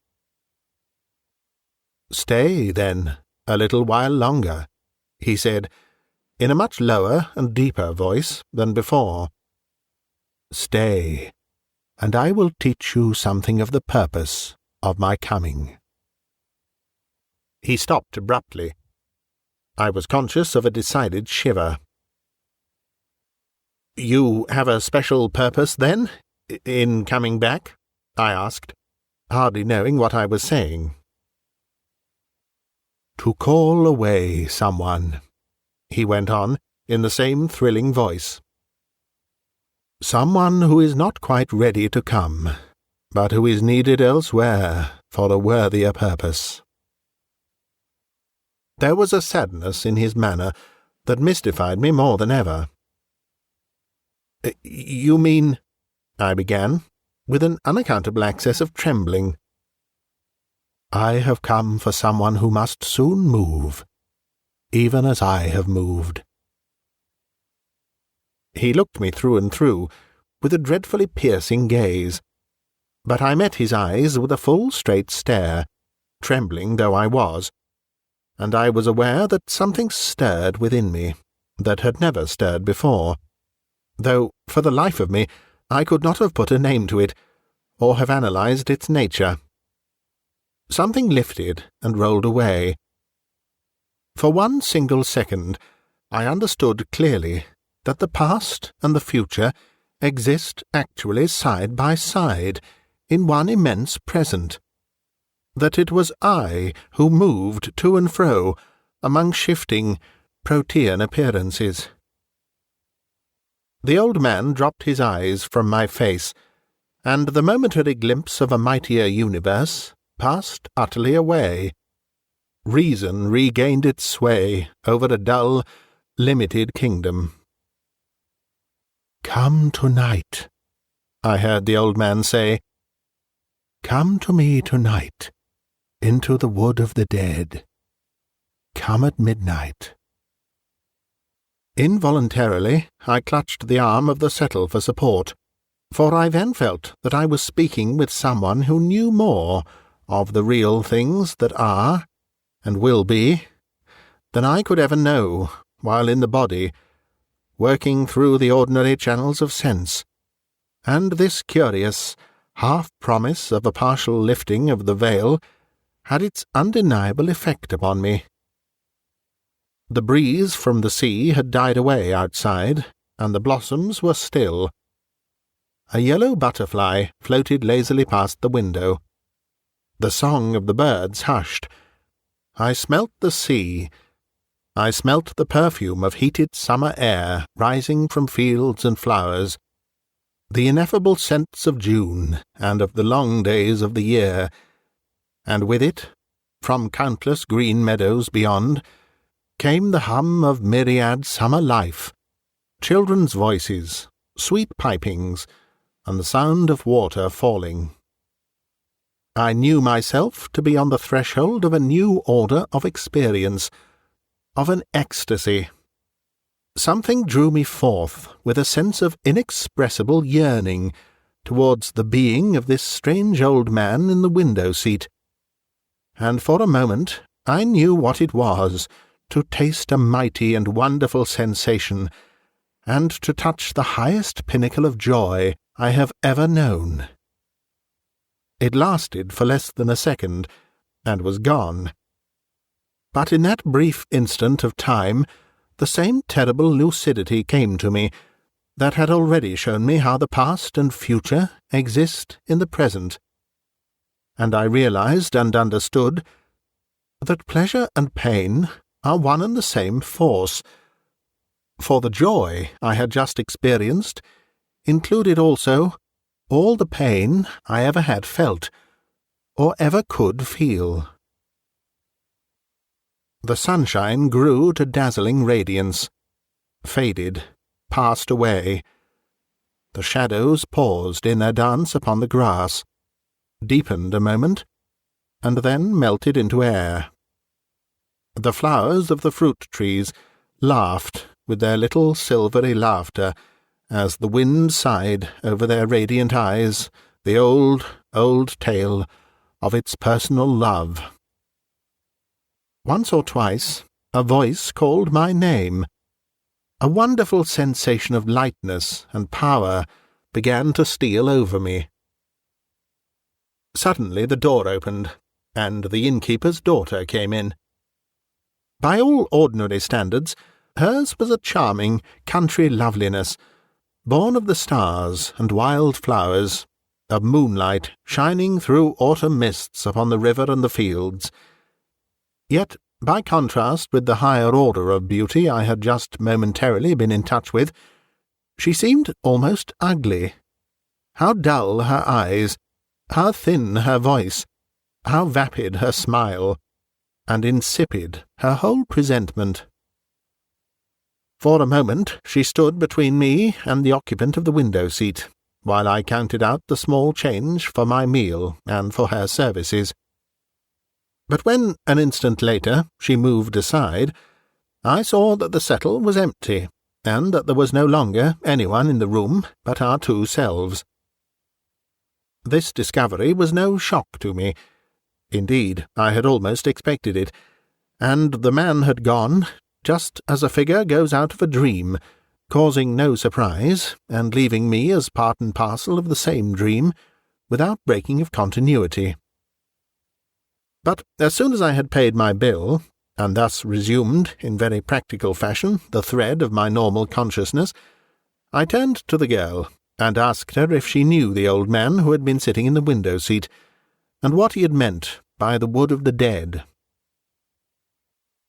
"Stay, then, a little while longer," he said, in a much lower and deeper voice than before. "Stay, and I will teach you something of the purpose of my coming." He stopped abruptly. I was conscious of a decided shiver. "You have a special purpose, then, in coming back?" I asked, hardly knowing what I was saying. "To call away someone," he went on, in the same thrilling voice. "Someone who is not quite ready to come, but who is needed elsewhere for a worthier purpose." There was a sadness in his manner that mystified me more than ever. "You mean—" I began, with an unaccountable access of trembling. "I have come for someone who must soon move, even as I have moved." He looked me through and through, with a dreadfully piercing gaze, but I met his eyes with a full straight stare, trembling though I was, and I was aware that something stirred within me that had never stirred before, though, for the life of me, I could not have put a name to it, or have analysed its nature. Something lifted and rolled away. For one single second, I understood clearly that the past and the future exist actually side by side, in one immense present, that it was I who moved to and fro among shifting, protean appearances. The old man dropped his eyes from my face, and the momentary glimpse of a mightier universe passed utterly away. Reason regained its sway over a dull, limited kingdom. "Come tonight," I heard the old man say. "Come to me tonight, into the wood of the dead. Come at midnight." Involuntarily, I clutched the arm of the settle for support, for I then felt that I was speaking with someone who knew more of the real things that are, and will be, than I could ever know while in the body, working through the ordinary channels of sense, and this curious half-promise of a partial lifting of the veil had its undeniable effect upon me. The breeze from the sea had died away outside, and the blossoms were still. A yellow butterfly floated lazily past the window. The song of the birds hushed. I smelt the sea. I smelt the perfume of heated summer air rising from fields and flowers, the ineffable scents of June and of the long days of the year, and with it, from countless green meadows beyond, came the hum of myriad summer life, children's voices, sweet pipings, and the sound of water falling. I knew myself to be on the threshold of a new order of experience, of an ecstasy. Something drew me forth with a sense of inexpressible yearning towards the being of this strange old man in the window-seat, and for a moment I knew what it was to taste a mighty and wonderful sensation, and to touch the highest pinnacle of joy I have ever known. It lasted for less than a second, and was gone. But in that brief instant of time, the same terrible lucidity came to me that had already shown me how the past and future exist in the present, and I realized and understood that pleasure and pain are one and the same force, for the joy I had just experienced included also all the pain I ever had felt, or ever could feel. The sunshine grew to dazzling radiance, faded, passed away. The shadows paused in their dance upon the grass, deepened a moment, and then melted into air. The flowers of the fruit trees laughed with their little silvery laughter as the wind sighed over their radiant eyes the old, old tale of its personal love. Once or twice a voice called my name. A wonderful sensation of lightness and power began to steal over me. Suddenly the door opened, and the innkeeper's daughter came in. By all ordinary standards, hers was a charming country loveliness, born of the stars and wild flowers, of moonlight shining through autumn mists upon the river and the fields. Yet, by contrast with the higher order of beauty I had just momentarily been in touch with, she seemed almost ugly. How dull her eyes, how thin her voice, how vapid her smile, and insipid her whole presentment. For a moment she stood between me and the occupant of the window-seat, while I counted out the small change for my meal and for her services. But when, an instant later, she moved aside, I saw that the settle was empty, and that there was no longer anyone in the room but our two selves. This discovery was no shock to me. Indeed, I had almost expected it, and the man had gone, just as a figure goes out of a dream, causing no surprise, and leaving me as part and parcel of the same dream, without breaking of continuity. But as soon as I had paid my bill, and thus resumed, in very practical fashion, the thread of my normal consciousness, I turned to the girl, and asked her if she knew the old man who had been sitting in the window-seat, and what he had meant by the wood of the dead.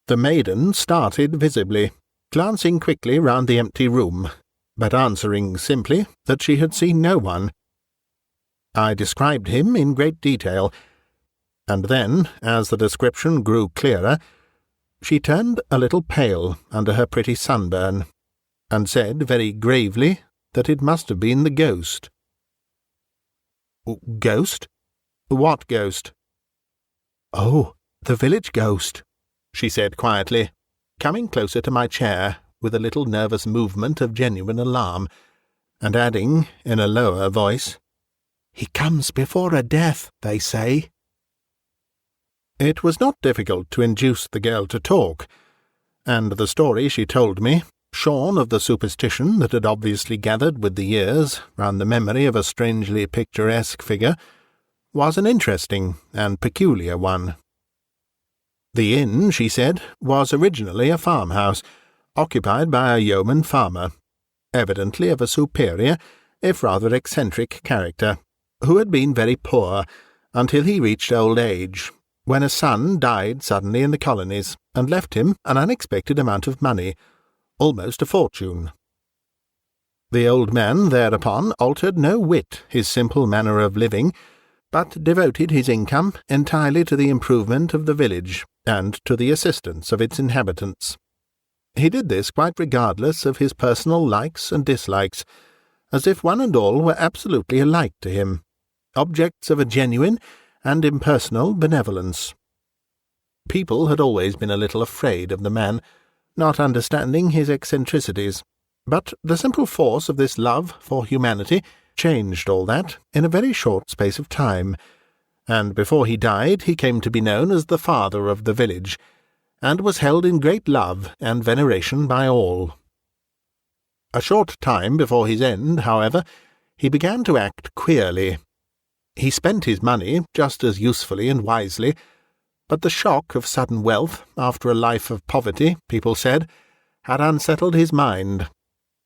The maiden started visibly, glancing quickly round the empty room, but answering simply that she had seen no one. I described him in great detail, and then, as the description grew clearer, she turned a little pale under her pretty sunburn, and said very gravely that it must have been the ghost. "Ghost? What ghost?" "Oh, the village ghost," she said quietly, coming closer to my chair with a little nervous movement of genuine alarm, and adding in a lower voice, "He comes before a death, they say." It was not difficult to induce the girl to talk, and the story she told me, shorn of the superstition that had obviously gathered with the years round the memory of a strangely picturesque figure, was an interesting and peculiar one. The inn, she said, was originally a farmhouse, occupied by a yeoman farmer, evidently of a superior, if rather eccentric character, who had been very poor until he reached old age, when a son died suddenly in the colonies and left him an unexpected amount of money, almost a fortune. The old man thereupon altered no whit his simple manner of living, but devoted his income entirely to the improvement of the village and to the assistance of its inhabitants. He did this quite regardless of his personal likes and dislikes, as if one and all were absolutely alike to him, objects of a genuine and impersonal benevolence. People had always been a little afraid of the man, not understanding his eccentricities, but the simple force of this love for humanity changed all that in a very short space of time, and before he died he came to be known as the father of the village, and was held in great love and veneration by all. A short time before his end, however, he began to act queerly. He spent his money just as usefully and wisely, but the shock of sudden wealth, after a life of poverty, people said, had unsettled his mind.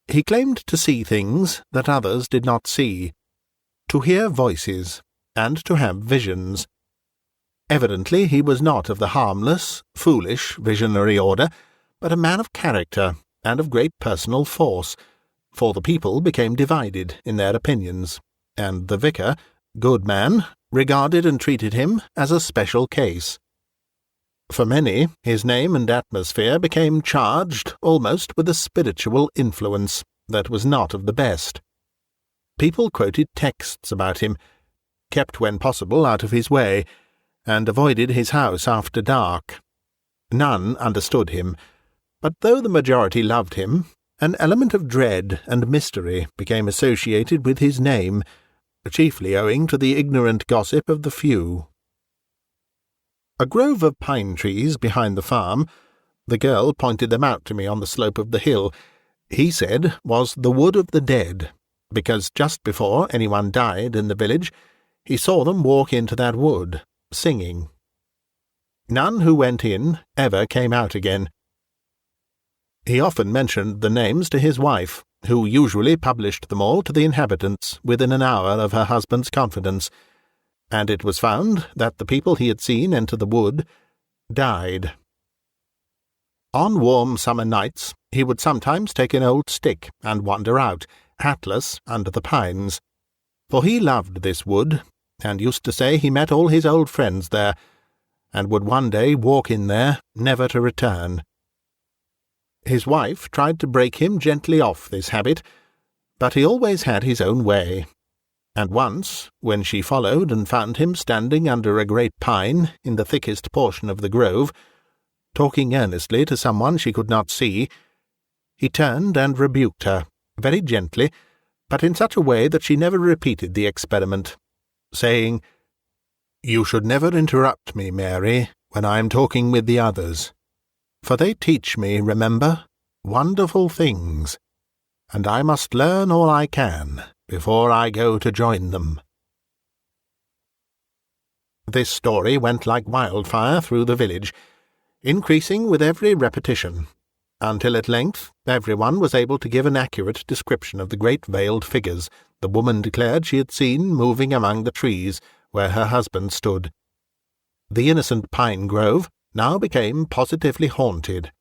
He claimed to see things that others did not see, to hear voices, and to have visions. Evidently he was not of the harmless, foolish, visionary order, but a man of character and of great personal force, for the people became divided in their opinions, and the vicar, good man, regarded and treated him as a special case. For many, his name and atmosphere became charged almost with a spiritual influence that was not of the best. People quoted texts about him, kept when possible out of his way, and avoided his house after dark. None understood him, but though the majority loved him, an element of dread and mystery became associated with his name, chiefly owing to the ignorant gossip of the few. A grove of pine trees behind the farm, the girl pointed them out to me on the slope of the hill, he said was the wood of the dead, because just before anyone died in the village, he saw them walk into that wood, singing. None who went in ever came out again. He often mentioned the names to his wife, who usually published them all to the inhabitants within an hour of her husband's confidence, and it was found that the people he had seen enter the wood died. On warm summer nights he would sometimes take an old stick and wander out, hatless, under the pines, for he loved this wood, and used to say he met all his old friends there, and would one day walk in there, never to return. His wife tried to break him gently off this habit, but he always had his own way, and once, when she followed and found him standing under a great pine in the thickest portion of the grove, talking earnestly to someone she could not see, he turned and rebuked her, very gently, but in such a way that she never repeated the experiment, saying, "You should never interrupt me, Mary, when I am talking with the others, for they teach me, remember, wonderful things, and I must learn all I can before I go to join them." This story went like wildfire through the village, increasing with every repetition, until at length everyone was able to give an accurate description of the great veiled figures the woman declared she had seen moving among the trees where her husband stood. The innocent pine grove now became positively haunted,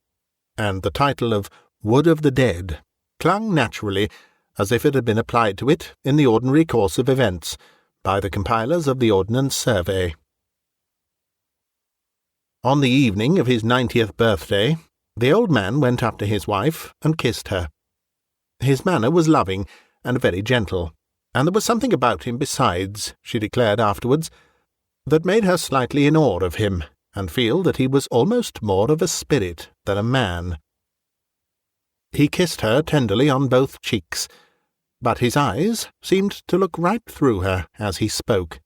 and the title of Wood of the Dead clung naturally, as if it had been applied to it in the ordinary course of events, by the compilers of the Ordnance Survey. On the evening of his 90th birthday, the old man went up to his wife and kissed her. His manner was loving and very gentle, and there was something about him besides, she declared afterwards, that made her slightly in awe of him, and feel that he was almost more of a spirit than a man. He kissed her tenderly on both cheeks, but his eyes seemed to look right through her as he spoke.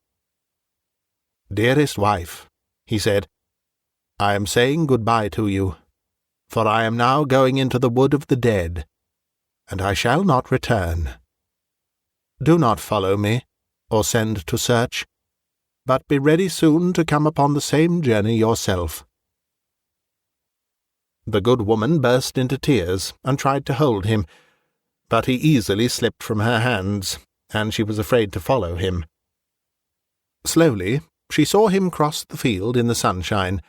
"Dearest wife," he said, "I am saying good-bye to you, for I am now going into the wood of the dead, and I shall not return. Do not follow me, or send to search, but be ready soon to come upon the same journey yourself." The good woman burst into tears and tried to hold him, but he easily slipped from her hands, and she was afraid to follow him. Slowly she saw him cross the field in the sunshine,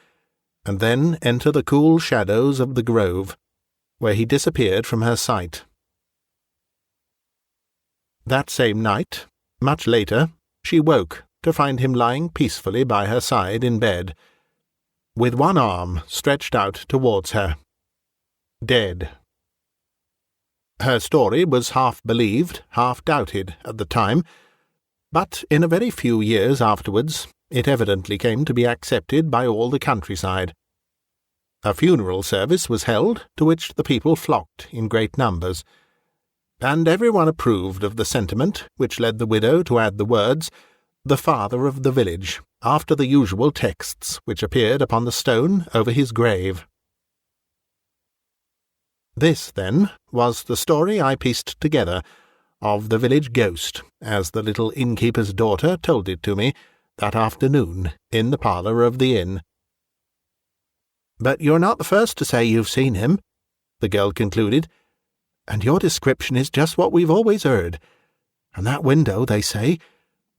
and then enter the cool shadows of the grove, where he disappeared from her sight. That same night, much later, she woke to find him lying peacefully by her side in bed, with one arm stretched out towards her, dead. Her story was half believed, half doubted at the time, but in a very few years afterwards it evidently came to be accepted by all the countryside. A funeral service was held, to which the people flocked in great numbers, and everyone approved of the sentiment which led the widow to add the words, "the father of the village," after the usual texts which appeared upon the stone over his grave. This, then, was the story I pieced together of the village ghost, as the little innkeeper's daughter told it to me that afternoon in the parlour of the inn. "But you're not the first to say you've seen him," the girl concluded, "and your description is just what we've always heard. And that window, they say,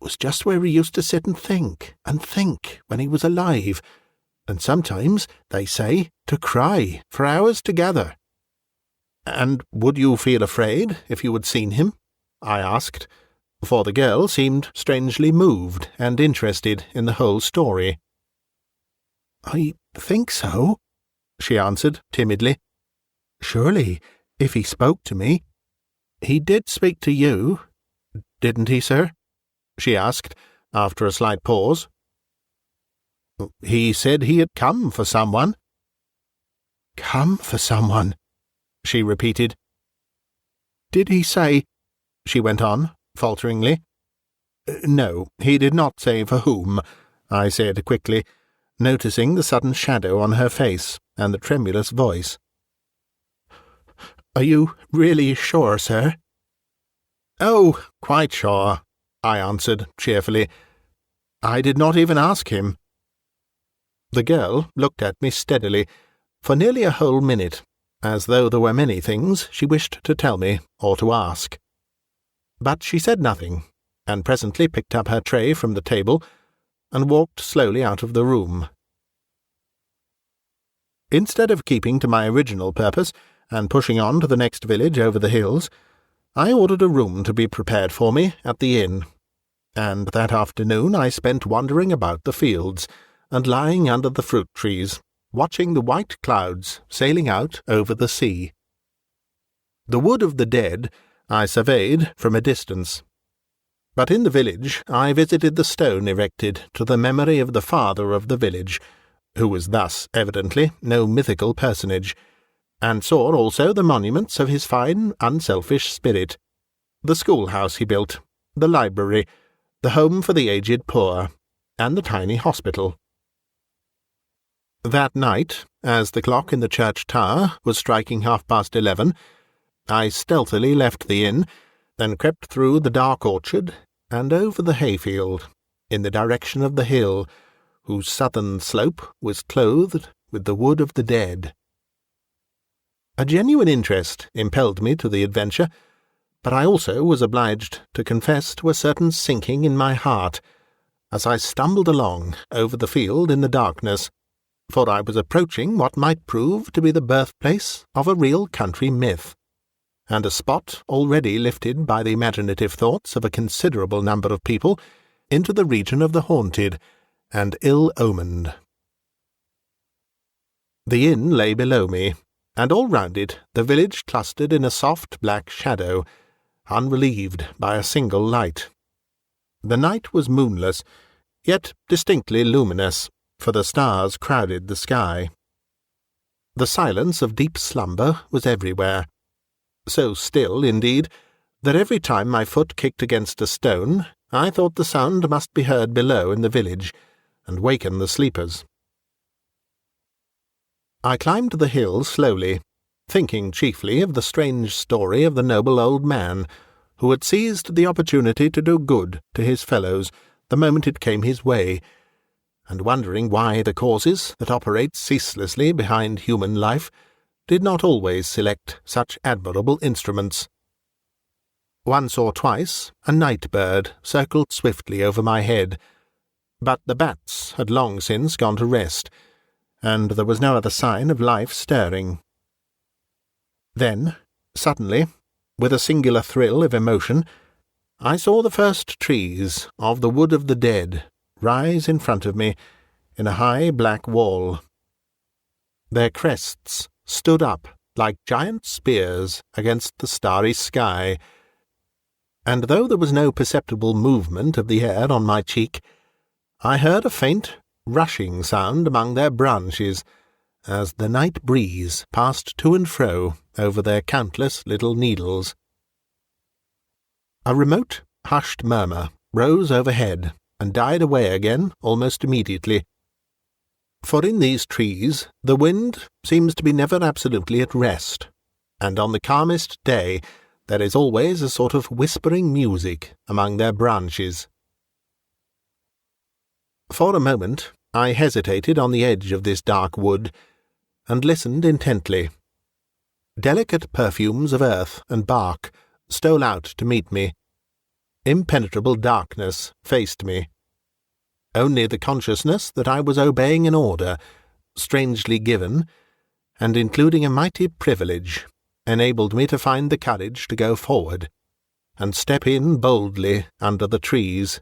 was just where he used to sit and think when he was alive, and sometimes, they say, to cry for hours together." "And would you feel afraid if you had seen him?" I asked, for the girl seemed strangely moved and interested in the whole story. "I think so," she answered timidly. "Surely, if he spoke to me—" "He did speak to you, didn't he, sir?" she asked, after a slight pause. "He said he had come for someone." "Come for someone," she repeated. "Did he say—" she went on, falteringly. "No, he did not say for whom," I said quickly, noticing the sudden shadow on her face and the tremulous voice. "Are you really sure, sir?" "Oh, quite sure," I answered cheerfully. "I did not even ask him." The girl looked at me steadily for nearly a whole minute, as though there were many things she wished to tell me or to ask. But she said nothing, and presently picked up her tray from the table and walked slowly out of the room. Instead of keeping to my original purpose and pushing on to the next village over the hills, I ordered a room to be prepared for me at the inn, and that afternoon I spent wandering about the fields and lying under the fruit trees, watching the white clouds sailing out over the sea. The wood of the dead I surveyed from a distance, but in the village I visited the stone erected to the memory of the father of the village, who was thus evidently no mythical personage, and saw also the monuments of his fine, unselfish spirit, the schoolhouse he built, the library, the home for the aged poor, and the tiny hospital. That night, as the clock in the church tower was striking 11:30, I stealthily left the inn, then crept through the dark orchard and over the hayfield, in the direction of the hill, whose southern slope was clothed with the wood of the dead. A genuine interest impelled me to the adventure, but I also was obliged to confess to a certain sinking in my heart as I stumbled along over the field in the darkness, for I was approaching what might prove to be the birthplace of a real country myth. and a spot already lifted by the imaginative thoughts of a considerable number of people into the region of the haunted and ill-omened. The inn lay below me, and all round it the village clustered in a soft black shadow, unrelieved by a single light. The night was moonless, yet distinctly luminous, for the stars crowded the sky. The silence of deep slumber was everywhere, so still, indeed, that every time my foot kicked against a stone, I thought the sound must be heard below in the village, and waken the sleepers. I climbed the hill slowly, thinking chiefly of the strange story of the noble old man, who had seized the opportunity to do good to his fellows the moment it came his way, and wondering why the causes that operate ceaselessly behind human life did not always select such admirable instruments. Once or twice a night-bird circled swiftly over my head, but the bats had long since gone to rest, and there was no other sign of life stirring. Then, suddenly, with a singular thrill of emotion, I saw the first trees of the Wood of the Dead rise in front of me in a high black wall. Their crests stood up like giant spears against the starry sky, and though there was no perceptible movement of the air on my cheek, I heard a faint rushing sound among their branches as the night breeze passed to and fro over their countless little needles. A remote, hushed murmur rose overhead and died away again almost immediately. For in these trees the wind seems to be never absolutely at rest, and on the calmest day there is always a sort of whispering music among their branches. For a moment I hesitated on the edge of this dark wood, and listened intently. Delicate perfumes of earth and bark stole out to meet me. Impenetrable darkness faced me. Only the consciousness that I was obeying an order, strangely given, and including a mighty privilege, enabled me to find the courage to go forward, and step in boldly under the trees.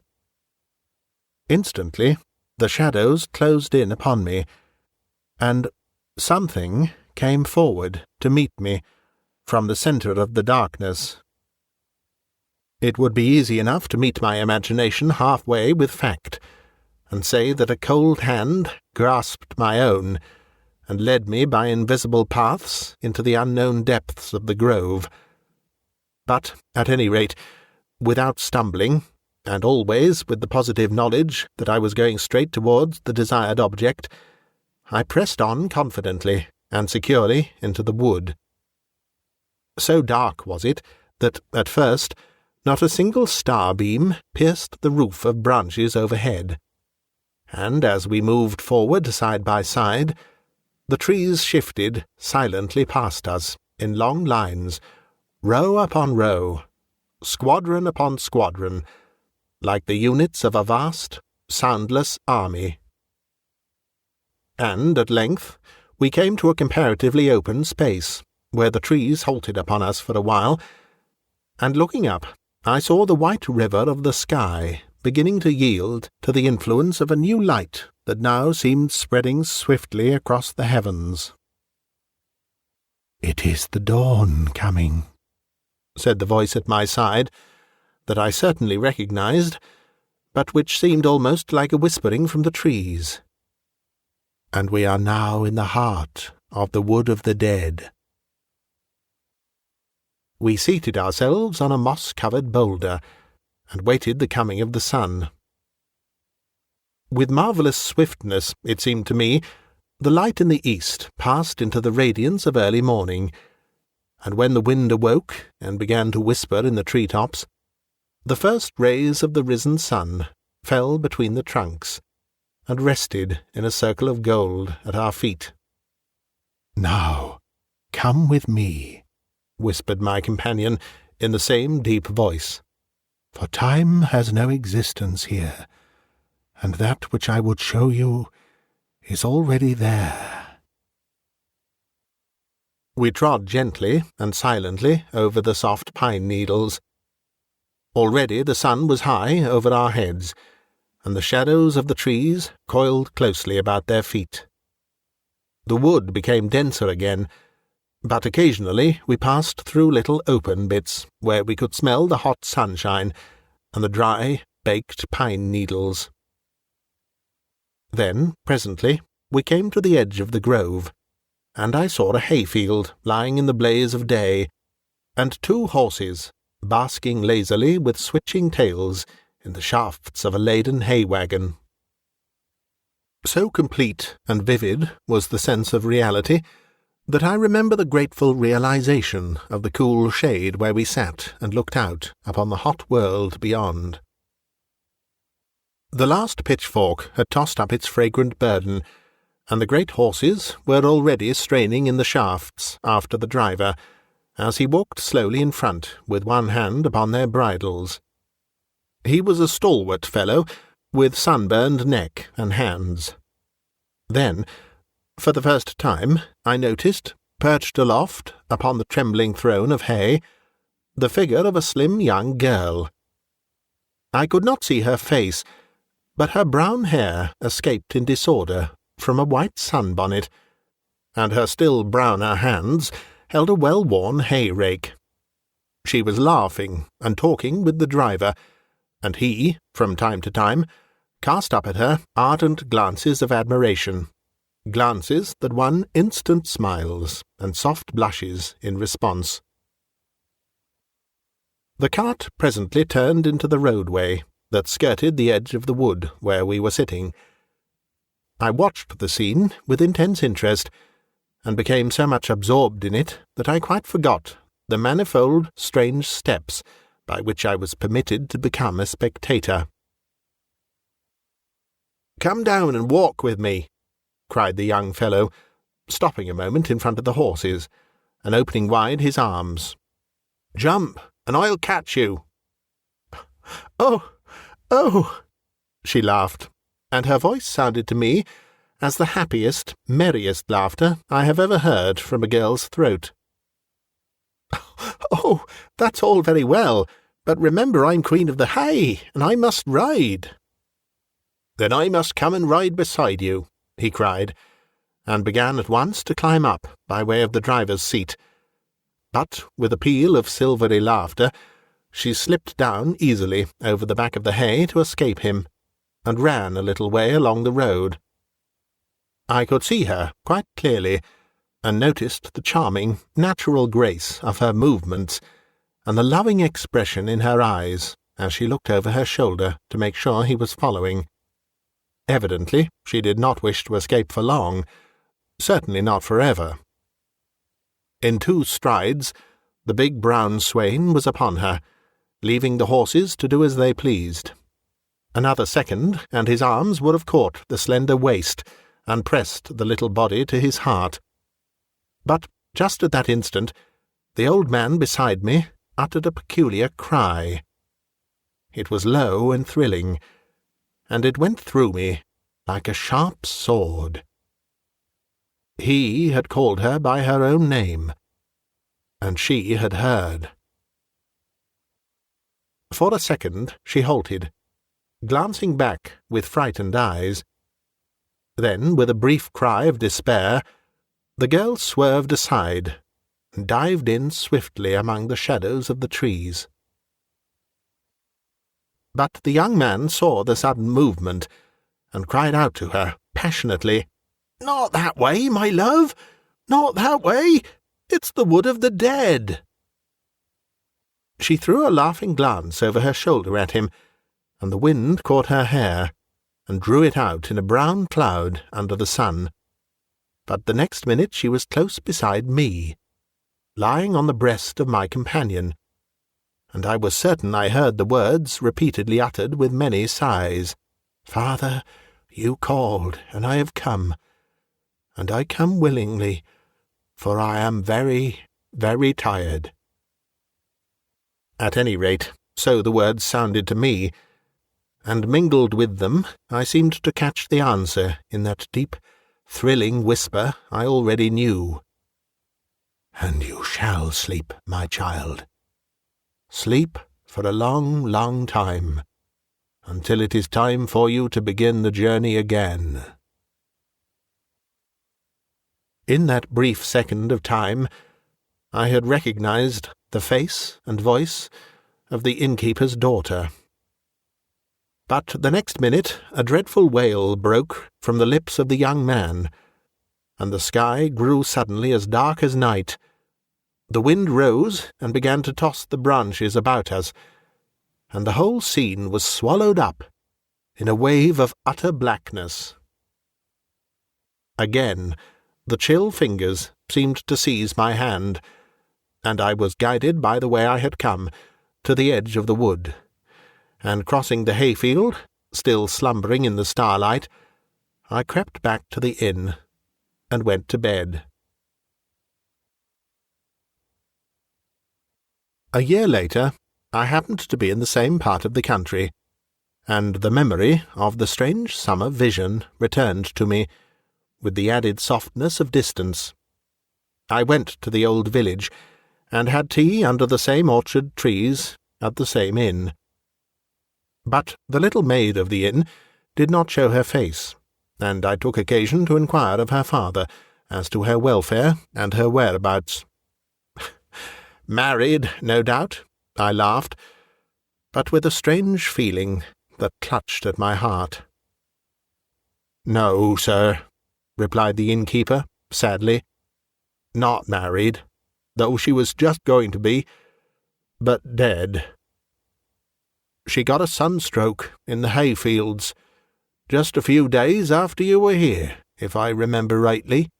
Instantly the shadows closed in upon me, and something came forward to meet me from the centre of the darkness. It would be easy enough to meet my imagination halfway with fact, and say that a cold hand grasped my own, and led me by invisible paths into the unknown depths of the grove. But, at any rate, without stumbling, and always with the positive knowledge that I was going straight towards the desired object, I pressed on confidently and securely into the wood. So dark was it that, at first, not a single starbeam pierced the roof of branches overhead, and as we moved forward side by side, the trees shifted silently past us in long lines, row upon row, squadron upon squadron, like the units of a vast, soundless army. And at length we came to a comparatively open space, where the trees halted upon us for a while, and looking up, I saw the white river of the sky beginning to yield to the influence of a new light that now seemed spreading swiftly across the heavens. "It is the dawn coming," said the voice at my side, that I certainly recognized, but which seemed almost like a whispering from the trees. "And we are now in the heart of the Wood of the Dead." We seated ourselves on a moss-covered boulder, and waited the coming of the sun. With marvellous swiftness, it seemed to me, the light in the east passed into the radiance of early morning, and when the wind awoke and began to whisper in the tree-tops, the first rays of the risen sun fell between the trunks, and rested in a circle of gold at our feet. "Now, come with me," whispered my companion in the same deep voice, "for time has no existence here, and that which I would show you is already there." We trod gently and silently over the soft pine needles. Already the sun was high over our heads, and the shadows of the trees coiled closely about their feet. The wood became denser again, but occasionally we passed through little open bits where we could smell the hot sunshine and the dry, baked pine needles. Then, presently, we came to the edge of the grove, and I saw a hayfield lying in the blaze of day, and 2 horses, basking lazily with switching tails in the shafts of a laden hay wagon. So complete and vivid was the sense of reality that I remember the grateful realization of the cool shade where we sat and looked out upon the hot world beyond. The last pitchfork had tossed up its fragrant burden, and the great horses were already straining in the shafts after the driver, as he walked slowly in front with one hand upon their bridles. He was a stalwart fellow, with sunburned neck and hands. Then, for the first time, I noticed, perched aloft upon the trembling throne of hay, the figure of a slim young girl. I could not see her face, but her brown hair escaped in disorder from a white sunbonnet, and her still browner hands held a well-worn hay-rake. She was laughing and talking with the driver, and he, from time to time, cast up at her ardent glances of admiration, glances that won instant smiles and soft blushes in response. The cart presently turned into the roadway that skirted the edge of the wood where we were sitting. I watched the scene with intense interest, and became so much absorbed in it that I quite forgot the manifold strange steps by which I was permitted to become a spectator. "Come down and walk with me," cried the young fellow, stopping a moment in front of the horses, and opening wide his arms. "Jump, and I'll catch you." "Oh, oh!" she laughed, and her voice sounded to me as the happiest, merriest laughter I have ever heard from a girl's throat. "Oh, that's all very well, but remember I'm Queen of the Hay, and I must ride." "Then I must come and ride beside you," he cried, and began at once to climb up by way of the driver's seat. But, with a peal of silvery laughter, she slipped down easily over the back of the hay to escape him, and ran a little way along the road. I could see her quite clearly, and noticed the charming, natural grace of her movements, and the loving expression in her eyes as she looked over her shoulder to make sure he was following. Evidently, she did not wish to escape for long, certainly not forever. In 2 strides, the big brown swain was upon her, leaving the horses to do as they pleased. Another second, and his arms would have caught the slender waist and pressed the little body to his heart. But just at that instant, the old man beside me uttered a peculiar cry. It was low and thrilling, and it went through me like a sharp sword. He had called her by her own name, and she had heard. For a second she halted, glancing back with frightened eyes. Then, with a brief cry of despair, the girl swerved aside and dived in swiftly among the shadows of the trees. But the young man saw the sudden movement, and cried out to her passionately, "Not that way, my love! Not that way! It's the wood of the dead!" She threw a laughing glance over her shoulder at him, and the wind caught her hair, and drew it out in a brown cloud under the sun. But the next minute she was close beside me, lying on the breast of my companion, and I was certain I heard the words repeatedly uttered with many sighs. "Father, you called, and I have come, and I come willingly, for I am very, very tired." At any rate, so the words sounded to me, and mingled with them I seemed to catch the answer in that deep, thrilling whisper I already knew. And you shall sleep, my child. Sleep for a long, long time, until it is time for you to begin the journey again." In that brief second of time, I had recognized the face and voice of the innkeeper's daughter. But the next minute a dreadful wail broke from the lips of the young man, and the sky grew suddenly as dark as night. The wind rose and began to toss the branches about us, and the whole scene was swallowed up in a wave of utter blackness. Again the chill fingers seemed to seize my hand, and I was guided by the way I had come to the edge of the wood, and crossing the hayfield, still slumbering in the starlight, I crept back to the inn and went to bed. A year later, I happened to be in the same part of the country, and the memory of the strange summer vision returned to me, with the added softness of distance. I went to the old village, and had tea under the same orchard trees at the same inn. But the little maid of the inn did not show her face, and I took occasion to inquire of her father as to her welfare and her whereabouts. "Married, no doubt," I laughed, but with a strange feeling that clutched at my heart. "No, sir," replied the innkeeper, sadly. "Not married, though she was just going to be, but dead. She got a sunstroke in the hayfields just a few days after you were here, if I remember rightly,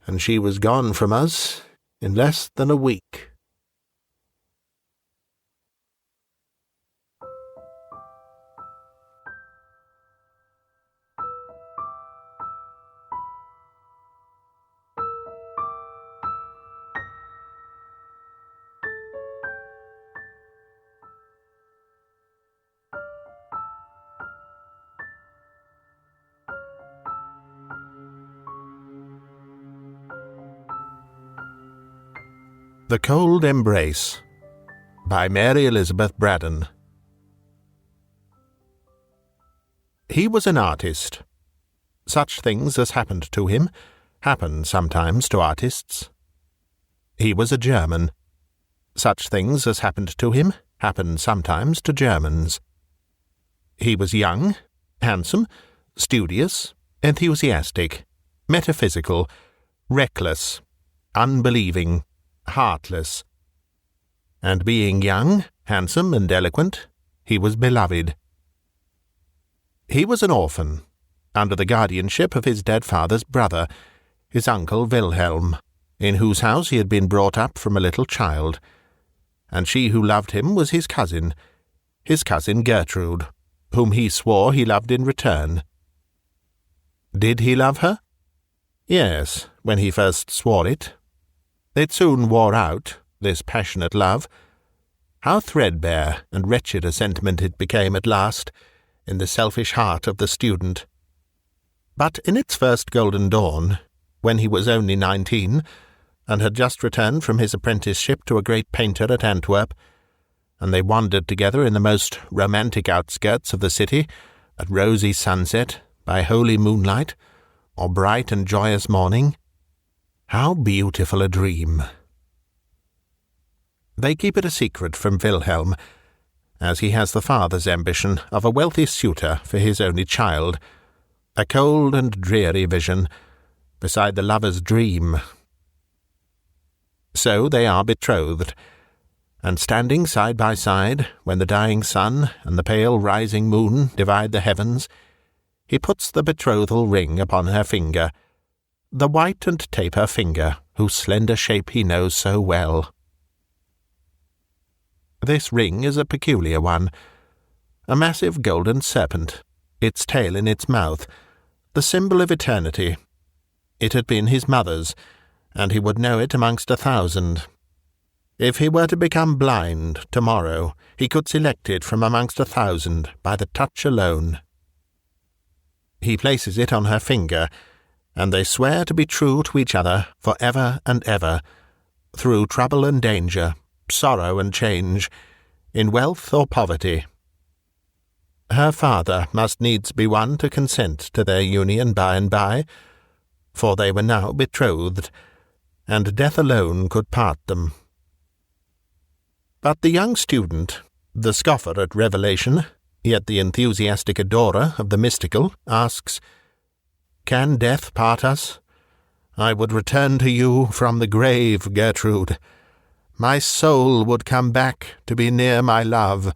and she was gone from us in less than a week." The Cold Embrace by Mary Elizabeth Braddon. He was an artist. Such things as happened to him happen sometimes to artists. He was a German. Such things as happened to him happen sometimes to Germans. He was young, handsome, studious, enthusiastic, metaphysical, reckless, unbelieving, heartless. And being young, handsome, and eloquent, he was beloved. He was an orphan, under the guardianship of his dead father's brother, his uncle Wilhelm, in whose house he had been brought up from a little child, and she who loved him was his cousin Gertrude, whom he swore he loved in return. Did he love her? Yes, when he first swore it. It soon wore out, this passionate love. How threadbare and wretched a sentiment it became at last in the selfish heart of the student. But in its first golden dawn, when he was only 19, and had just returned from his apprenticeship to a great painter at Antwerp, and they wandered together in the most romantic outskirts of the city, at rosy sunset, by holy moonlight, or bright and joyous morning, how beautiful a dream! They keep it a secret from Wilhelm, as he has the father's ambition of a wealthy suitor for his only child, a cold and dreary vision beside the lover's dream. So they are betrothed, and standing side by side when the dying sun and the pale rising moon divide the heavens, he puts the betrothal ring upon her finger, the white and taper finger whose slender shape he knows so well. This ring is a peculiar one, a massive golden serpent, its tail in its mouth, the symbol of eternity. It had been his mother's, and he would know it amongst 1,000. If he were to become blind tomorrow, he could select it from amongst 1,000 by the touch alone. He places it on her finger, and they swear to be true to each other for ever and ever, through trouble and danger, sorrow and change, in wealth or poverty. Her father must needs be one to consent to their union by and by, for they were now betrothed, and death alone could part them. But the young student, the scoffer at revelation, yet the enthusiastic adorer of the mystical, asks, "Can death part us? I would return to you from the grave, Gertrude. My soul would come back to be near my love.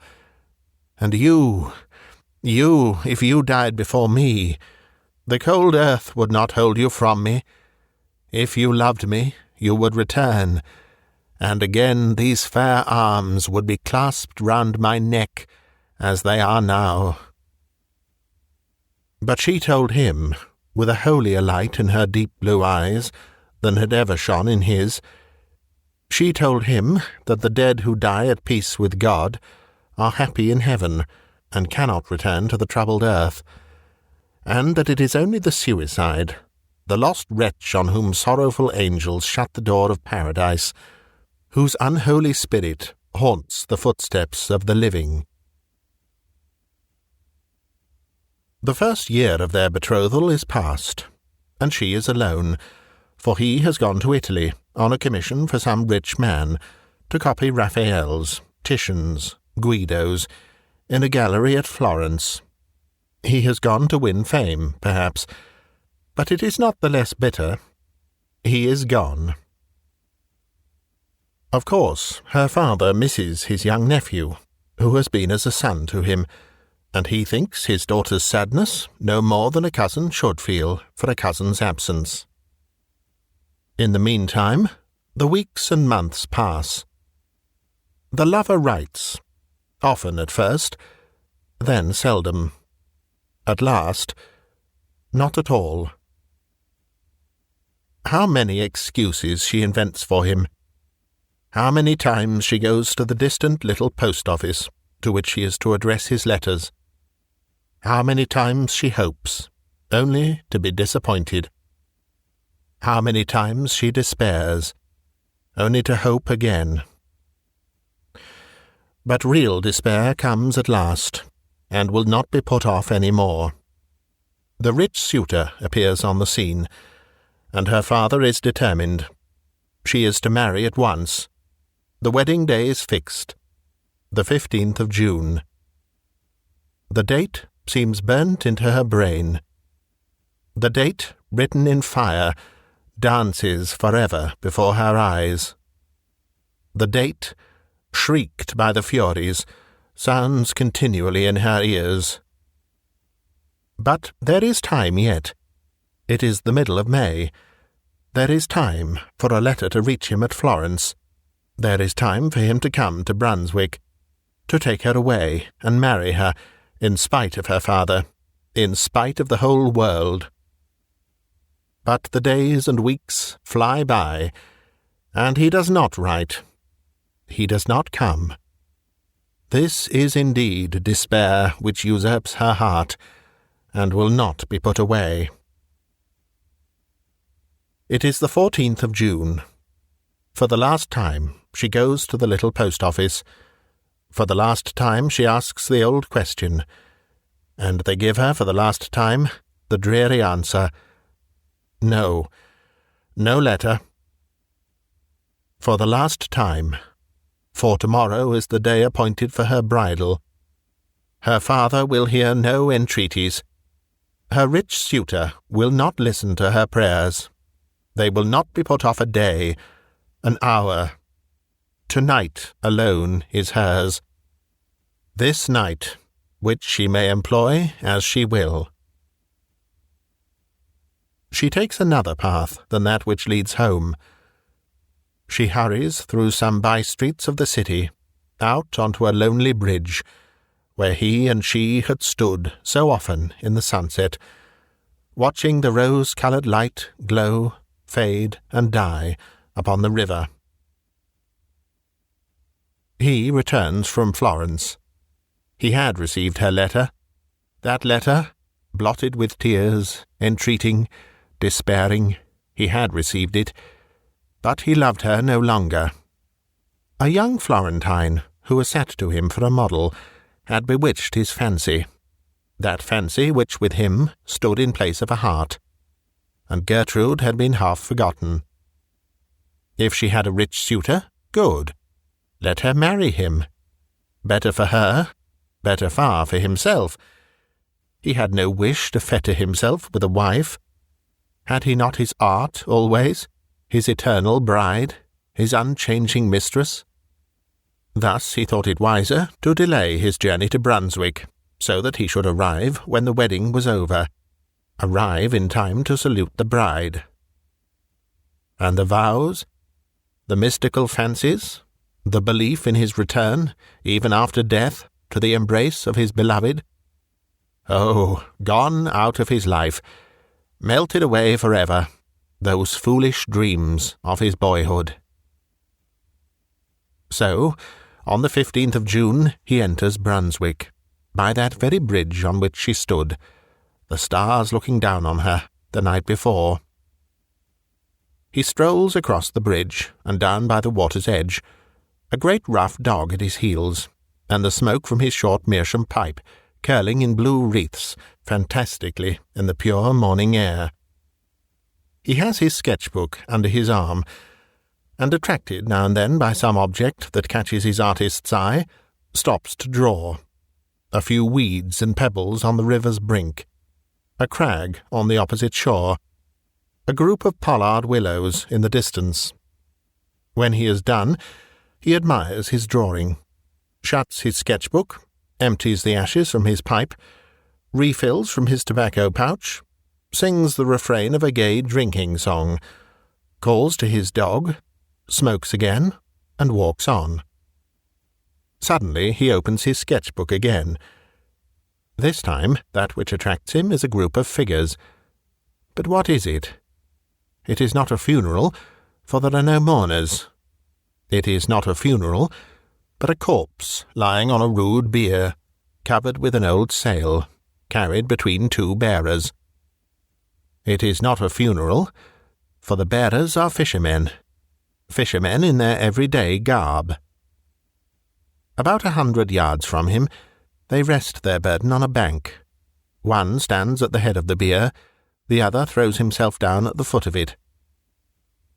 And you, if you died before me, the cold earth would not hold you from me. If you loved me, you would return, and again these fair arms would be clasped round my neck, as they are now." But she told him, with a holier light in her deep blue eyes than had ever shone in his, she told him that the dead who die at peace with God are happy in heaven, and cannot return to the troubled earth, and that it is only the suicide, the lost wretch on whom sorrowful angels shut the door of paradise, whose unholy spirit haunts the footsteps of the living. The first year of their betrothal is past, and she is alone, for he has gone to Italy on a commission for some rich man to copy Raphael's, Titian's, Guido's, in a gallery at Florence. He has gone to win fame, perhaps, but it is not the less bitter. He is gone. Of course, her father misses his young nephew, who has been as a son to him, and he thinks his daughter's sadness no more than a cousin should feel for a cousin's absence. In the meantime, the weeks and months pass. The lover writes, often at first, then seldom. At last, not at all. How many excuses she invents for him! How many times she goes to the distant little post office to which he is to address his letters! How many times she hopes, only to be disappointed! How many times she despairs, only to hope again! But real despair comes at last, and will not be put off any more. The rich suitor appears on the scene, and her father is determined. She is to marry at once. The wedding day is fixed, the 15th of June. The date seems burnt into her brain. The date, written in fire, dances forever before her eyes. The date, shrieked by the Furies, sounds continually in her ears. But there is time yet. It is the middle of May. There is time for a letter to reach him at Florence. There is time for him to come to Brunswick, to take her away and marry her, in spite of her father, in spite of the whole world. But the days and weeks fly by, and he does not write. He does not come. This is indeed despair which usurps her heart, and will not be put away. It is the 14th of June. For the last time she goes to the little post office. For the last time she asks the old question, and they give her for the last time the dreary answer, no, no letter. For the last time, for tomorrow is the day appointed for her bridal. Her father will hear no entreaties. Her rich suitor will not listen to her prayers. They will not be put off a day, an hour. Tonight alone is hers. This night, which she may employ as she will. She takes another path than that which leads home. She hurries through some by-streets of the city, out onto a lonely bridge, where he and she had stood so often in the sunset, watching the rose-coloured light glow, fade, and die upon the river. He returns from Florence. He had received her letter. That letter, blotted with tears, entreating, despairing, he had received it. but he loved her no longer. A young Florentine, who was set to him for a model, had bewitched his fancy, that fancy which with him stood in place of a heart, and Gertrude had been half forgotten. If she had a rich suitor, good. Let her marry him. Better for her, better far for himself. He had no wish to fetter himself with a wife. Had he not his art always, his eternal bride, his unchanging mistress? Thus he thought it wiser to delay his journey to Brunswick, so that he should arrive when the wedding was over, arrive in time to salute the bride. And the vows, the mystical fancies, the belief in his return, even after death, to the embrace of his beloved? Oh, gone out of his life, melted away forever, those foolish dreams of his boyhood. So, on the 15th of June, he enters Brunswick, by that very bridge on which she stood, the stars looking down on her the night before. He strolls across the bridge and down by the water's edge, a great rough dog at his heels, and the smoke from his short meerschaum pipe curling in blue wreaths fantastically in the pure morning air. He has his sketch-book under his arm, and attracted now and then by some object that catches his artist's eye, stops to draw. A few weeds and pebbles on the river's brink, a crag on the opposite shore, a group of pollard willows in the distance. When he is done, he admires his drawing, shuts his sketch-book, empties the ashes from his pipe, refills from his tobacco pouch, sings the refrain of a gay drinking song, calls to his dog, smokes again, and walks on. Suddenly he opens his sketch-book again. This time that which attracts him is a group of figures. But what is it? It is not a funeral, for there are no mourners. It is not a funeral, but a corpse lying on a rude bier, covered with an old sail, carried between two bearers. It is not a funeral, for the bearers are fishermen in their everyday garb. About 100 yards from him, they rest their burden on a bank. One stands at the head of the bier, the other throws himself down at the foot of it.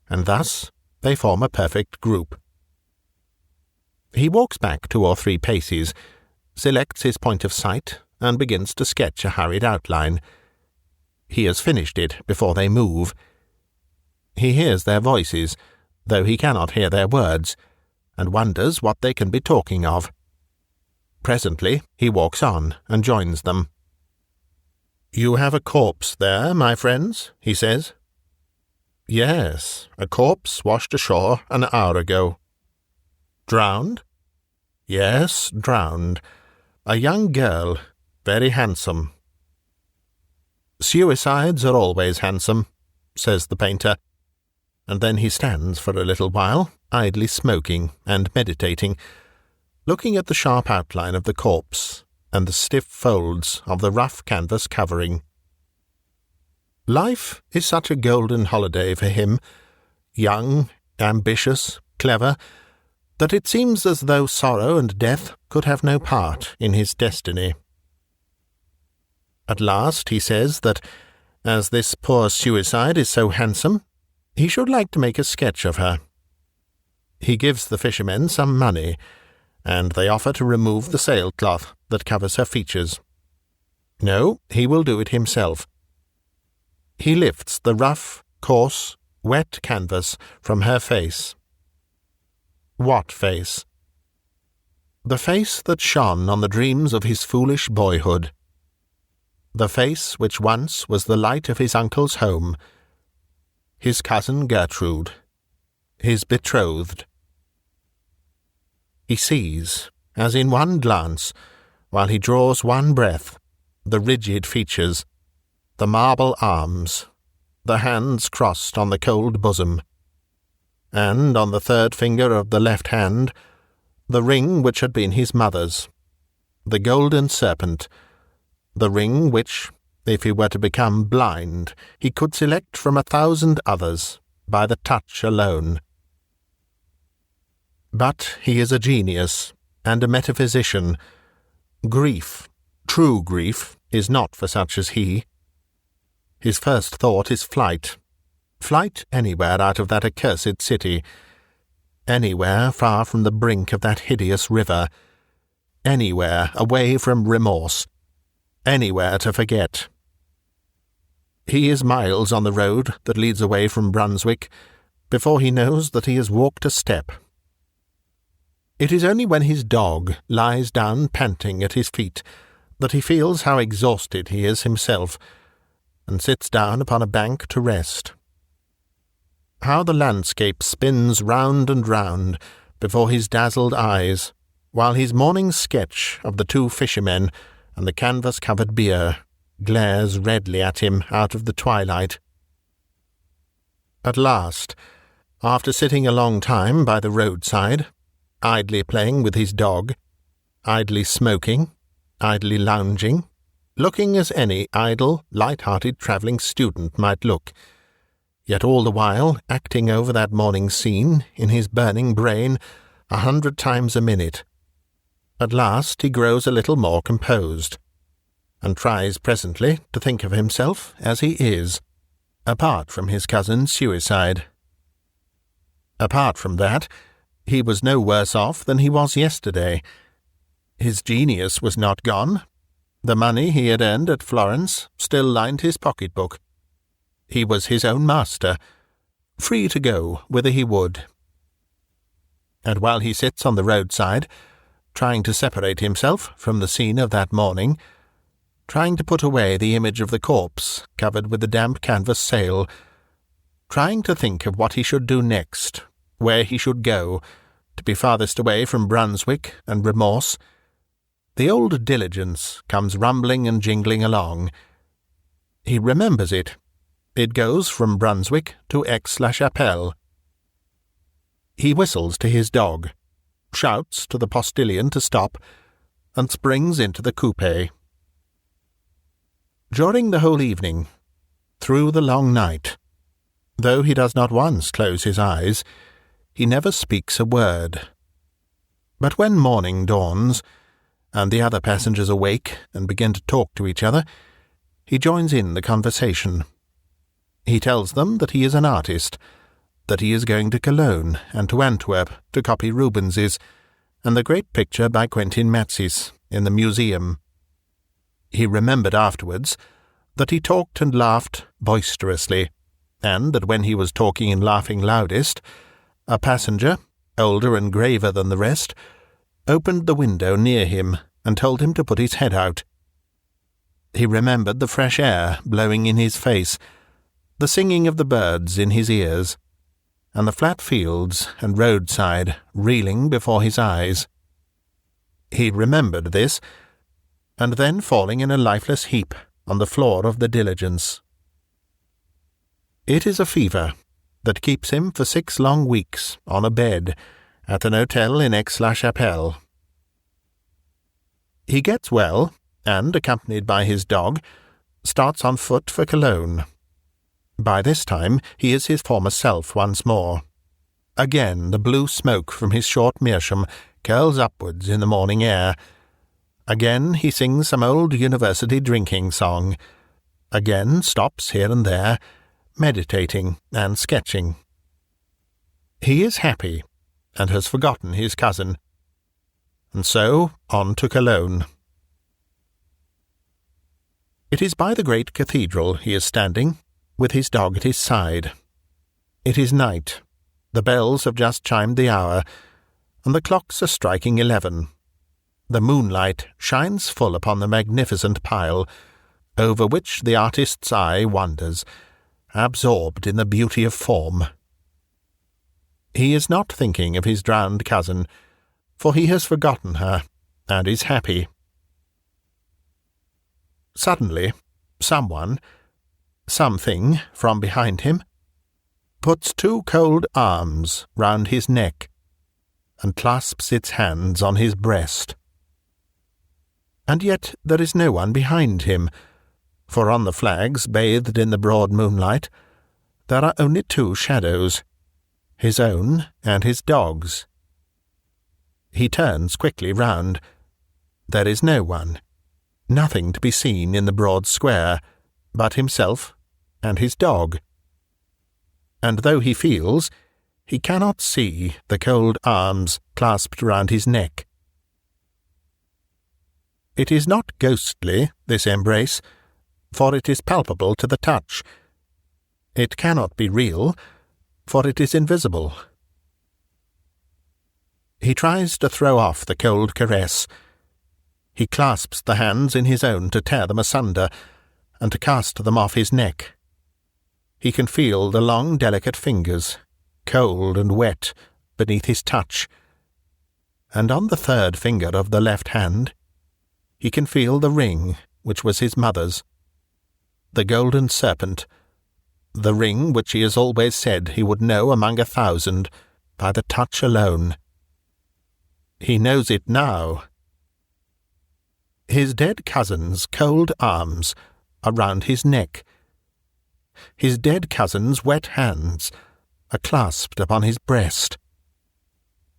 And thus they form a perfect group. He walks back 2 or 3 paces, selects his point of sight, and begins to sketch a hurried outline. He has finished it before they move. He hears their voices, though he cannot hear their words, and wonders what they can be talking of. Presently he walks on and joins them. "You have a corpse there, my friends?" he says. "Yes, a corpse washed ashore an hour ago." "Drowned?" "Yes, drowned. A young girl, very handsome." "Suicides are always handsome," says the painter, and then he stands for a little while, idly smoking and meditating, looking at the sharp outline of the corpse and the stiff folds of the rough canvas covering. Life is such a golden holiday for him, young, ambitious, clever, that it seems as though sorrow and death could have no part in his destiny. At last he says that, as this poor suicide is so handsome, he should like to make a sketch of her. He gives the fishermen some money, and they offer to remove the sailcloth that covers her features. No, he will do it himself. He lifts the rough, coarse, wet canvas from her face. What face? The face that shone on the dreams of his foolish boyhood. The face which once was the light of his uncle's home, his cousin Gertrude, his betrothed. He sees, as in one glance, while he draws one breath, the rigid features, the marble arms, the hands crossed on the cold bosom, and on the third finger of the left hand, the ring which had been his mother's, the golden serpent, the ring which, if he were to become blind, he could select from 1,000 others, by the touch alone. But he is a genius and a metaphysician. Grief, true grief, is not for such as he. His first thought is flight. Flight anywhere out of that accursed city, anywhere far from the brink of that hideous river, anywhere away from remorse, anywhere to forget. He is miles on the road that leads away from Brunswick before he knows that he has walked a step. It is only when his dog lies down panting at his feet that he feels how exhausted he is himself, and sits down upon a bank to rest. How the landscape spins round and round before his dazzled eyes, while his morning sketch of the two fishermen and the canvas-covered bier glares redly at him out of the twilight. At last, after sitting a long time by the roadside, idly playing with his dog, idly smoking, idly lounging, looking as any idle, light-hearted travelling student might look, yet all the while acting over that morning scene in his burning brain 100 times a minute. At last he grows a little more composed, and tries presently to think of himself as he is, apart from his cousin's suicide. Apart from that, he was no worse off than he was yesterday. His genius was not gone. The money he had earned at Florence still lined his pocket-book. He was his own master, free to go whither he would. And while he sits on the roadside, trying to separate himself from the scene of that morning, trying to put away the image of the corpse covered with the damp canvas sail, trying to think of what he should do next, where he should go, to be farthest away from Brunswick and remorse, the old diligence comes rumbling and jingling along. He remembers it. It goes from Brunswick to Aix-la-Chapelle. He whistles to his dog, shouts to the postilion to stop, and springs into the coupe. During the whole evening, through the long night, though he does not once close his eyes, he never speaks a word. But when morning dawns, and the other passengers awake and begin to talk to each other, he joins in the conversation. He tells them that he is an artist, that he is going to Cologne and to Antwerp to copy Rubens's, and the great picture by Quentin Matsys in the museum. He remembered afterwards that he talked and laughed boisterously, and that when he was talking and laughing loudest, a passenger, older and graver than the rest, opened the window near him and told him to put his head out. He remembered the fresh air blowing in his face, the singing of the birds in his ears, and the flat fields and roadside reeling before his eyes. He remembered this, and then falling in a lifeless heap on the floor of the diligence. It is a fever that keeps him for 6 long weeks on a bed at an hotel in Aix-la-Chapelle. He gets well, and, accompanied by his dog, starts on foot for Cologne. By this time he is his former self once more. Again the blue smoke from his short meerschaum curls upwards in the morning air. Again he sings some old university drinking song. Again stops here and there, meditating and sketching. He is happy, and has forgotten his cousin. And so on to Cologne. It is by the great cathedral he is standing, with his dog at his side. It is night. The bells have just chimed the hour, and the clocks are striking 11. The moonlight shines full upon the magnificent pile, over which the artist's eye wanders, absorbed in the beauty of form. He is not thinking of his drowned cousin, for he has forgotten her, and is happy. Suddenly, something from behind him puts 2 cold arms round his neck, and clasps its hands on his breast. And yet there is no one behind him, for on the flags bathed in the broad moonlight, there are only two shadows, his own and his dog's. He turns quickly round. There is no one, nothing to be seen in the broad square, but himself and his dog. And though he feels, he cannot see the cold arms clasped round his neck. It is not ghostly, this embrace, for it is palpable to the touch. It cannot be real, for it is invisible. He tries to throw off the cold caress. He clasps the hands in his own to tear them asunder, and to cast them off his neck. He can feel the long, delicate fingers, cold and wet, beneath his touch, and on the third finger of the left hand he can feel the ring which was his mother's, the golden serpent, the ring which he has always said he would know among 1,000 by the touch alone. He knows it now. His dead cousin's cold arms are round his neck. His dead cousin's wet hands are clasped upon his breast.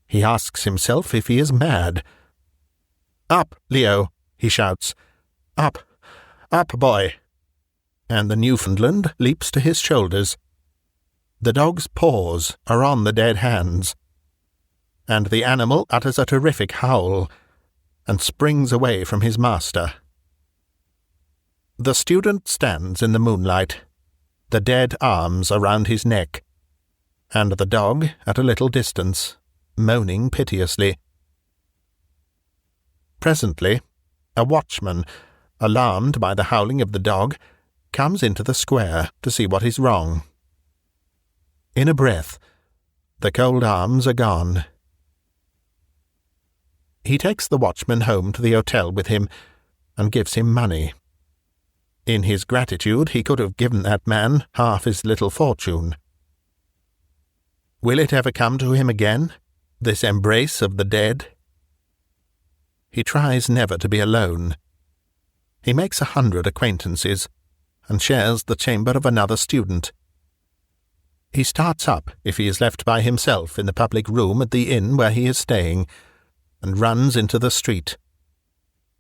He asks himself if he is mad. "Up, Leo!" he shouts. "Up! Up, boy!" And the Newfoundland leaps to his shoulders. The dog's paws are on the dead hands, and the animal utters a terrific howl and springs away from his master. The student stands in the moonlight, the dead arms around his neck, and the dog at a little distance, moaning piteously. Presently, a watchman, alarmed by the howling of the dog, comes into the square to see what is wrong. In a breath, the cold arms are gone. He takes the watchman home to the hotel with him and gives him money. In his gratitude he could have given that man half his little fortune. Will it ever come to him again, this embrace of the dead? He tries never to be alone. He makes 100 acquaintances, and shares the chamber of another student. He starts up if he is left by himself in the public room at the inn where he is staying, and runs into the street.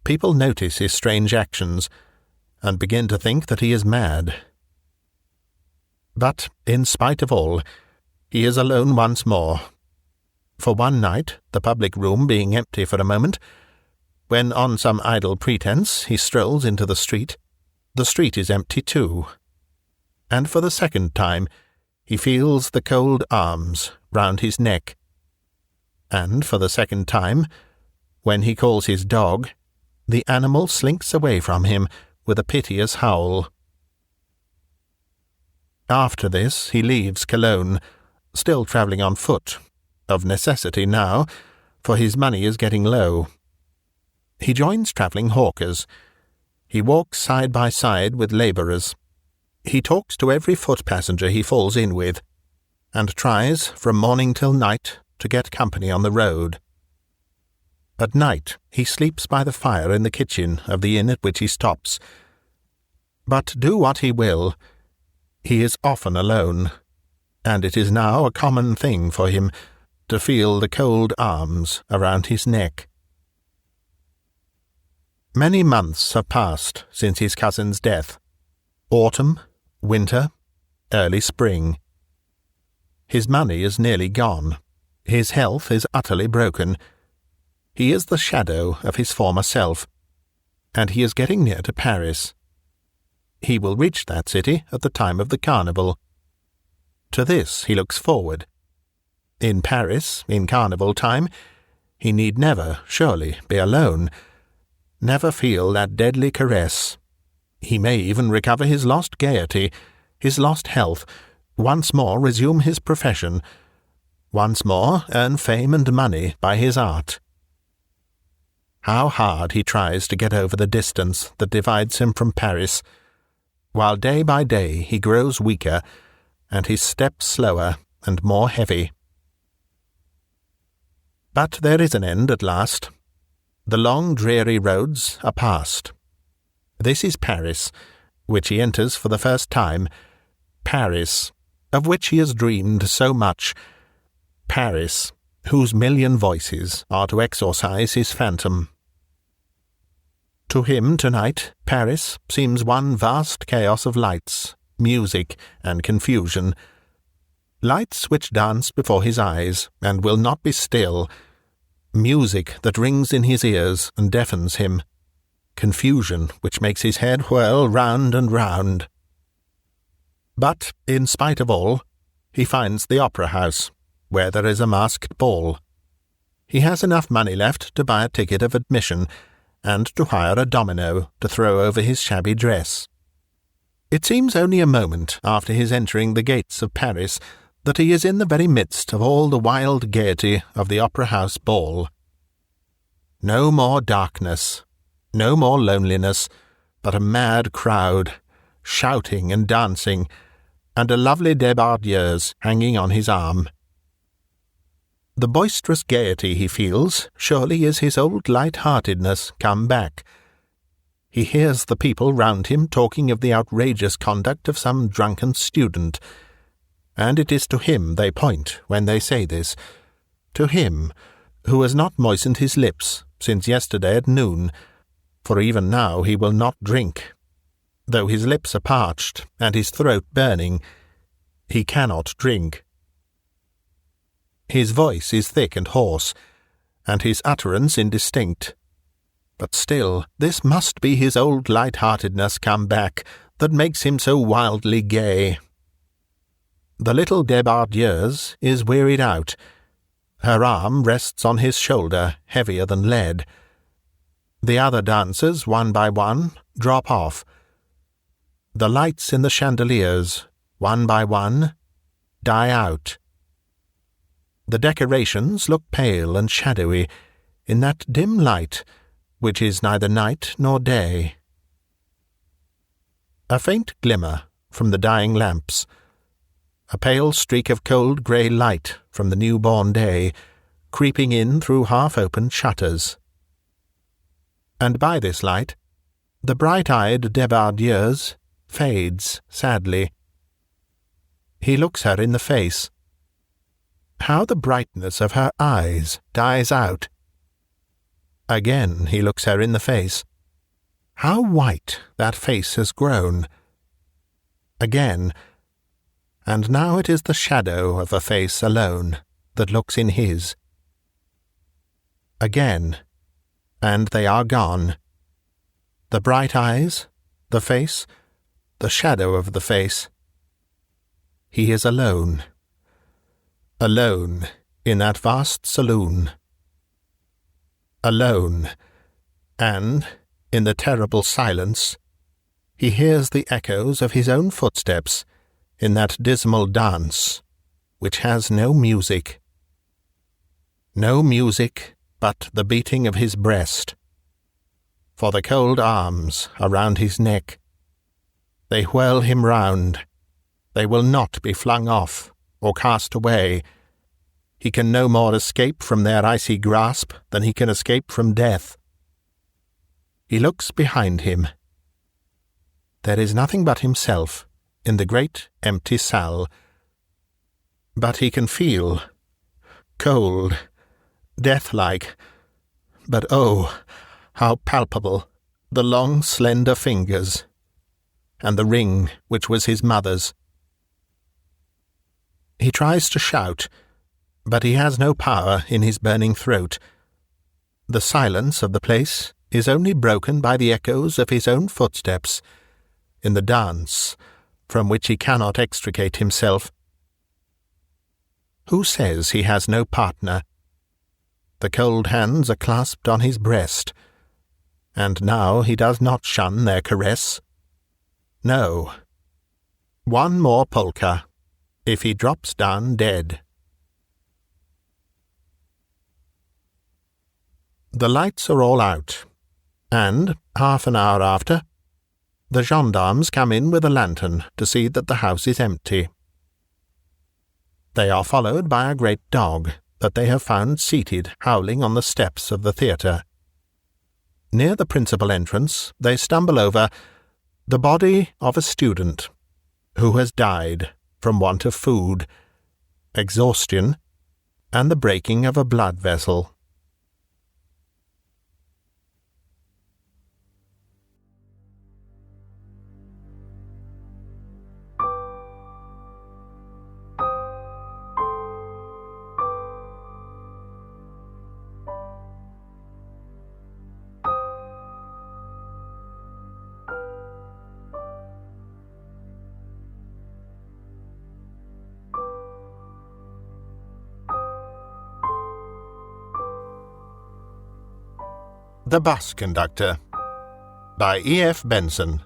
People notice his strange actions, and begin to think that he is mad. But, in spite of all, he is alone once more. For one night, the public room being empty for a moment, when on some idle pretence he strolls into the street is empty too. And for the second time he feels the cold arms round his neck. And for the second time, when he calls his dog, the animal slinks away from him with a piteous howl. After this he leaves Cologne, still travelling on foot, of necessity now, for his money is getting low. He joins travelling hawkers. He walks side by side with labourers. He talks to every foot passenger he falls in with, and tries, from morning till night, to get company on the road. At night he sleeps by the fire in the kitchen of the inn at which he stops. But do what he will, he is often alone, and it is now a common thing for him to feel the cold arms around his neck. Many months have passed since his cousin's death. Autumn, winter, early spring. His money is nearly gone. His health is utterly broken. He is the shadow of his former self, and he is getting near to Paris. He will reach that city at the time of the carnival. To this he looks forward. In Paris, in carnival time, he need never, surely, be alone, never feel that deadly caress. He may even recover his lost gaiety, his lost health, once more resume his profession, once more earn fame and money by his art. How hard he tries to get over the distance that divides him from Paris, while day by day he grows weaker, and his step slower and more heavy. But there is an end at last. The long dreary roads are past. This is Paris, which he enters for the first time. Paris, of which he has dreamed so much, Paris, whose million voices are to exorcise his phantom. To him tonight, Paris seems one vast chaos of lights, music, and confusion. Lights which dance before his eyes and will not be still, music that rings in his ears and deafens him, confusion which makes his head whirl round and round. But, in spite of all, he finds the opera house, where there is a masked ball. He has enough money left to buy a ticket of admission, and to hire a domino to throw over his shabby dress. It seems only a moment after his entering the gates of Paris that he is in the very midst of all the wild gaiety of the opera house ball. No more darkness, no more loneliness, but a mad crowd, shouting and dancing, and a lovely débardieuse hanging on his arm. The boisterous gaiety he feels surely is his old light-heartedness come back. He hears the people round him talking of the outrageous conduct of some drunken student, and it is to him they point when they say this, to him who has not moistened his lips since yesterday at noon, for even now he will not drink. Though his lips are parched and his throat burning, he cannot drink. His voice is thick and hoarse, and his utterance indistinct. But still, this must be his old light-heartedness come back that makes him so wildly gay. The little débardieuse is wearied out. Her arm rests on his shoulder, heavier than lead. The other dancers, one by one, drop off. The lights in the chandeliers, one by one, die out. The decorations look pale and shadowy in that dim light which is neither night nor day. A faint glimmer from the dying lamps, a pale streak of cold grey light from the new-born day, creeping in through half-opened shutters. And by this light, the bright-eyed débardieuse fades sadly. He looks her in the face. How the brightness of her eyes dies out. Again he looks her in the face. How white that face has grown. Again, and now it is the shadow of a face alone that looks in his. Again, and they are gone. The bright eyes, the face, the shadow of the face. He is alone. Alone in that vast saloon. Alone, and, in the terrible silence, he hears the echoes of his own footsteps in that dismal dance, which has no music. No music but the beating of his breast. For the cold arms are round his neck. They whirl him round. They will not be flung off or cast away. He can no more escape from their icy grasp than he can escape from death. He looks behind him. There is nothing but himself in the great empty salle. But he can feel, cold, death-like, but oh, how palpable, the long slender fingers, and the ring which was his mother's. He tries to shout, but he has no power in his burning throat. The silence of the place is only broken by the echoes of his own footsteps in the dance from which he cannot extricate himself. Who says he has no partner? The cold hands are clasped on his breast, and now he does not shun their caress. No. One more polka, if he drops down dead. The lights are all out, and, half an hour after, the gendarmes come in with a lantern to see that the house is empty. They are followed by a great dog that they have found seated howling on the steps of the theatre. Near the principal entrance they stumble over the body of a student who has died from want of food, exhaustion, and the breaking of a blood vessel. The Bus Conductor by E.F. Benson.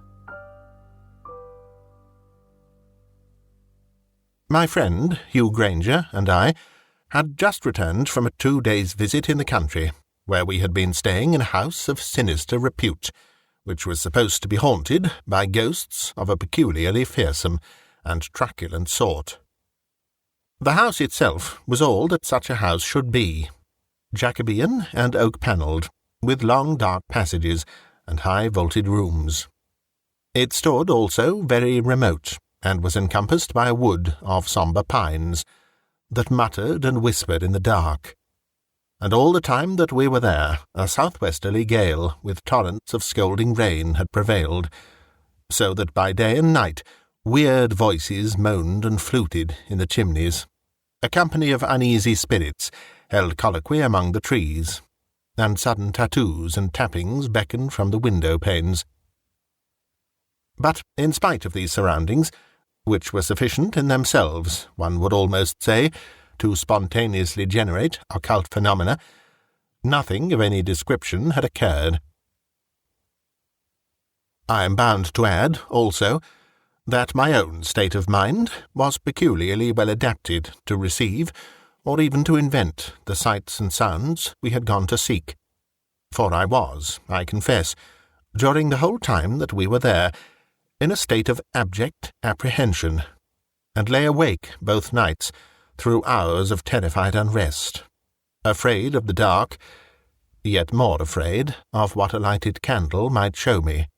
My friend, Hugh Granger, and I had just returned from a 2 days' visit in the country, where we had been staying in a house of sinister repute, which was supposed to be haunted by ghosts of a peculiarly fearsome and truculent sort. The house itself was all that such a house should be, Jacobean and oak-panelled, with long dark passages and high-vaulted rooms. It stood also very remote, and was encompassed by a wood of sombre pines, that muttered and whispered in the dark. And all the time that we were there, a southwesterly gale with torrents of scalding rain had prevailed, so that by day and night weird voices moaned and fluted in the chimneys. A company of uneasy spirits held colloquy among the trees, and sudden tattoos and tappings beckoned from the window-panes. But in spite of these surroundings, which were sufficient in themselves, one would almost say, to spontaneously generate occult phenomena, nothing of any description had occurred. I am bound to add, also, that my own state of mind was peculiarly well adapted to receive, or even to invent, the sights and sounds we had gone to seek. For I was, I confess, during the whole time that we were there, in a state of abject apprehension, and lay awake both nights through hours of terrified unrest, afraid of the dark, yet more afraid of what a lighted candle might show me.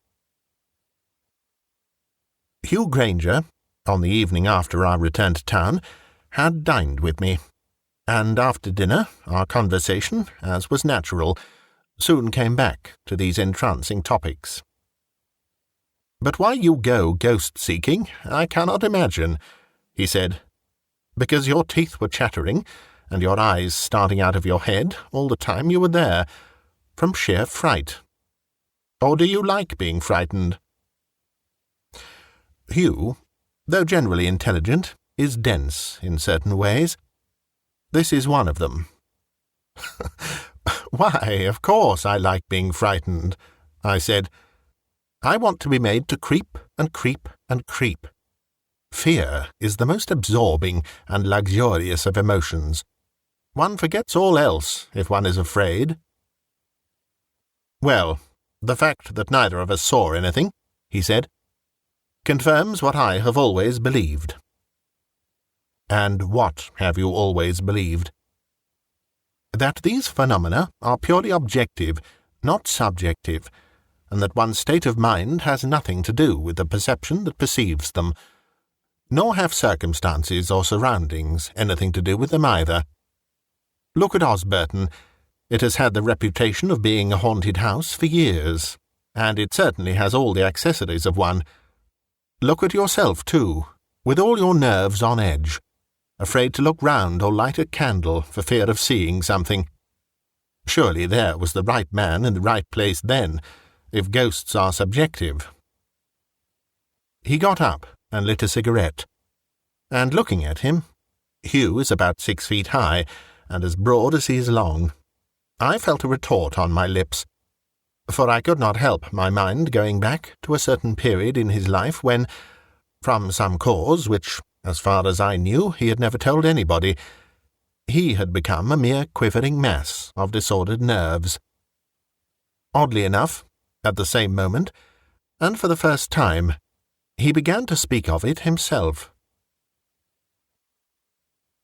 Hugh Granger, on the evening after our return to town, had dined with me, and after dinner our conversation, as was natural, soon came back to these entrancing topics. "But why you go ghost-seeking, I cannot imagine," he said. "Because your teeth were chattering, and your eyes starting out of your head all the time you were there, from sheer fright. Or do you like being frightened?" Hugh, though generally intelligent, is dense in certain ways. This is one of them. "Why, of course I like being frightened," I said. "I want to be made to creep and creep and creep. Fear is the most absorbing and luxurious of emotions. One forgets all else if one is afraid." "Well, the fact that neither of us saw anything," he said, "confirms what I have always believed." "And what have you always believed?" "That these phenomena are purely objective, not subjective, and that one's state of mind has nothing to do with the perception that perceives them, nor have circumstances or surroundings anything to do with them either. Look at Osburton. It has had the reputation of being a haunted house for years, and it certainly has all the accessories of one. Look at yourself, too, with all your nerves on edge, afraid to look round or light a candle for fear of seeing something. Surely there was the right man in the right place then, if ghosts are subjective." He got up and lit a cigarette, and looking at him, Hugh is about 6 feet high, and as broad as he is long, I felt a retort on my lips, for I could not help my mind going back to a certain period in his life when, from some cause which, as far as I knew, he had never told anybody, he had become a mere quivering mass of disordered nerves. Oddly enough, at the same moment, and for the first time, he began to speak of it himself.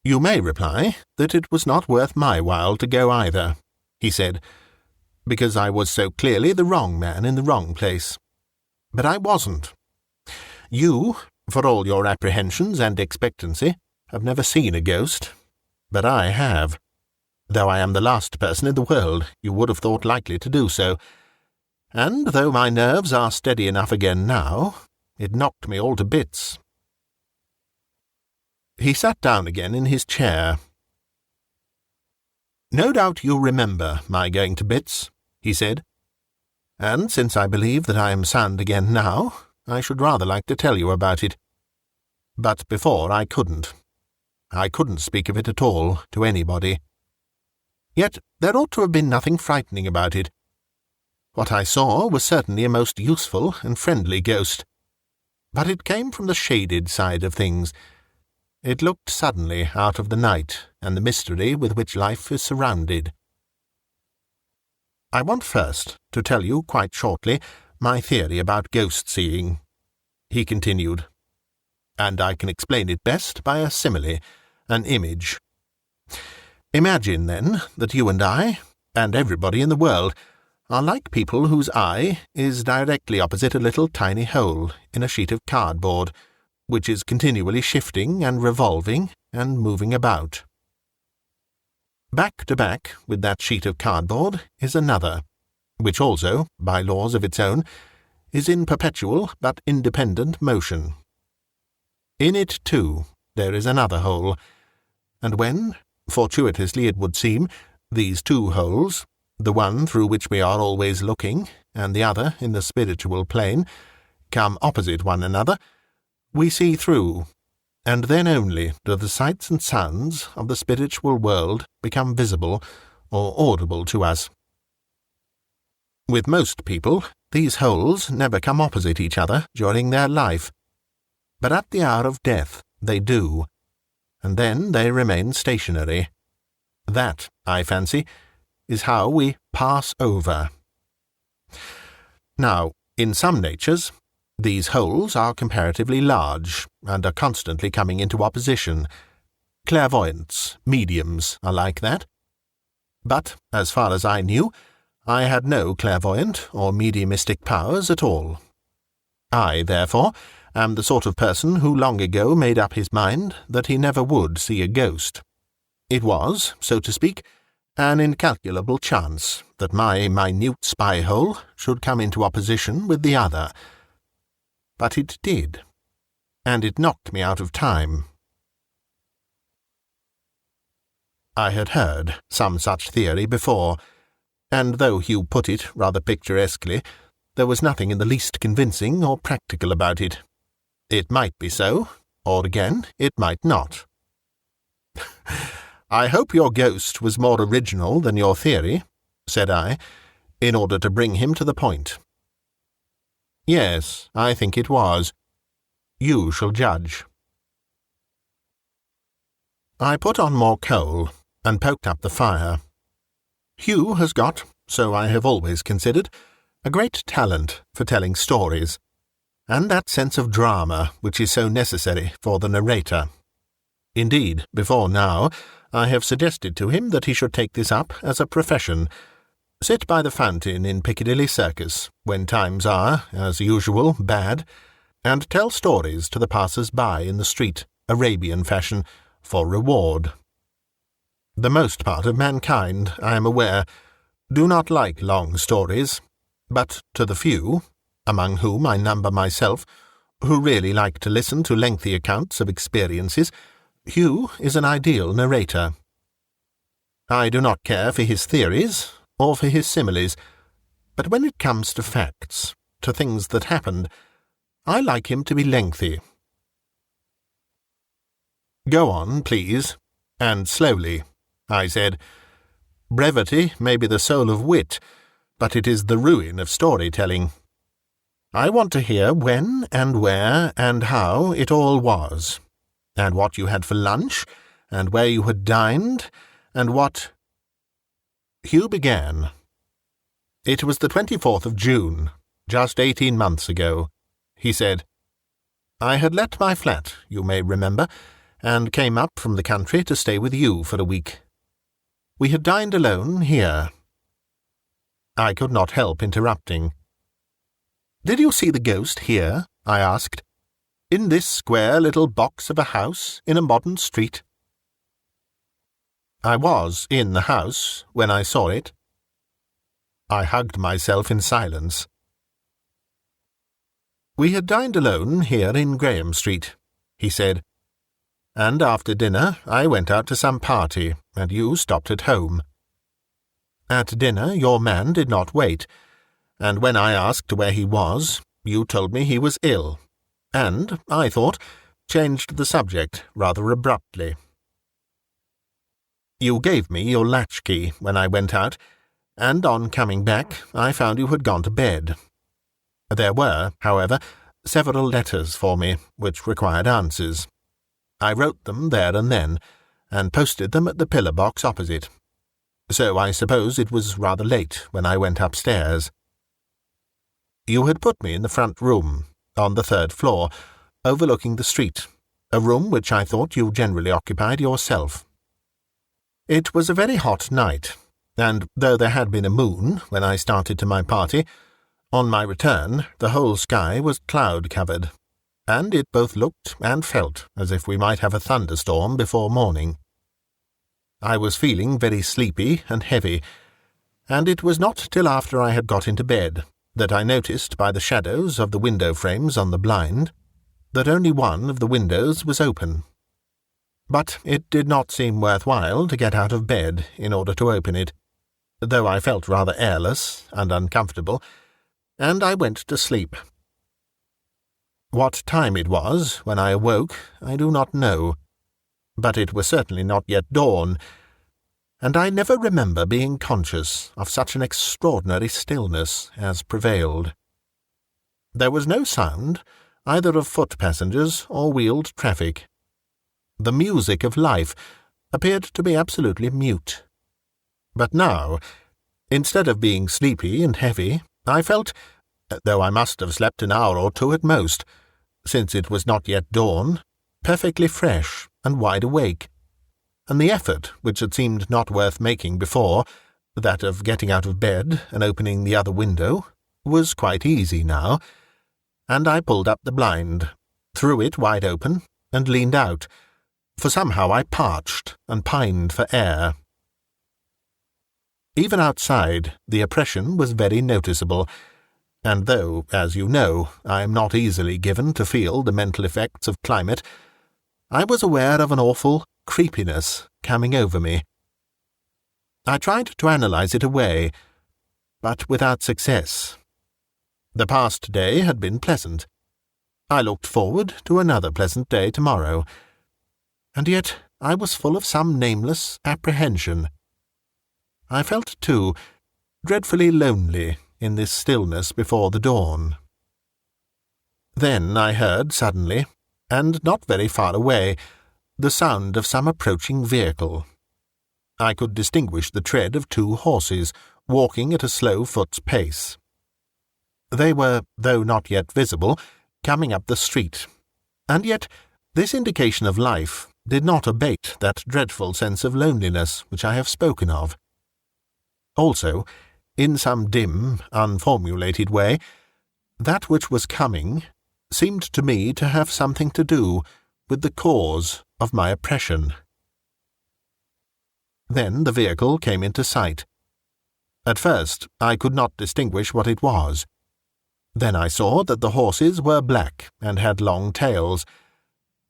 "You may reply that it was not worth my while to go either," he said, "because I was so clearly the wrong man in the wrong place. But I wasn't. You, for all your apprehensions and expectancy, have never seen a ghost, but I have, though I am the last person in the world you would have thought likely to do so, and though my nerves are steady enough again now, it knocked me all to bits." He sat down again in his chair. "No doubt you remember my going to bits," he said, "and since I believe that I am sound again now, I should rather like to tell you about it. But before I couldn't. I couldn't speak of it at all to anybody. Yet there ought to have been nothing frightening about it. What I saw was certainly a most useful and friendly ghost, but it came from the shaded side of things. It looked suddenly out of the night and the mystery with which life is surrounded. I want first to tell you quite shortly my theory about ghost-seeing," he continued, "and I can explain it best by a simile, an image. Imagine, then, that you and I, and everybody in the world, are like people whose eye is directly opposite a little tiny hole in a sheet of cardboard, which is continually shifting and revolving and moving about. Back to back with that sheet of cardboard is another, which also, by laws of its own, is in perpetual but independent motion. In it, too, there is another hole, and when, fortuitously it would seem, these two holes, the one through which we are always looking, and the other in the spiritual plane, come opposite one another, we see through, and then only do the sights and sounds of the spiritual world become visible or audible to us. With most people, these holes never come opposite each other during their life, but at the hour of death they do, and then they remain stationary. That, I fancy, is how we pass over. Now, in some natures, these holes are comparatively large, and are constantly coming into opposition. Clairvoyants, mediums, are like that. But, as far as I knew, I had no clairvoyant or mediumistic powers at all. I, therefore, am the sort of person who long ago made up his mind that he never would see a ghost. It was, so to speak, an incalculable chance that my minute spy-hole should come into opposition with the other. But it did, and it knocked me out of time. I had heard some such theory before, and though Hugh put it rather picturesquely, there was nothing in the least convincing or practical about it. It might be so, or again, it might not. "I hope your ghost was more original than your theory," said I, in order to bring him to the point. "Yes, I think it was. You shall judge." I put on more coal and poked up the fire. Hugh has got, so I have always considered, a great talent for telling stories, and that sense of drama which is so necessary for the narrator. Indeed, before now, I have suggested to him that he should take this up as a profession, sit by the fountain in Piccadilly Circus, when times are, as usual, bad, and tell stories to the passers-by in the street, Arabian fashion, for reward. The most part of mankind, I am aware, do not like long stories, but to the few, among whom I number myself, who really like to listen to lengthy accounts of experiences, Hugh is an ideal narrator. I do not care for his theories, or for his similes, but when it comes to facts, to things that happened, I like him to be lengthy. "Go on, please, and slowly," I said. "Brevity may be the soul of wit, but it is the ruin of storytelling. I want to hear when and where and how it all was, and what you had for lunch, and where you had dined, and what—" Hugh began. "It was the 24th of June, just 18 months ago," he said. "I had let my flat, you may remember, and came up from the country to stay with you for a week. We had dined alone here." I could not help interrupting. "Did you see the ghost here?" I asked. In this square little box of a house in a modern street?" I was in the house when I saw it. I hugged myself in silence. "We had dined alone here in Graham Street," he said, "and after dinner I went out to some party, and you stopped at home. At dinner your man did not wait, and when I asked where he was, you told me he was ill, and, I thought, changed the subject rather abruptly. You gave me your latchkey when I went out, and on coming back I found you had gone to bed. There were, however, several letters for me which required answers. I wrote them there and then, and posted them at the pillar box opposite. So I suppose it was rather late when I went upstairs. You had put me in the front room, on the 3rd floor, overlooking the street, a room which I thought you generally occupied yourself. It was a very hot night, and though there had been a moon when I started to my party, on my return the whole sky was cloud-covered, and it both looked and felt as if we might have a thunderstorm before morning. I was feeling very sleepy and heavy, and it was not till after I had got into bed that I noticed by the shadows of the window frames on the blind that only one of the windows was open. But it did not seem worthwhile to get out of bed in order to open it, though I felt rather airless and uncomfortable, and I went to sleep. What time it was when I awoke I do not know, but it was certainly not yet dawn, and I never remember being conscious of such an extraordinary stillness as prevailed. There was no sound either of foot passengers or wheeled traffic. The music of life appeared to be absolutely mute. But now, instead of being sleepy and heavy, I felt, though I must have slept an hour or two at most, since it was not yet dawn, perfectly fresh and wide awake, and the effort which had seemed not worth making before, that of getting out of bed and opening the other window, was quite easy now, and I pulled up the blind, threw it wide open, and leaned out, for somehow I parched and pined for air. Even outside, the oppression was very noticeable, and though, as you know, I am not easily given to feel the mental effects of climate, I was aware of an awful creepiness coming over me. I tried to analyze it away, but without success. The past day had been pleasant. I looked forward to another pleasant day tomorrow, and yet I was full of some nameless apprehension. I felt, too, dreadfully lonely in this stillness before the dawn. Then I heard suddenly, and not very far away, the sound of some approaching vehicle. I could distinguish the tread of 2 horses, walking at a slow foot's pace. They were, though not yet visible, coming up the street, and yet this indication of life did not abate that dreadful sense of loneliness which I have spoken of. Also, in some dim, unformulated way, that which was coming seemed to me to have something to do with the cause of my oppression. Then the vehicle came into sight. At first I could not distinguish what it was. Then I saw that the horses were black and had long tails,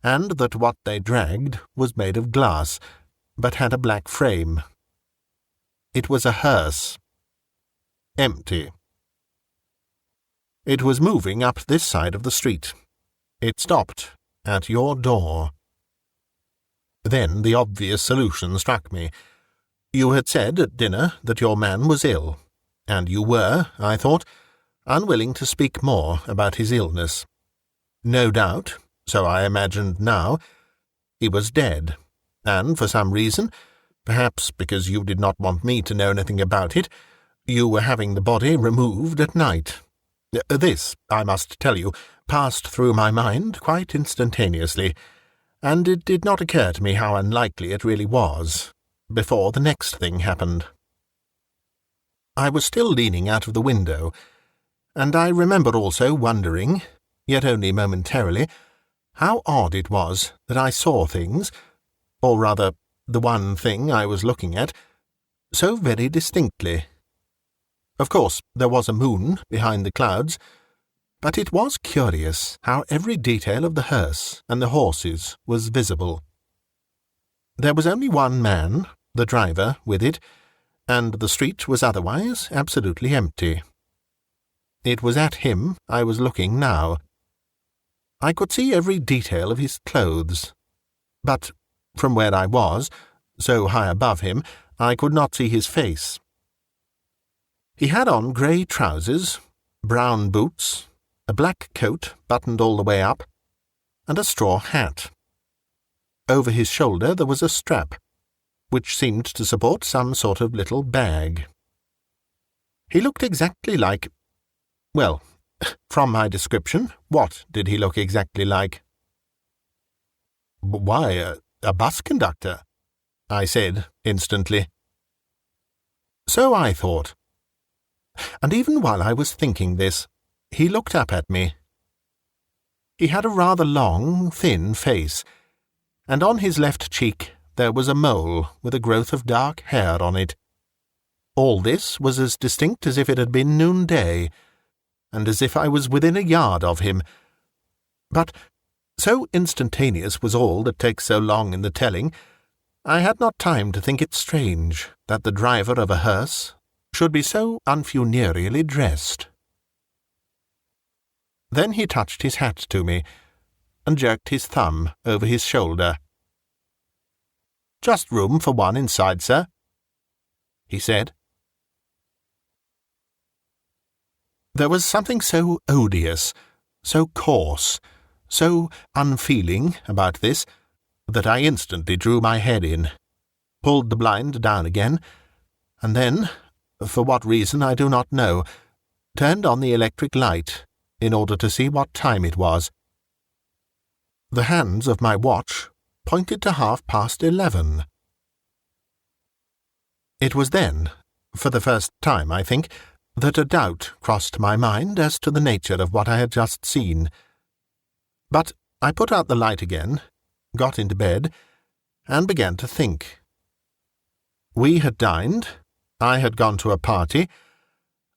and that what they dragged was made of glass, but had a black frame. It was a hearse. Empty. It was moving up this side of the street. It stopped at your door. Then the obvious solution struck me. You had said at dinner that your man was ill, and you were, I thought, unwilling to speak more about his illness. No doubt, so I imagined now, he was dead, and for some reason, perhaps because you did not want me to know anything about it, you were having the body removed at night. This, I must tell you, passed through my mind quite instantaneously, and it did not occur to me how unlikely it really was, before the next thing happened. I was still leaning out of the window, and I remember also wondering, yet only momentarily, How odd it was that I saw things, or rather the one thing I was looking at, so very distinctly. Of course, there was a moon behind the clouds, but it was curious how every detail of the hearse and the horses was visible. There was only one man, the driver, with it, and the street was otherwise absolutely empty. It was at him I was looking now. I could see every detail of his clothes, but from where I was, so high above him, I could not see his face. He had on grey trousers, brown boots, a black coat buttoned all the way up, and a straw hat. Over his shoulder there was a strap, which seemed to support some sort of little bag. He looked exactly like— well, from my description, what did he look exactly like? "Why, a bus conductor," I said instantly. So I thought. And even while I was thinking this, he looked up at me. He had a rather long, thin face, and on his left cheek there was a mole with a growth of dark hair on it. All this was as distinct as if it had been noonday, and as if I was within a yard of him. But so instantaneous was all that takes so long in the telling, I had not time to think it strange that the driver of a hearse should be so unfunereally dressed. Then he touched his hat to me, and jerked his thumb over his shoulder. "Just room for one inside, sir," he said. There was something so odious, so coarse, so unfeeling about this, that I instantly drew my head in, pulled the blind down again, and then, for what reason I do not know, turned on the electric light in order to see what time it was. The hands of my watch pointed to 11:30. It was then, for the first time, I think, that a doubt crossed my mind as to the nature of what I had just seen. But I put out the light again, got into bed, and began to think. We had dined, I had gone to a party,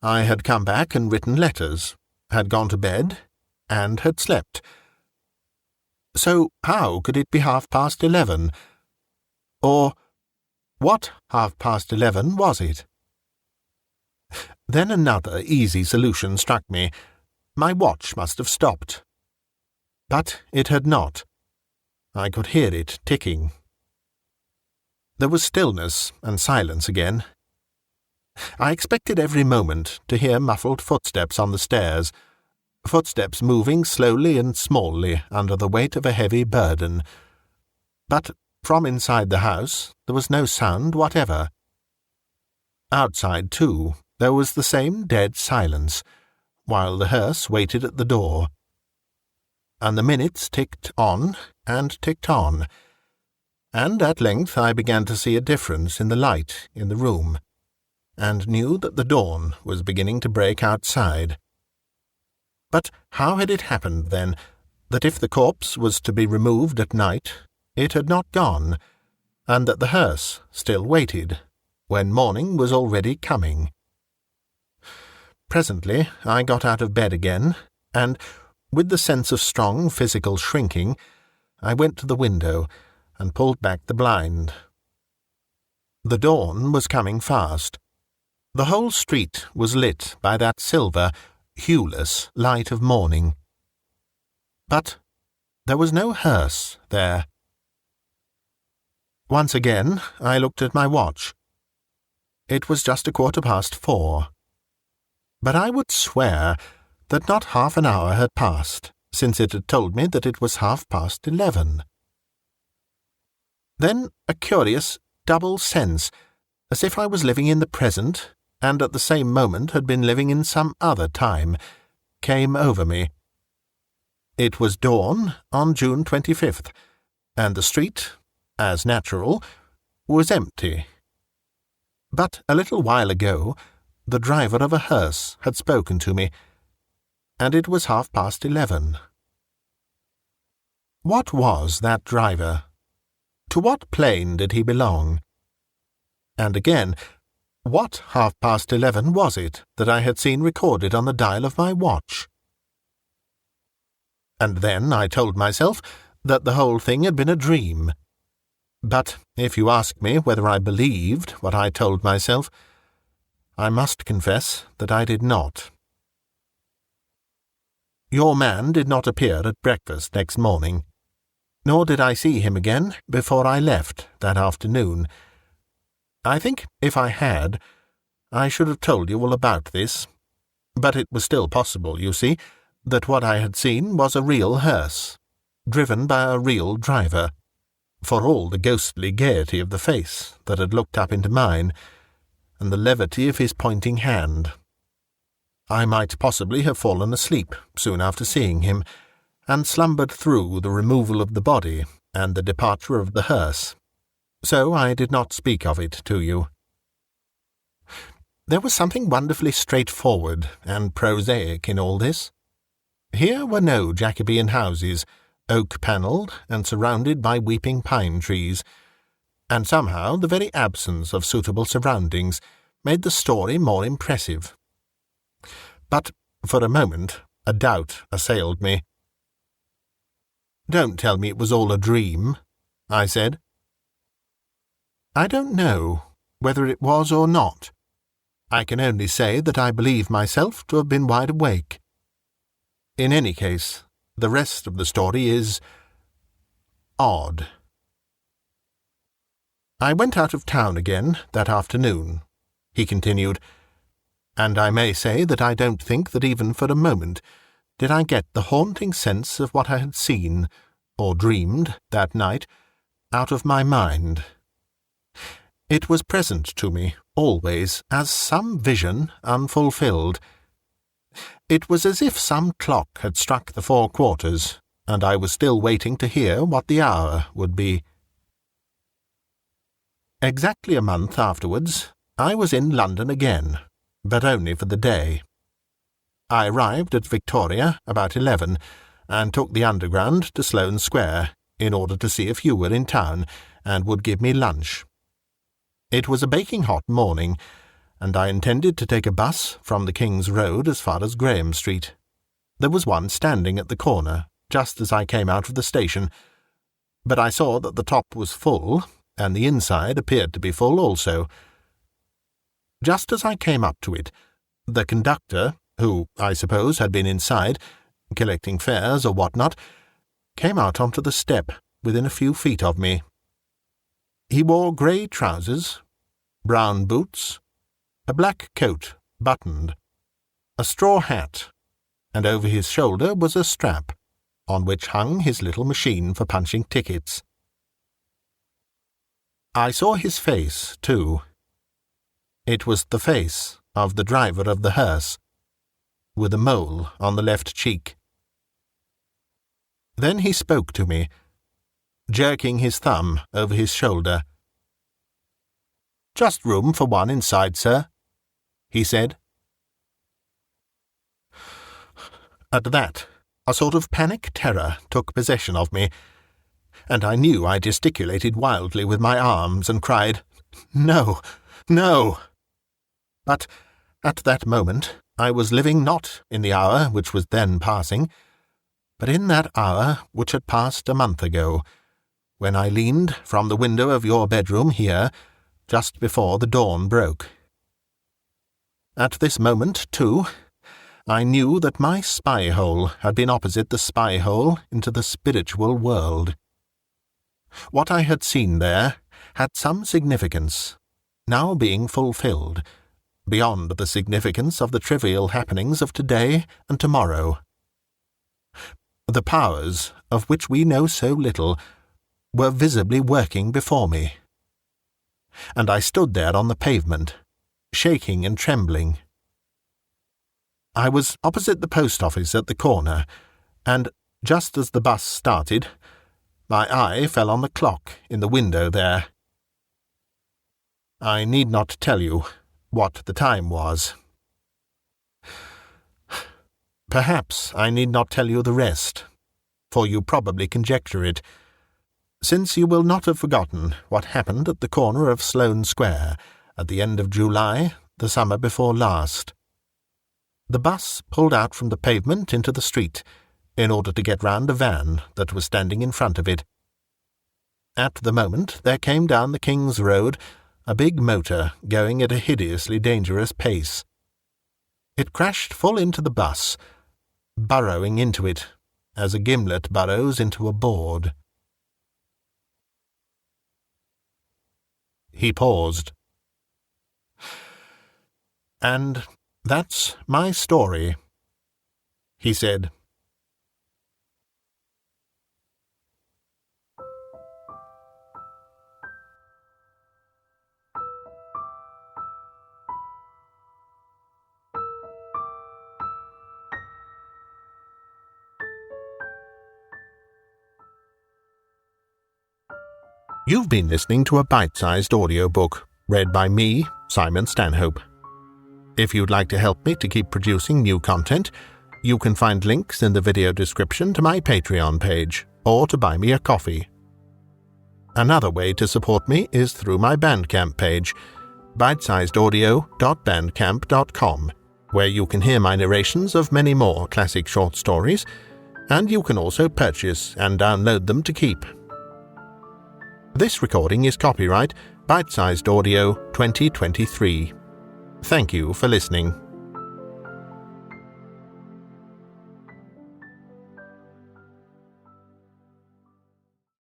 I had come back and written letters, had gone to bed, and had slept. So how could it be 11:30? Or what 11:30 was it? Then another easy solution struck me. My watch must have stopped. But it had not. I could hear it ticking. There was stillness and silence again. I expected every moment to hear muffled footsteps on the stairs, footsteps moving slowly and smallly under the weight of a heavy burden. But from inside the house there was no sound whatever. Outside, too, there was the same dead silence, while the hearse waited at the door. And the minutes ticked on, and at length I began to see a difference in the light in the room, and knew that the dawn was beginning to break outside. But how had it happened, then, that if the corpse was to be removed at night, it had not gone, and that the hearse still waited, when morning was already coming? Presently I got out of bed again, and, with the sense of strong physical shrinking, I went to the window and pulled back the blind. The dawn was coming fast. The whole street was lit by that silver, hueless light of morning. But there was no hearse there. Once again I looked at my watch. It was just 4:15. But I would swear that not half an hour had passed since it had told me that it was 11:30. Then a curious double sense, as if I was living in the present and at the same moment had been living in some other time, came over me. It was dawn on June 25th, and the street, as natural, was empty. But a little while ago the driver of a hearse had spoken to me, and it was 11:30. What was that driver? To what plane did he belong? And again, what 11:30 was it that I had seen recorded on the dial of my watch? And then I told myself that the whole thing had been a dream. But if you ask me whether I believed what I told myself, I must confess that I did not. Your man did not appear at breakfast next morning, nor did I see him again before I left that afternoon. I think if I had, I should have told you all about this, but it was still possible, you see, that what I had seen was a real hearse, driven by a real driver, for all the ghostly gaiety of the face that had looked up into mine, and the levity of his pointing hand. I might possibly have fallen asleep soon after seeing him, and slumbered through the removal of the body and the departure of the hearse, so I did not speak of it to you. There was something wonderfully straightforward and prosaic in all this. Here were no Jacobean houses, oak-panelled and surrounded by weeping pine trees, and somehow the very absence of suitable surroundings made the story more impressive. But for a moment a doubt assailed me. "Don't tell me it was all a dream," I said. "I don't know whether it was or not. I can only say that I believe myself to have been wide awake. In any case, the rest of the story is odd." "I went out of town again that afternoon," he continued, "and I may say that I don't think that even for a moment did I get the haunting sense of what I had seen, or dreamed, that night, out of my mind. It was present to me, always, as some vision unfulfilled. It was as if some clock had struck the 4 quarters, and I was still waiting to hear what the hour would be. Exactly a month afterwards, I was in London again, but only for the day. I arrived at Victoria about 11, and took the Underground to Sloane Square, in order to see if you were in town, and would give me lunch. It was a baking hot morning, and I intended to take a bus from the King's Road as far as Graham Street. There was one standing at the corner, just as I came out of the station, but I saw that the top was full, and the inside appeared to be full also. Just as I came up to it, the conductor, who, I suppose, had been inside, collecting fares or what-not, came out onto the step within a few feet of me. He wore grey trousers, brown boots, a black coat buttoned, a straw hat, and over his shoulder was a strap, on which hung his little machine for punching tickets. I saw his face, too. It was the face of the driver of the hearse, with a mole on the left cheek. Then he spoke to me, jerking his thumb over his shoulder. "Just room for one inside, sir," he said. At that, a sort of panic terror took possession of me, and I knew I gesticulated wildly with my arms and cried, "No, no!" But at that moment I was living not in the hour which was then passing, but in that hour which had passed a month ago, when I leaned from the window of your bedroom here, just before the dawn broke. At this moment, too, I knew that my spy-hole had been opposite the spy-hole into the spiritual world. What I had seen there had some significance, now being fulfilled, beyond the significance of the trivial happenings of today and tomorrow. The powers, of which we know so little, were visibly working before me. And I stood there on the pavement, shaking and trembling. I was opposite the post office at the corner, and just as the bus started, my eye fell on the clock in the window there. I need not tell you what the time was. Perhaps I need not tell you the rest, for you probably conjecture it, since you will not have forgotten what happened at the corner of Sloane Square at the end of July, the summer before last. The bus pulled out from the pavement into the street in order to get round a van that was standing in front of it. At the moment there came down the King's Road a big motor going at a hideously dangerous pace. It crashed full into the bus, burrowing into it, as a gimlet burrows into a board. He paused. "And that's my story," he said. You've been listening to a bite-sized audiobook, read by me, Simon Stanhope. If you'd like to help me to keep producing new content, you can find links in the video description to my Patreon page, or to buy me a coffee. Another way to support me is through my Bandcamp page, bitesizedaudio.bandcamp.com, where you can hear my narrations of many more classic short stories, and you can also purchase and download them to keep. This recording is copyright Bitesized Audio 2023. Thank you for listening.